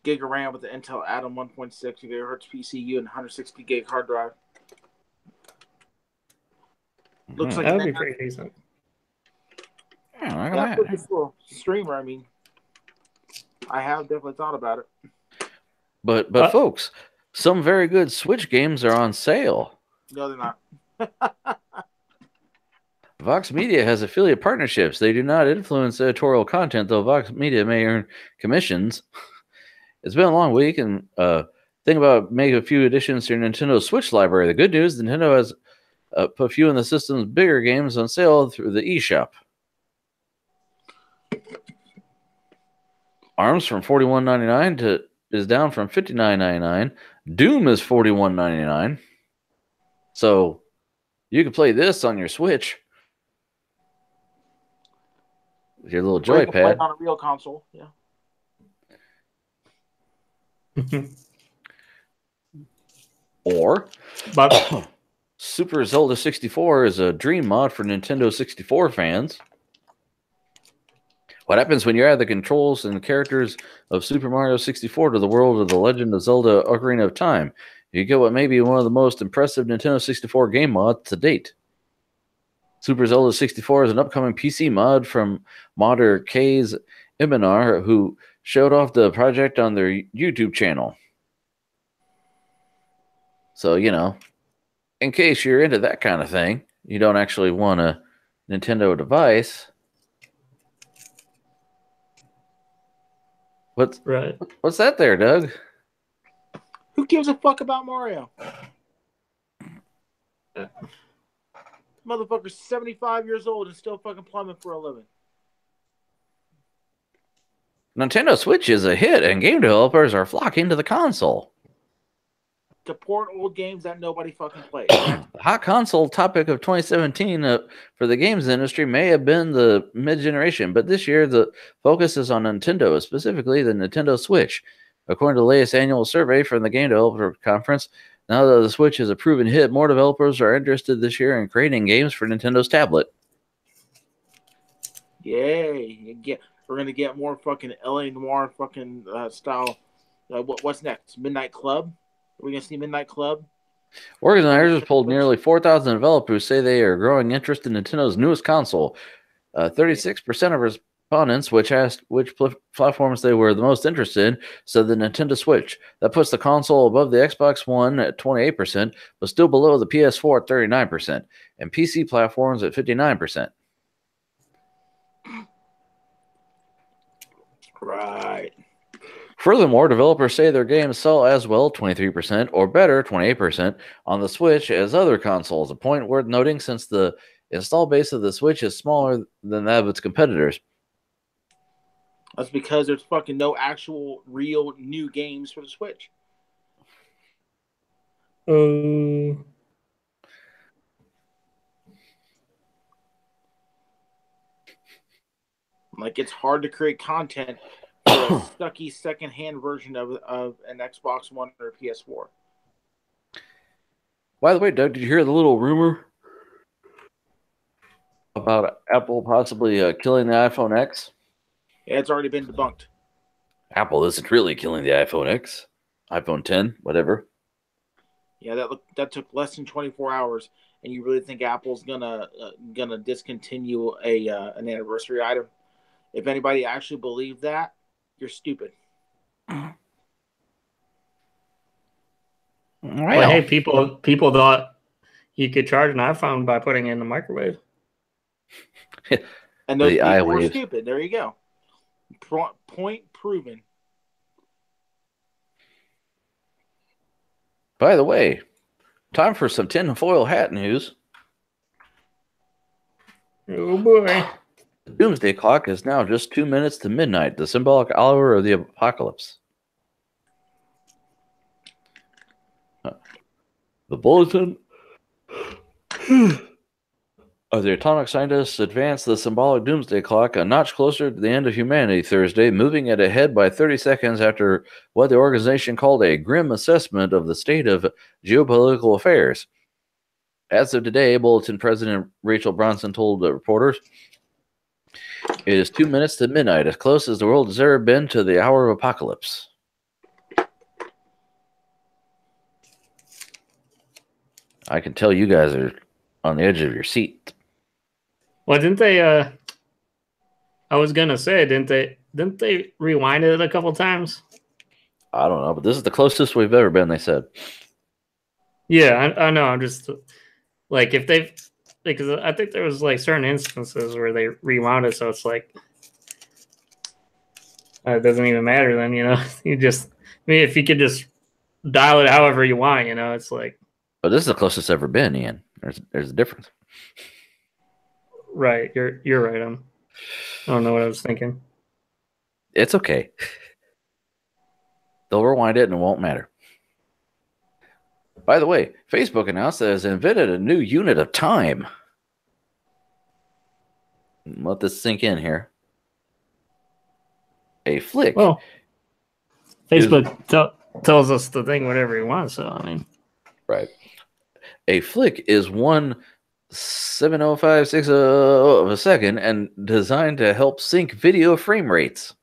gig of RAM with the Intel Atom 1.6 GHz PCU and 160 gig hard drive. Looks like that would be pretty decent. Yeah, look at that. This little streamer, I mean, I have definitely thought about it. But folks, some very good Switch games are on sale. No, they're not. Vox Media has affiliate partnerships. They do not influence editorial content, though Vox Media may earn commissions. It's been a long week, and think about making a few additions to your Nintendo Switch library. The good news, Nintendo has put a few of the system's bigger games on sale through the eShop. ARMS from $41.99 is down from $59.99. Doom is $41.99. So you can play this on your Switch with your little Or you can play it joypad. on a real console. Yeah. Or But Super Zelda 64 is a dream mod for Nintendo 64 fans. What happens when you add the controls and characters of Super Mario 64 to the world of The Legend of Zelda Ocarina of Time? You get what may be one of the most impressive Nintendo 64 game mods to date. Super Zelda 64 is an upcoming PC mod from modder K's Iminar, who showed off the project on their YouTube channel. So, you know, in case you're into that kind of thing, you don't actually want a Nintendo device. right. What's that there, Doug? Who gives a fuck about Mario? Motherfucker's 75 years old and still fucking plumbing for a living. Nintendo Switch is a hit, and game developers are flocking to the console. To port old games that nobody fucking plays. The hot console topic of 2017 for the games industry may have been the mid-generation, but this year the focus is on Nintendo, specifically the Nintendo Switch. According to the latest annual survey from the Game Developer Conference, now that the Switch is a proven hit, more developers are interested this year in creating games for Nintendo's tablet. Yay. We're going to get more fucking LA Noir fucking style. What's next? Midnight Club? Are we going to see Midnight Club? Organizers polled nearly 4,000 developers who say they are growing interest in Nintendo's newest console. 36% of respondents, which asked which platforms they were the most interested in, said the Nintendo Switch. That puts the console above the Xbox One at 28%, but still below the PS4 at 39%, and PC platforms at 59%. Right. Furthermore, developers say their games sell as well, 23%, or better, 28%, on the Switch as other consoles, a point worth noting since the install base of the Switch is smaller than that of its competitors. That's because there's fucking no actual real new games for the Switch. Like, it's hard to create content for a sucky second-hand version of an Xbox One or a PS4. By the way, Doug, did you hear the little rumor about Apple possibly killing the iPhone X? Yeah, it's already been debunked. Apple isn't really killing the iPhone X, iPhone 10, whatever. Yeah, that took less than 24 hours, and you really think Apple's gonna discontinue an anniversary item? If anybody actually believed that, you're stupid. Well, hey, people thought you could charge an iPhone by putting it in the microwave. And those The people were iWaves. stupid. There you go. Point proven. By the way, time for some tinfoil hat news. Oh boy. The doomsday clock is now just 2 minutes to midnight, the symbolic hour of the apocalypse. The bulletin of the atomic scientists advanced the symbolic doomsday clock a notch closer to the end of humanity Thursday, moving it ahead by 30 seconds after what the organization called a grim assessment of the state of geopolitical affairs. As of today, Bulletin President Rachel Bronson told the reporters, "It is 2 minutes to midnight, as close as the world has ever been to the hour of apocalypse." I can tell you guys are on the edge of your seat. Well, didn't they? I was gonna say, didn't they rewind it a couple times? I don't know, but this is the closest we've ever been, they said. Yeah, I know. I'm just like, if they've, because I think there was like certain instances where they rewound it, so it's like it doesn't even matter then, you know. You just, I mean, if you could just dial it however you want, you know, it's like. But this is the closest it's ever been, Ian. There's a difference. Right, you're right. I don't know what I was thinking. It's okay. They'll rewind it and it won't matter. By the way, Facebook announced that it has invented a new unit of time. Let this sink in here. A flick. Well, Facebook tells us to think whatever he wants. So I mean, Right. A flick is 1/705/6 of a second and designed to help sync video frame rates.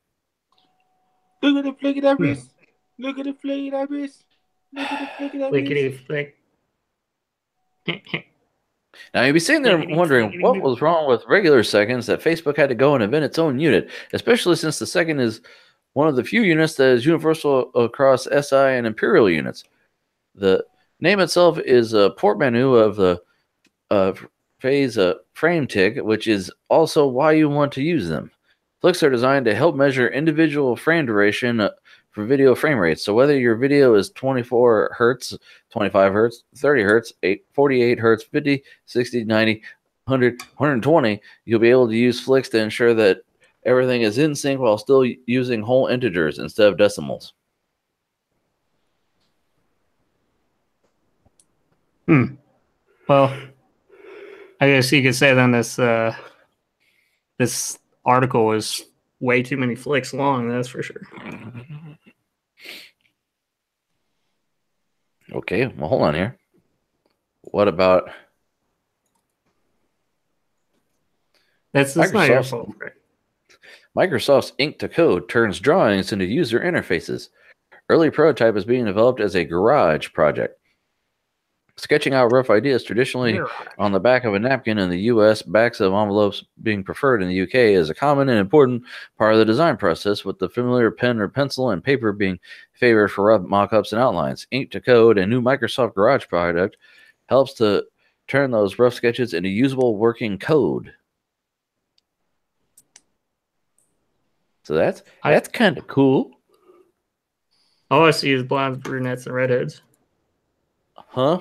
Look at the flick of that wrist. Look at the flick of that wrist. Look at the flick of that wrist. lickety flick. Now you'd be sitting there wondering what was wrong with regular seconds that Facebook had to go and invent its own unit, especially since the second is one of the few units that is universal across SI and Imperial units. The name itself is a portmanteau of the phase frame tick, which is also why you want to use them. Flicks are designed to help measure individual frame duration for video frame rates. So whether your video is 24 hertz, 25 hertz, 30 hertz, 48 hertz, 50, 60, 90, 100, 120, you'll be able to use flicks to ensure that everything is in sync while still using whole integers instead of decimals. Well, I guess you could say then this article is way too many flicks long. That's for sure. Okay, well, hold on here. What about That's not your Microsoft's- fault, right? Microsoft's Ink to Code turns drawings into user interfaces. Early prototype is being developed as a garage project. Sketching out rough ideas traditionally on the back of a napkin in the US, backs of envelopes being preferred in the UK is a common and important part of the design process, with the familiar pen or pencil and paper being favored for rough mock-ups and outlines. Ink to Code, a new Microsoft Garage product, helps to turn those rough sketches into usable working code. So that's kind of cool. All I see is blondes, brunettes, and redheads. Huh?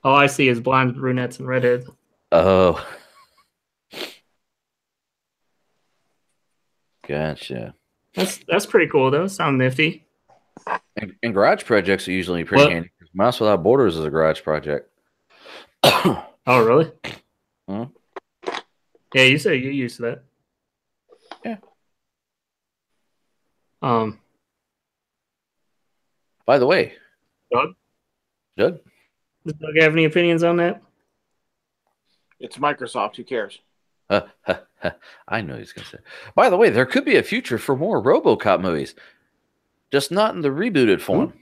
All I see is blondes, brunettes, and redheads. Oh. Gotcha. That's pretty cool though. Sound nifty. And garage projects are usually pretty What? handy. Mouse Without Borders is a garage project. Oh, really? Huh? Yeah, you said you used that. Yeah. By the way, Doug, Doug, does Doug have any opinions on that? It's Microsoft. Who cares? I know he's going to say. By the way, there could be a future for more RoboCop movies, just not in the rebooted form.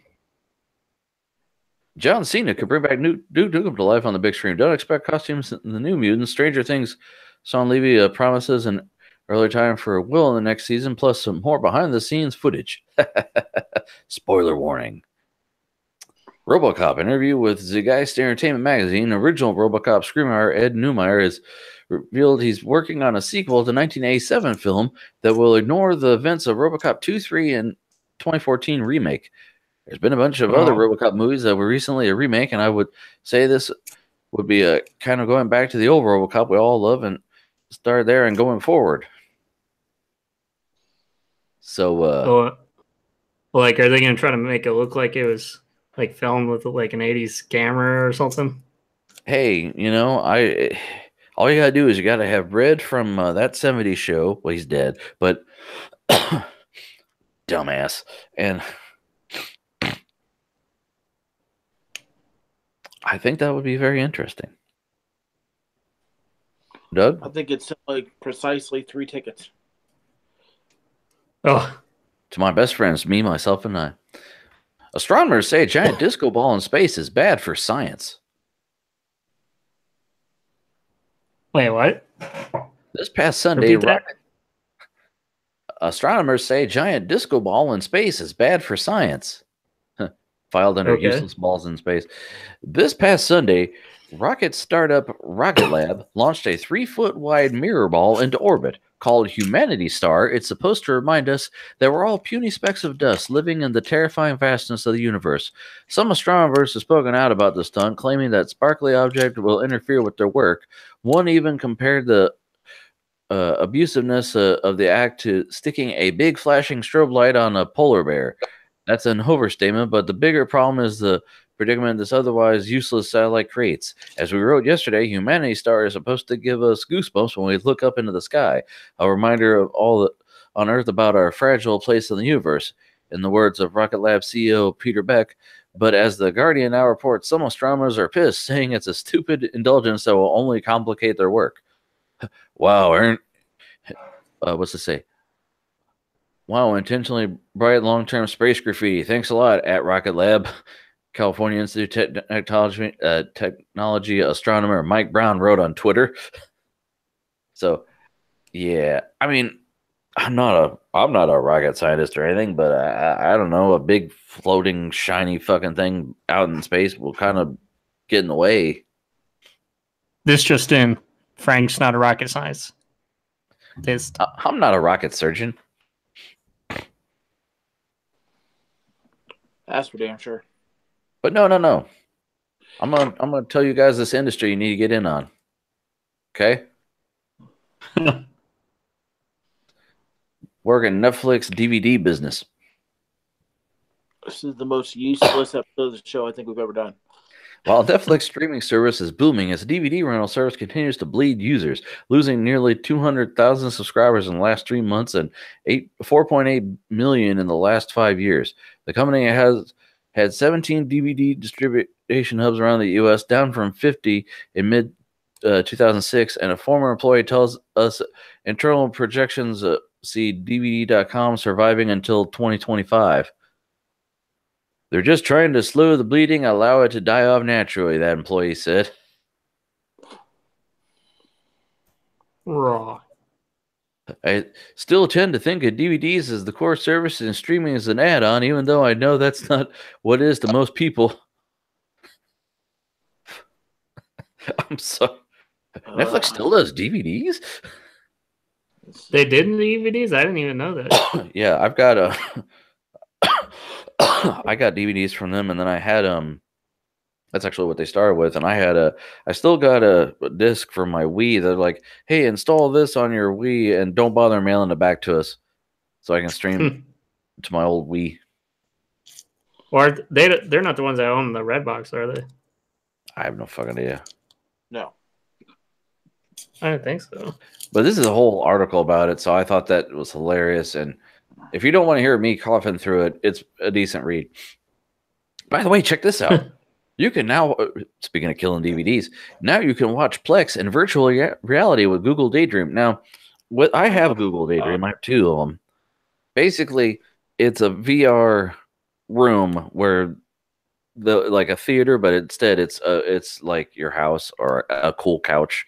John Cena could bring back Duke Nukem to life on the big screen. Don't expect costumes in the New Mutants. Stranger Things, Sean Levy promises an early time for Will in the next season, plus some more behind-the-scenes footage. Spoiler warning. RoboCop interview with Zeitgeist Entertainment Magazine. Original RoboCop screenwriter Ed Neumeyer has revealed he's working on a sequel to the 1987 film that will ignore the events of RoboCop 2, 3, and 2014 remake. There's been a bunch of other RoboCop movies that were recently a remake, and I would say this would be a kind of going back to the old RoboCop we all love and start there and going forward. So, like, are they going to try to make it look like it was like filmed with like an 80s camera or something? hey, all you gotta do is you gotta have Red from that 70s show. Well, he's dead, but dumbass. And I think that would be very interesting. Doug? I think it's like precisely 3 tickets. Oh, To my best friends, me, myself, and I. Astronomers say a giant disco ball in space is bad for science. wait, what? This past Sunday, Repeat that? astronomers say a giant disco ball in space is bad for science. Filed under Okay. useless balls in space. This past Sunday, rocket startup Rocket Lab launched a 3-foot wide mirror ball into orbit. Called Humanity Star, it's supposed to remind us that we're all puny specks of dust living in the terrifying vastness of the universe. Some astronomers have spoken out about the stunt, claiming that sparkly object will interfere with their work. One even compared the abusiveness of the act to sticking a big flashing strobe light on a polar bear. That's an overstatement, but the bigger problem is the predicament this otherwise useless satellite creates. As we wrote yesterday, Humanity Star is supposed to give us goosebumps when we look up into the sky, a reminder of all that on Earth about our fragile place in the universe. In the words of Rocket Lab CEO Peter Beck, but as the Guardian now reports, some astronomers are pissed, saying it's a stupid indulgence that will only complicate their work. Wow, what's to say? Wow, intentionally bright long-term space graffiti. Thanks a lot at Rocket Lab. California Institute Technology astronomer Mike Brown wrote on Twitter. So, yeah, I mean, I'm not a rocket scientist or anything, but I don't know, a big floating shiny fucking thing out in space will kind of get in the way. This just in: Frank's not a rocket science. I'm not a rocket surgeon. That's for damn sure. But no. I'm gonna tell you guys this industry you need to get in on. Okay? Work in Netflix DVD business. This is the most useless episode of the show I think we've ever done. While Netflix streaming service is booming, its DVD rental service continues to bleed users, losing nearly 200,000 subscribers in the last 3 months and 4.8 million in the last 5 years. The company has had 17 DVD distribution hubs around the U.S., down from 50 in mid 2006, and a former employee tells us internal projections see DVD.com surviving until 2025. They're just trying to slow the bleeding, allow it to die off naturally, that employee said. Raw. I still tend to think of DVDs as the core service and streaming as an add-on, even though I know that's not what it is to most people. I'm sorry. Netflix still does DVDs? They did in the DVDs? I didn't even know that. Yeah, I've got I got DVDs from them, and then I had that's actually what they started with, and I still got a disc for my Wii. They're like, hey, install this on your Wii and don't bother mailing it back to us so I can stream to my old Wii. Or they're not the ones that own the Redbox, are they? I have no fucking idea. No. I don't think so. But this is a whole article about it, so I thought that was hilarious. And if you don't want to hear me coughing through it, it's a decent read. By the way, check this out. You can now, speaking of killing DVDs, now you can watch Plex in virtual reality with Google Daydream. Now, I have Google Daydream. I have 2 of them. Basically, it's a VR room where like a theater, but instead it's like your house or a cool couch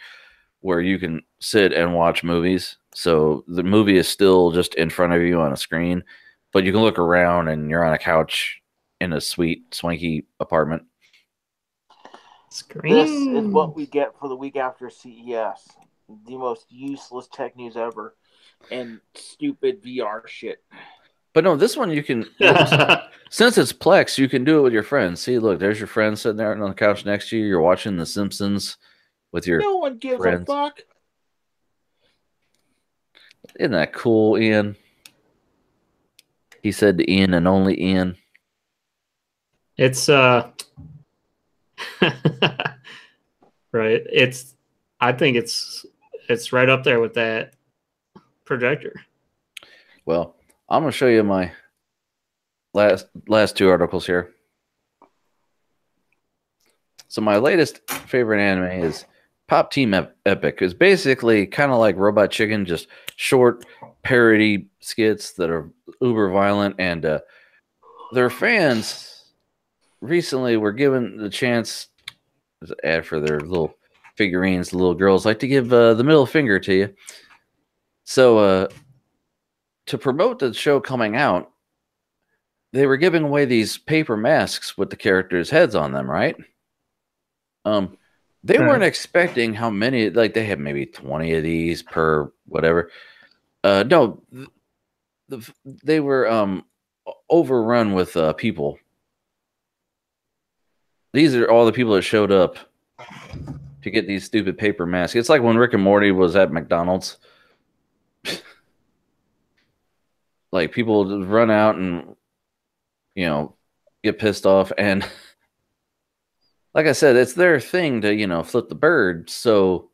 where you can sit and watch movies. So the movie is still just in front of you on a screen, but you can look around and you're on a couch in a sweet, swanky apartment. Screen. This is what we get for the week after CES. The most useless tech news ever. And stupid VR shit. But no, this one you can, since it's Plex, you can do it with your friends. See, look, there's your friend sitting there on the couch next to you. You're watching The Simpsons with your No one gives friends. a fuck. Isn't that cool, Ian? He said to Ian and only Ian. It's right. I think it's right up there with that projector. Well, I'm gonna show you my last 2 articles here. So my latest favorite anime is Pop Team Epic. It's basically kind of like Robot Chicken, just short parody skits that are uber violent, and their fans recently were given the chance. There's an ad for their little figurines. The little girls like to give the middle finger to you. So to promote the show coming out, they were giving away these paper masks with the characters' heads on them, right? They weren't expecting how many, like they had maybe 20 of these per whatever. No, they were overrun with people. These are all the people that showed up to get these stupid paper masks. It's like when Rick and Morty was at McDonald's. Like people just run out and get pissed off. And like I said, it's their thing to, flip the bird. So,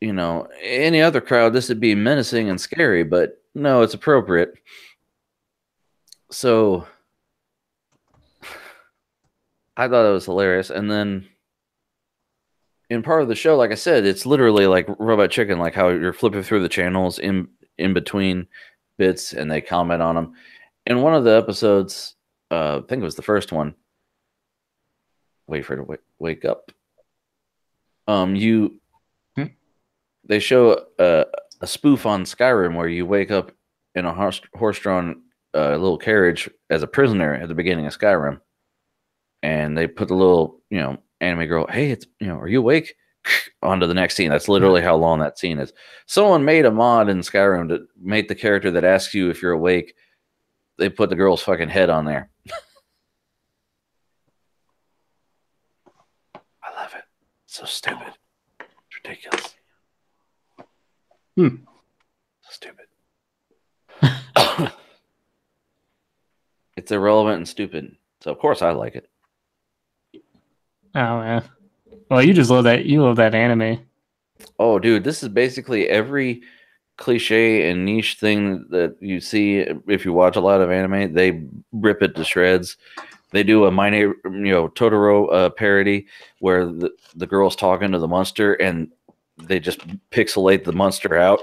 any other crowd, this would be menacing and scary, but no, it's appropriate. So I thought it was hilarious. And then in part of the show, like I said, it's literally like Robot Chicken, like how you're flipping through the channels in between bits and they comment on them. In one of the episodes, I think it was the first one, wait for it to wake up. They show a spoof on Skyrim where you wake up in a horse-drawn little carriage as a prisoner at the beginning of Skyrim, and they put the little anime girl, hey, it's are you awake? Onto the next scene. That's literally how long that scene is. Someone made a mod in Skyrim to make the character that asks you if you're awake. They put the girl's fucking head on there. I love it. So stupid. It's ridiculous. So stupid. It's irrelevant and stupid. So of course I like it. Oh man. Well, you just love that. You love that anime. Oh, dude, this is basically every cliche and niche thing that you see if you watch a lot of anime. They rip it to shreds. They do a My Name, Totoro parody where the girl's talking to the monster and they just pixelate the monster out.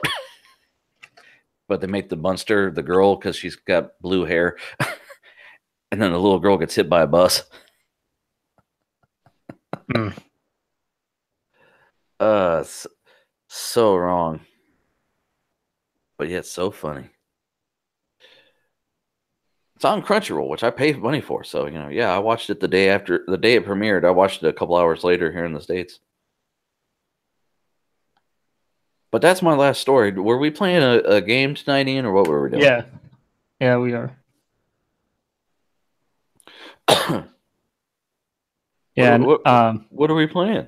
But they make the monster the girl because she's got blue hair. And then the little girl gets hit by a bus. So wrong. But yet so funny. It's on Crunchyroll, which I pay money for. So, I watched it the day it premiered. I watched it a couple hours later here in the States. But that's my last story. Were we playing a game tonight, Ian, or what were we doing? Yeah. Yeah, we are. Yeah. What are we playing?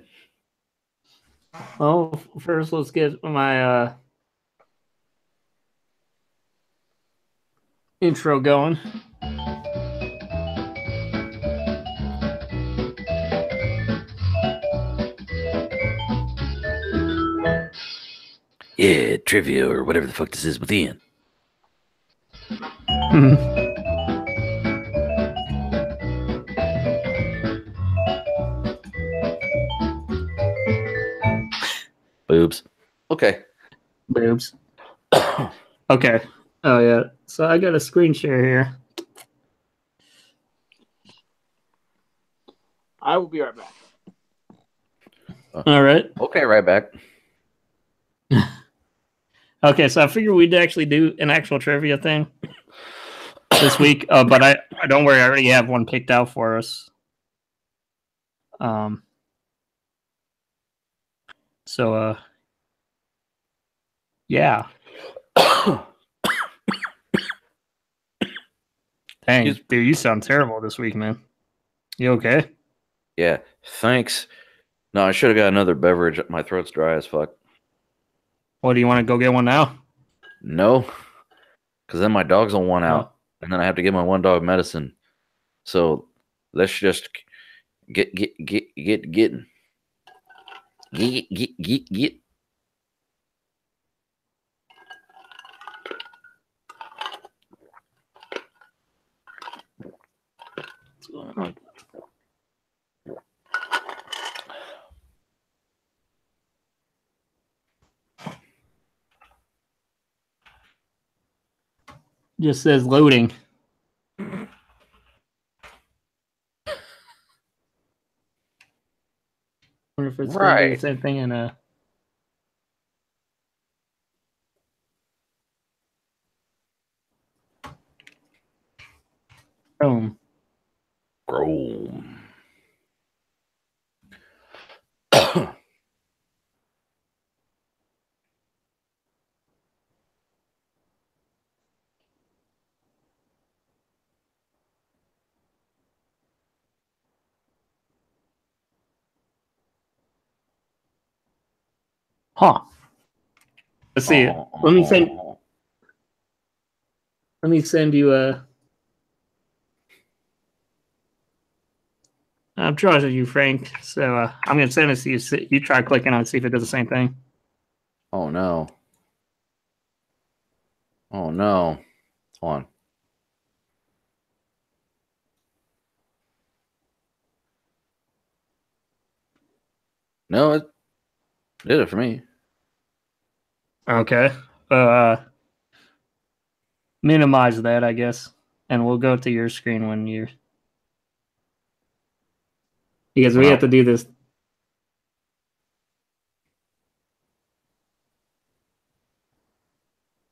Well, first let's get my intro going. Yeah, trivia or whatever the fuck this is with Ian. Boobs. Okay. Boobs. Okay. Oh yeah. So I got a screen share here. I will be right back. All right. Okay, right back. Okay, so I figured we'd actually do an actual trivia thing this week, but I don't worry, I already have one picked out for us. So yeah. Dang, dude, you sound terrible this week, man. You okay? Yeah, thanks. No, I should have got another beverage. My throat's dry as fuck. What, do you want to go get one now? No, because then my dogs will want out, and then I have to give my one dog medicine. So let's just get. What's going on? Just says loading. Wonder if it's gonna do the same thing in a. Chrome. Huh. Let's see. Let me send you a I'm trusting you, Frank. So I'm gonna send it to you. You try clicking on it, see if it does the same thing. Oh no. Oh no. Hold on. No, it did it for me. Okay. Minimize that, I guess, and we'll go to your screen when you're. Because we Wow. have to do this.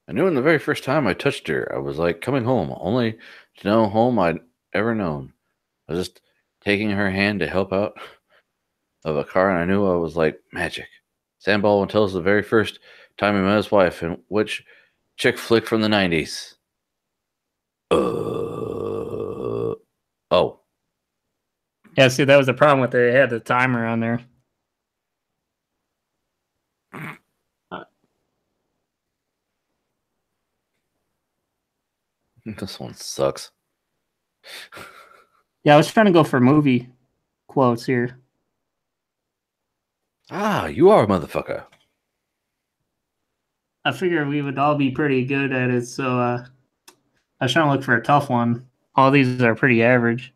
I knew in the very first time I touched her, I was like coming home, only to know home I'd ever known. I was just taking her hand to help out of a car, and I knew I was like magic. Sam Baldwin tells the very first time he met his wife, in which chick flick from the 90s. Oh. Yeah, see, that was the problem with it. It had the timer on there. This one sucks. Yeah, I was trying to go for movie quotes here. Ah, you are a motherfucker. I figured we would all be pretty good at it, so I was trying to look for a tough one. All these are pretty average.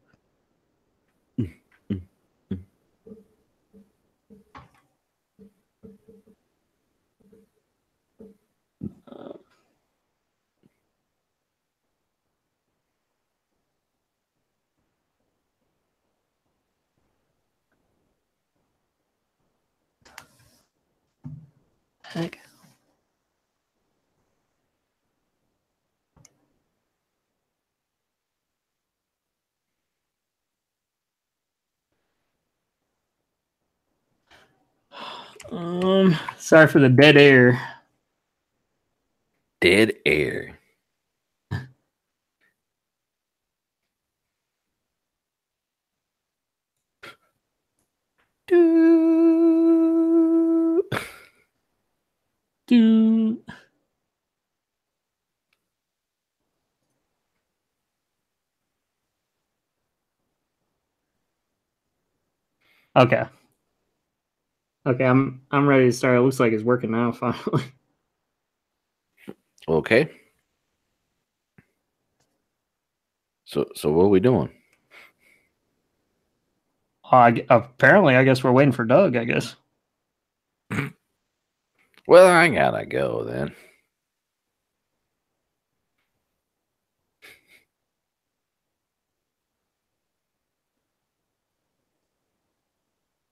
Heck. Sorry for the dead air. Dead air. Do. Do. Okay. Okay, I'm ready to start. It looks like it's working now, finally. Okay. So what are we doing? Apparently, I guess we're waiting for Doug, I guess. Well, I gotta go then.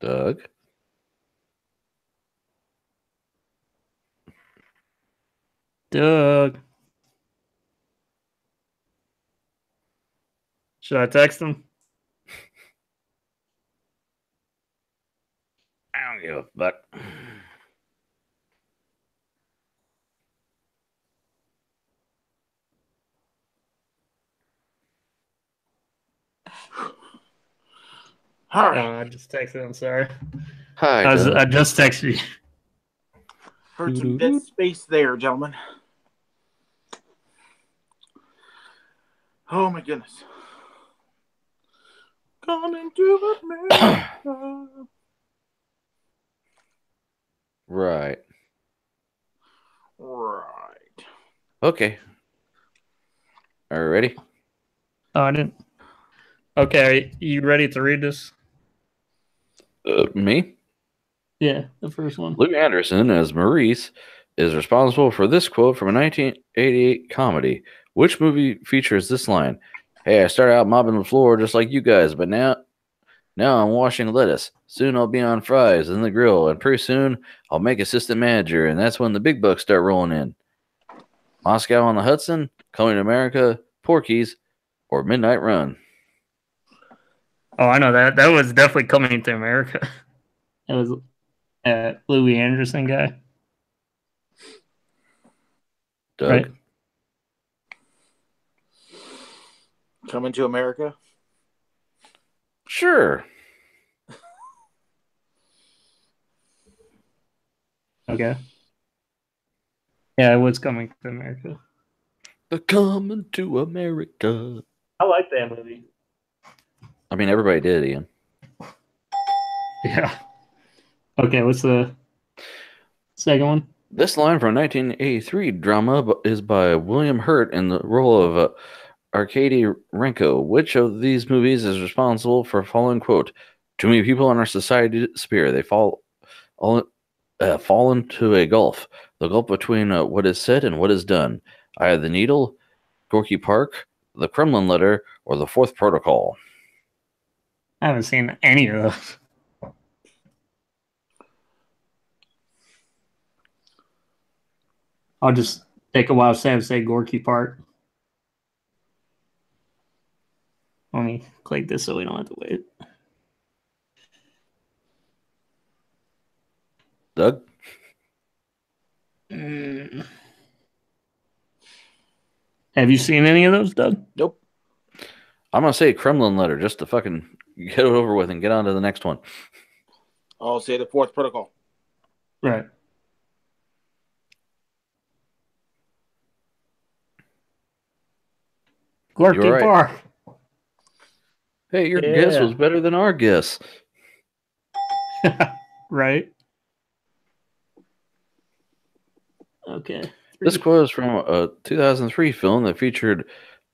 Doug? Doug. Should I text him? I don't give a fuck. All right. I just texted him, sorry. Hi, I Doug. just texted you. Heard some dead space there, gentlemen. Oh my goodness. Gone into America. Right. Right. Okay. Are you ready? Oh, I didn't. Okay, you ready to read this? Me? Yeah, the first one. Lou Anderson, as Maurice, is responsible for this quote from a 1988 comedy. Which movie features this line? Hey, I started out mopping the floor just like you guys, but now I'm washing lettuce. Soon I'll be on fries in the grill, and pretty soon I'll make assistant manager, and that's when the big bucks start rolling in. Moscow on the Hudson, Coming to America, Porky's, or Midnight Run. Oh, I know that. That was definitely Coming to America. It was Louis Anderson guy. Doug? Right. Coming to America. Sure. Okay. Yeah, it was Coming to America. The Coming to America. I like that movie. I mean, everybody did, Ian. Yeah. Okay, what's the second one? This line from 1983 drama is by William Hurt in the role of Arkady Renko. Which of these movies is responsible for following quote? Too many people in our society disappear. They fall into a gulf. The gulf between what is said and what is done. Eye of the Needle, Gorky Park, The Kremlin Letter, or The Fourth Protocol. I haven't seen any of those. I'll just take a wild stab and say Gorky Park. Let me click this so we don't have to wait. Doug? Have you seen any of those, Doug? Nope. I'm going to say Kremlin Letter just to fucking get it over with and get on to the next one. I'll say The Fourth Protocol. Right. Gorky You're right. Park. Hey, your guess was better than our guess. Right. Okay. This quote is from a 2003 film that featured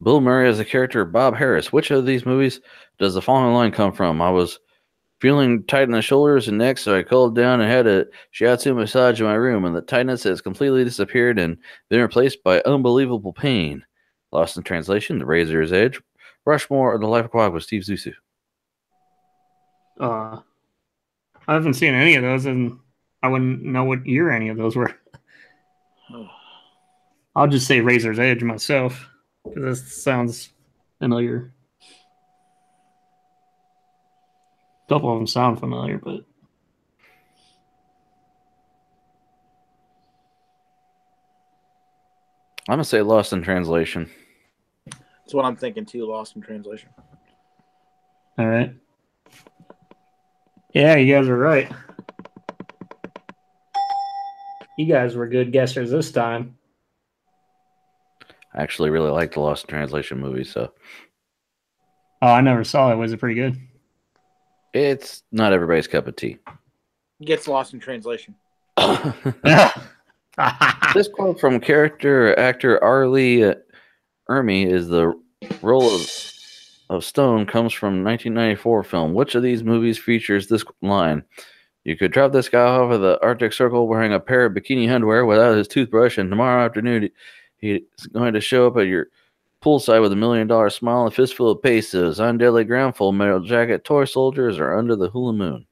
Bill Murray as the character Bob Harris. Which of these movies does the following line come from? I was feeling tight in the shoulders and neck, so I cooled down and had a shiatsu massage in my room, and the tightness has completely disappeared and been replaced by unbelievable pain. Lost in Translation, The Razor's Edge, Rushmore, or The Life Aquatic with Steve Zissou. I haven't seen any of those, and I wouldn't know what year any of those were. I'll just say Razor's Edge myself, because this sounds familiar. A couple of them sound familiar, but I'm going to say Lost in Translation. That's what I'm thinking too, Lost in Translation. all right. Yeah, you guys are right. You guys were good guessers this time. I actually really like the Lost in Translation movie, so Oh, I never saw it. Was it pretty good? it's not everybody's cup of tea. Gets Lost in Translation. This quote from character actor Arlie Ermy is the role of Stone comes from 1994 film. Which of these movies features this line? You could drop this guy off of the Arctic Circle wearing a pair of bikini underwear without his toothbrush, and tomorrow afternoon he's going to show up at your poolside with $1 million smile and a fistful of pesos. On deadly ground, full metal jacket, toy soldiers, or under the hula moon.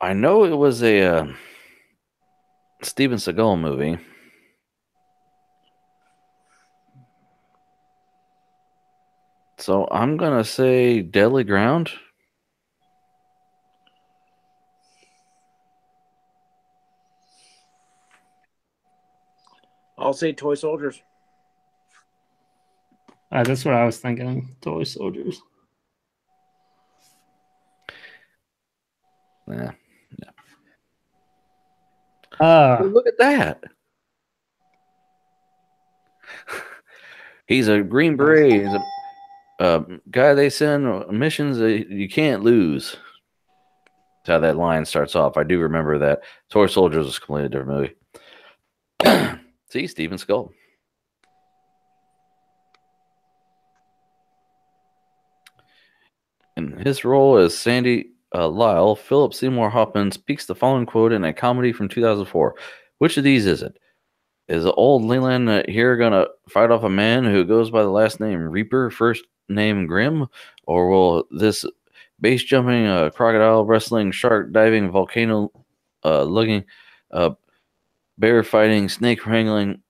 I know it was a Steven Seagal movie. So I'm going to say Deadly Ground. I'll say Toy Soldiers. That's what I was thinking. Toy soldiers. Yeah. Uh, Look at that. He's a Green Beret. He's a guy they send missions that you can't lose. That's how that line starts off. I do remember that. Toy Soldiers was a completely different movie. See, Steven Skull. In his role as Sandy Lyle, Philip Seymour Hoffman speaks the following quote in a comedy from 2004. Which of these is it? Is old Leland here going to fight off a man who goes by the last name Reaper, first name Grim? Or will this base jumping, crocodile wrestling, shark diving, volcano lugging, bear fighting, snake wrangling,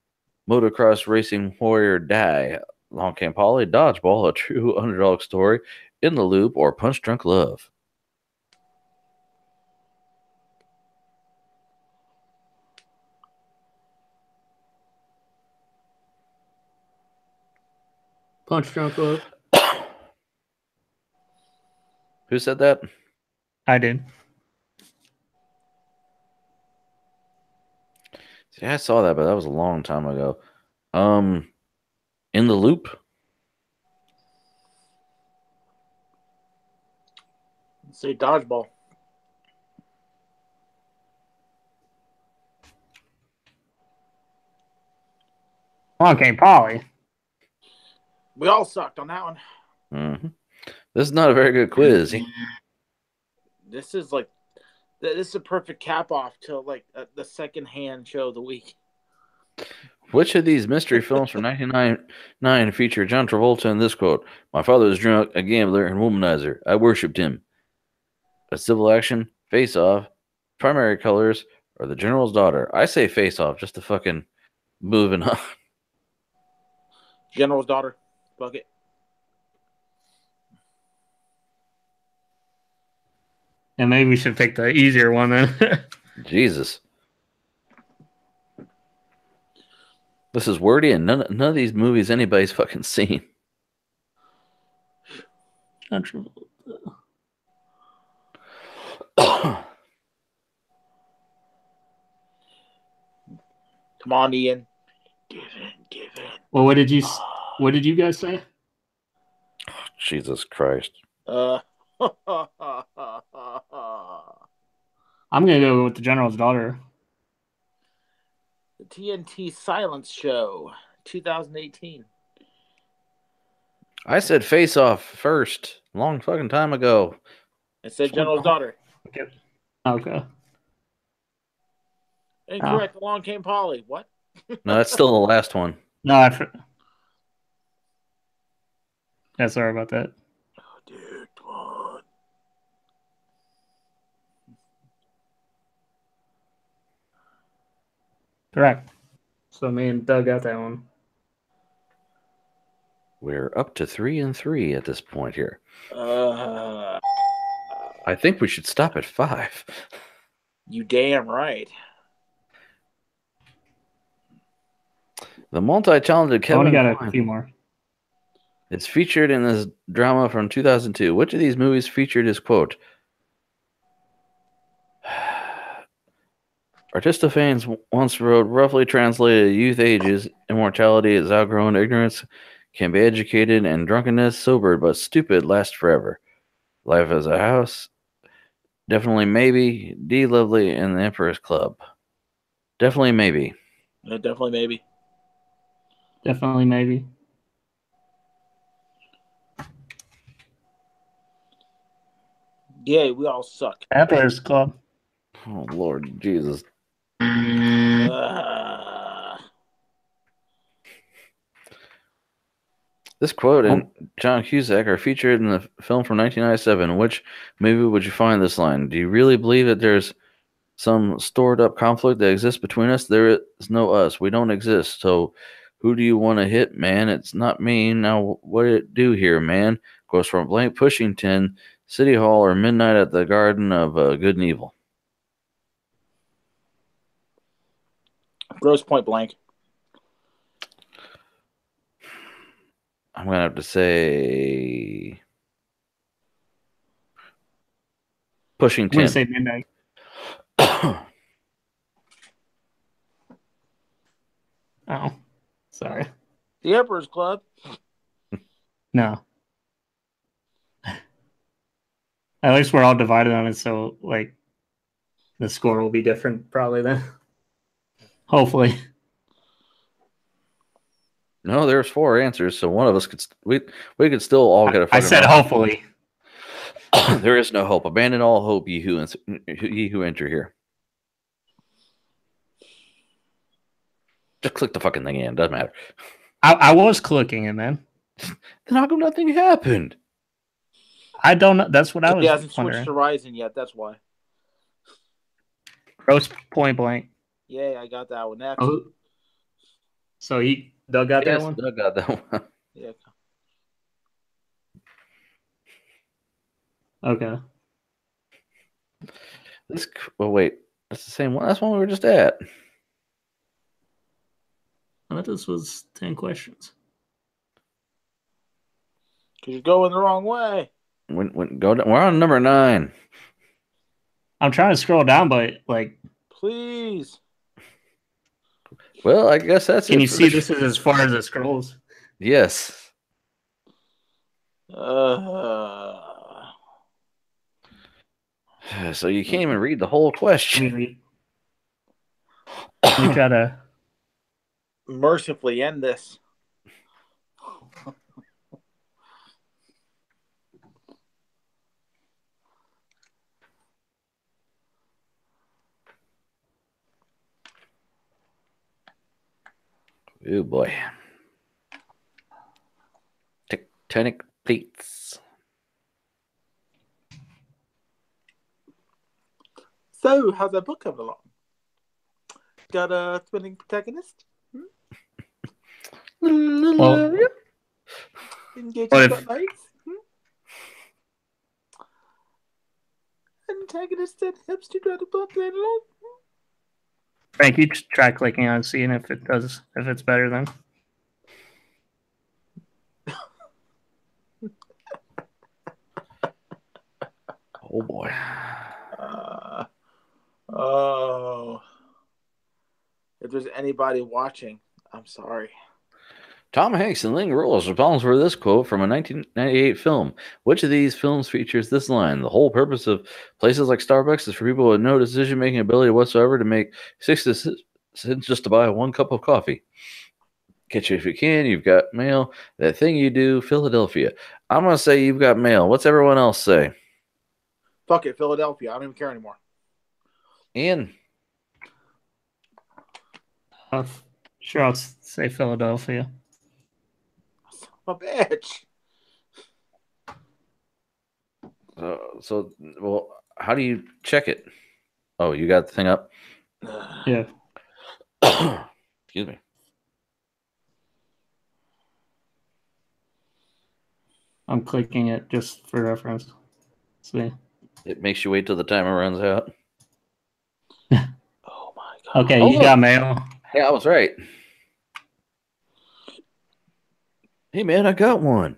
motocross racing warrior die? Long Camp Holly, Dodgeball, a true underdog story, In the Loop, or Punch Drunk Love? Punch Drunk Love. Who said that? I did. Yeah, I saw that, but that was a long time ago. In the Loop. Let's say dodgeball. Okay, Polly. We all sucked on that one. Mm-hmm. This is not a very good quiz. This is like, this is a perfect cap off to like the second hand show of the week. Which of these mystery films from 1999 feature John Travolta in this quote? My father was drunk, a gambler, and womanizer. I worshipped him. A Civil Action, Face Off, Primary Colors, or The General's Daughter? I say Face Off, just to fucking moving on. General's Daughter. Bucket. And maybe we should pick the easier one then. Jesus. This is wordy, and none of these movies anybody's fucking seen. Not true. Come on, Ian. Give it. Well, what did you guys say? Jesus Christ. I'm I'm gonna go with The General's Daughter. The TNT Silence Show, 2018. I said Face Off first, long fucking time ago. It said General's Daughter. Okay. Incorrect. Along came Polly. What? No, that's still the last one. No, yeah, sorry about that. Oh, dude, come on. Correct. So me and Doug got that one. We're up to 3-3 at this point here. Uh, I think we should stop at 5. You damn right. The multi-talented I Kevin only got a Kline few more. is featured in this drama from 2002. Which of these movies featured his quote? Aristophanes once wrote, roughly translated, youth ages, immortality is outgrown, ignorance can be educated, and drunkenness sobered, but stupid lasts forever. Life as a house, definitely maybe. D. Lovely and the Emperor's Club. Definitely maybe. Definitely maybe. Definitely maybe. Yeah, we all suck. Emperor's Club. Oh, Lord Jesus. This quote and John Cusack are featured in the film from 1997. Which movie would you find this line? Do you really believe that there's some stored up conflict that exists between us? There is no us. We don't exist. So who do you want to hit, man? It's not me. Now, what did it do here, man? Goes from blank Pushington, City Hall, or midnight at the Garden of Good and Evil. Gross Point Blank. I'm going to have to say Pushing I'm going 10. to say midnight. Oh, sorry. The Emperor's Club. No. At least we're all divided on it, so like the score will be different probably then. Hopefully. No, there's 4 answers, so one of us could we could still all get a I fucking said round. hopefully. There is no hope. Abandon all hope, ye who enter here. Just click the fucking thing in. Doesn't matter. I was clicking it, man. Then how come nothing happened? I don't know. That's what I was He hasn't wondering. switched to Ryzen yet. That's why. Gross Point Blank. Yeah, I got that one. Next. Oh. So Doug got Yes, that one? Doug got that one. Yeah. Okay. Wait. That's the same one. That's one we were just at. I thought this was 10 questions. Because you're going the wrong way. Go down. We're on number 9. I'm trying to scroll down, but like Please. Well, I guess that's Can it you for see the- this is as far as it scrolls? Yes. So you can't even read the whole question. Let me try to. Mercifully end this. Oh boy. Tectonic plates. So, how's that book coming along? Got a twinning protagonist? Well, Engaging What if- plot lines? Antagonist that helps to drive the plot line along? Frank, you try clicking on, seeing if it's better then. Oh boy. Oh. If there's anybody watching, I'm sorry. Tom Hanks and Ling Rose are responsible for this quote from a 1998 film. Which of these films features this line? The whole purpose of places like Starbucks is for people with no decision-making ability whatsoever to make 60 cents just to buy one cup of coffee. Catch it if you can. You've got mail. That thing you do, Philadelphia. I'm going to say you've got mail. What's everyone else say? Fuck it, Philadelphia. I don't even care anymore. Ian? Sure, I'll say Philadelphia. A bitch. Well, how do you check it? Oh, you got the thing up? Yeah. Excuse me. I'm clicking it just for reference. See. It makes you wait till the timer runs out. Oh my god. Okay, Oh, you look. got mail. Hey, I was right. Hey, man, I got one.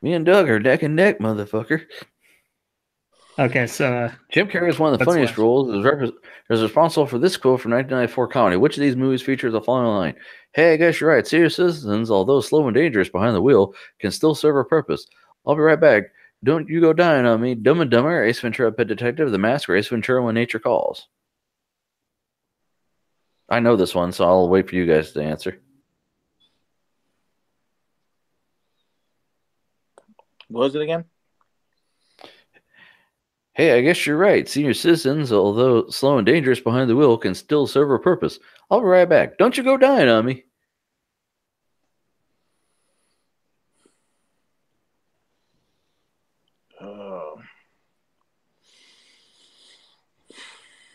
Me and Doug are neck and neck, motherfucker. Okay, so Jim Carrey is one of the That's funniest why. roles. Is responsible for this quote from 1994 comedy. Which of these movies features the following line? Hey, I guess you're right. Serious citizens, although slow and dangerous behind the wheel, can still serve a purpose. I'll be right back. Don't you go dying on me. Dumb and Dumber, Ace Ventura, Pet Detective, The Mask, or Ace Ventura When Nature Calls. I know this one, so I'll wait for you guys to answer. What was it again? Hey, I guess you're right. Senior citizens, although slow and dangerous behind the wheel, can still serve a purpose. I'll be right back. Don't you go dying on me. Oh.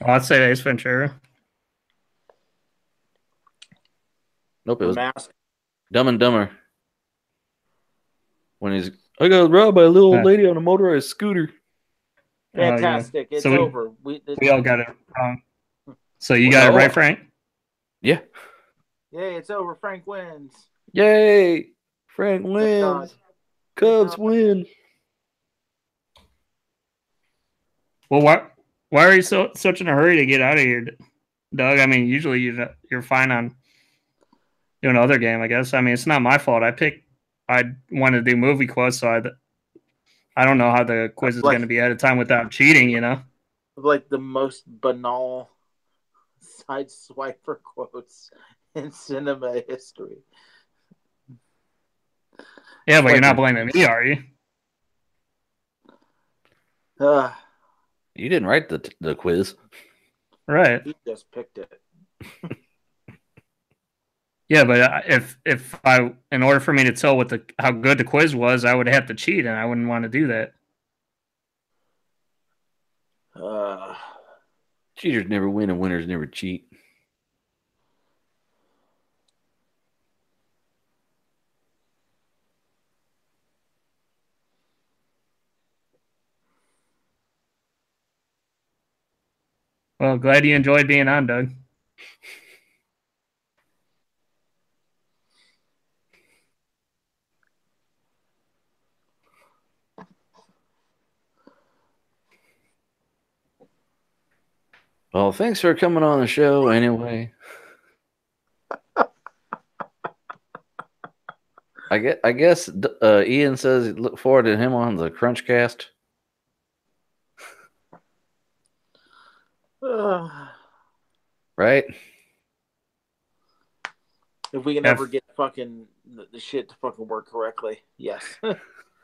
I'd say Ace Ventura. Nope, it The was Mask. Dumb and Dumber. When I got robbed by a little old lady on a motorized scooter. Fantastic. Oh, yeah. It's So over. We all got it wrong. So you Well, got it no. right, Frank? Yeah. Yay, it's over. Frank wins. Yay! Frank God. wins. Cubs God. win. Well, why are you such in a hurry to get out of here, Doug? I mean, usually you're fine on doing another game, I guess. I mean, it's not my fault. I wanted to do movie quotes, so I don't know how the quiz is going to be at a time without cheating, you know? Like the most banal side swiper quotes in cinema history. Yeah, but you're not blaming me, are you? You didn't write the quiz. Right. He just picked it. Yeah, but if I, in order for me to tell how good the quiz was, I would have to cheat, and I wouldn't want to do that. Cheaters never win and winners never cheat. Well, glad you enjoyed being on, Doug. Well, thanks for coming on the show anyway. I guess Ian says look forward to him on the Crunchcast. Right? If we can ever get fucking the shit to fucking work correctly, yes.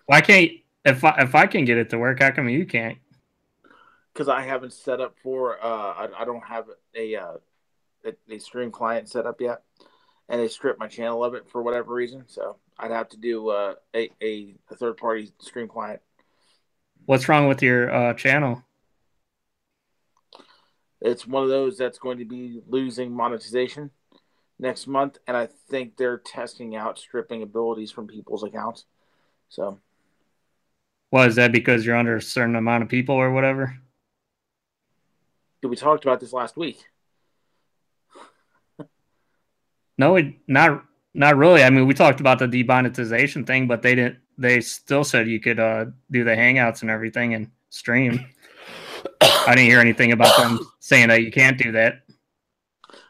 Why can't if I can get it to work? How come you can't? Because I haven't set up for I don't have a stream client set up yet, and they stripped my channel of it for whatever reason. So I'd have to do a third party stream client. What's wrong with your channel? It's one of those that's going to be losing monetization next month, and I think they're testing out stripping abilities from people's accounts. So, Well, is that because you're under a certain amount of people or whatever? we talked about this last week. No, not really. I mean, we talked about the demonetization thing, but they didn't. They still said you could do the hangouts and everything and stream. I didn't hear anything about them saying that you can't do that.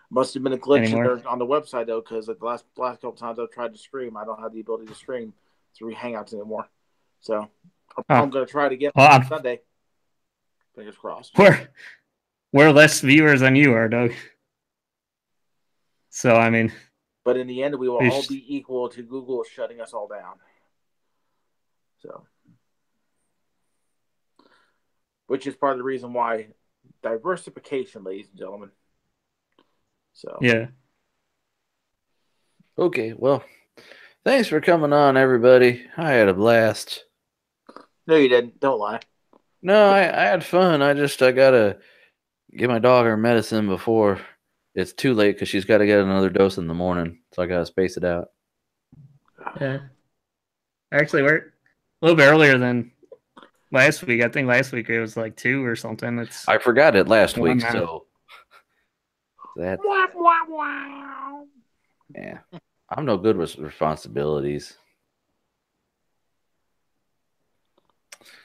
Must have been a glitch anymore on the website though, because the last couple times I've tried to stream, I don't have the ability to stream through Hangouts anymore. So I'm going to try to get on Sunday. Fingers crossed. We're less viewers than you are, Doug. So I mean, but in the end, we will all be equal to Google shutting us all down. So, which is part of the reason why diversification, ladies and gentlemen. So yeah. Okay, well, thanks for coming on, everybody. I had a blast. No, you didn't. Don't lie. No, I had fun. I gotta get my dog her medicine before it's too late because she's got to get another dose in the morning. So I gotta space it out. Yeah. Actually, we're a little bit earlier than last week. I think last week it was like 2 or something. I forgot it last week, so that. Yeah, I'm no good with responsibilities.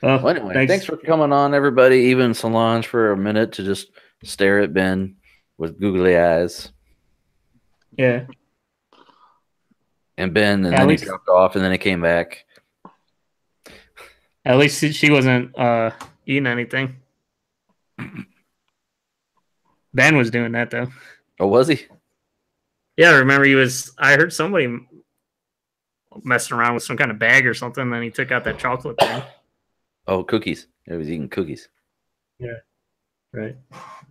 Well, anyway, thanks for coming on, everybody. Even Solange for a minute to just stare at Ben with googly eyes. Yeah. And Ben, and then he dropped off, and then he came back. At least she wasn't eating anything. Ben was doing that though. Oh, was he? Yeah, I remember I heard somebody messing around with some kind of bag or something, and then he took out that chocolate thing. Oh, cookies. He was eating cookies. Yeah. Right.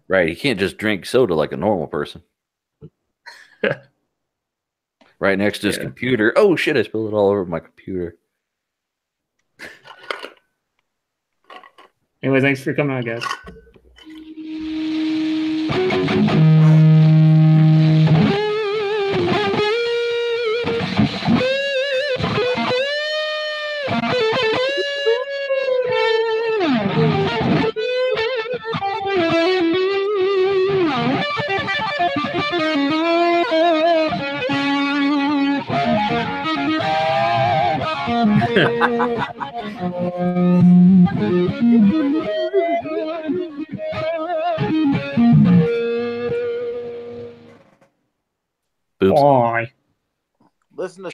Right. He can't just drink soda like a normal person. Right next to his computer. Oh, shit. I spilled it all over my computer. Anyway, thanks for coming on, guys. Boobs. Bye. Listen to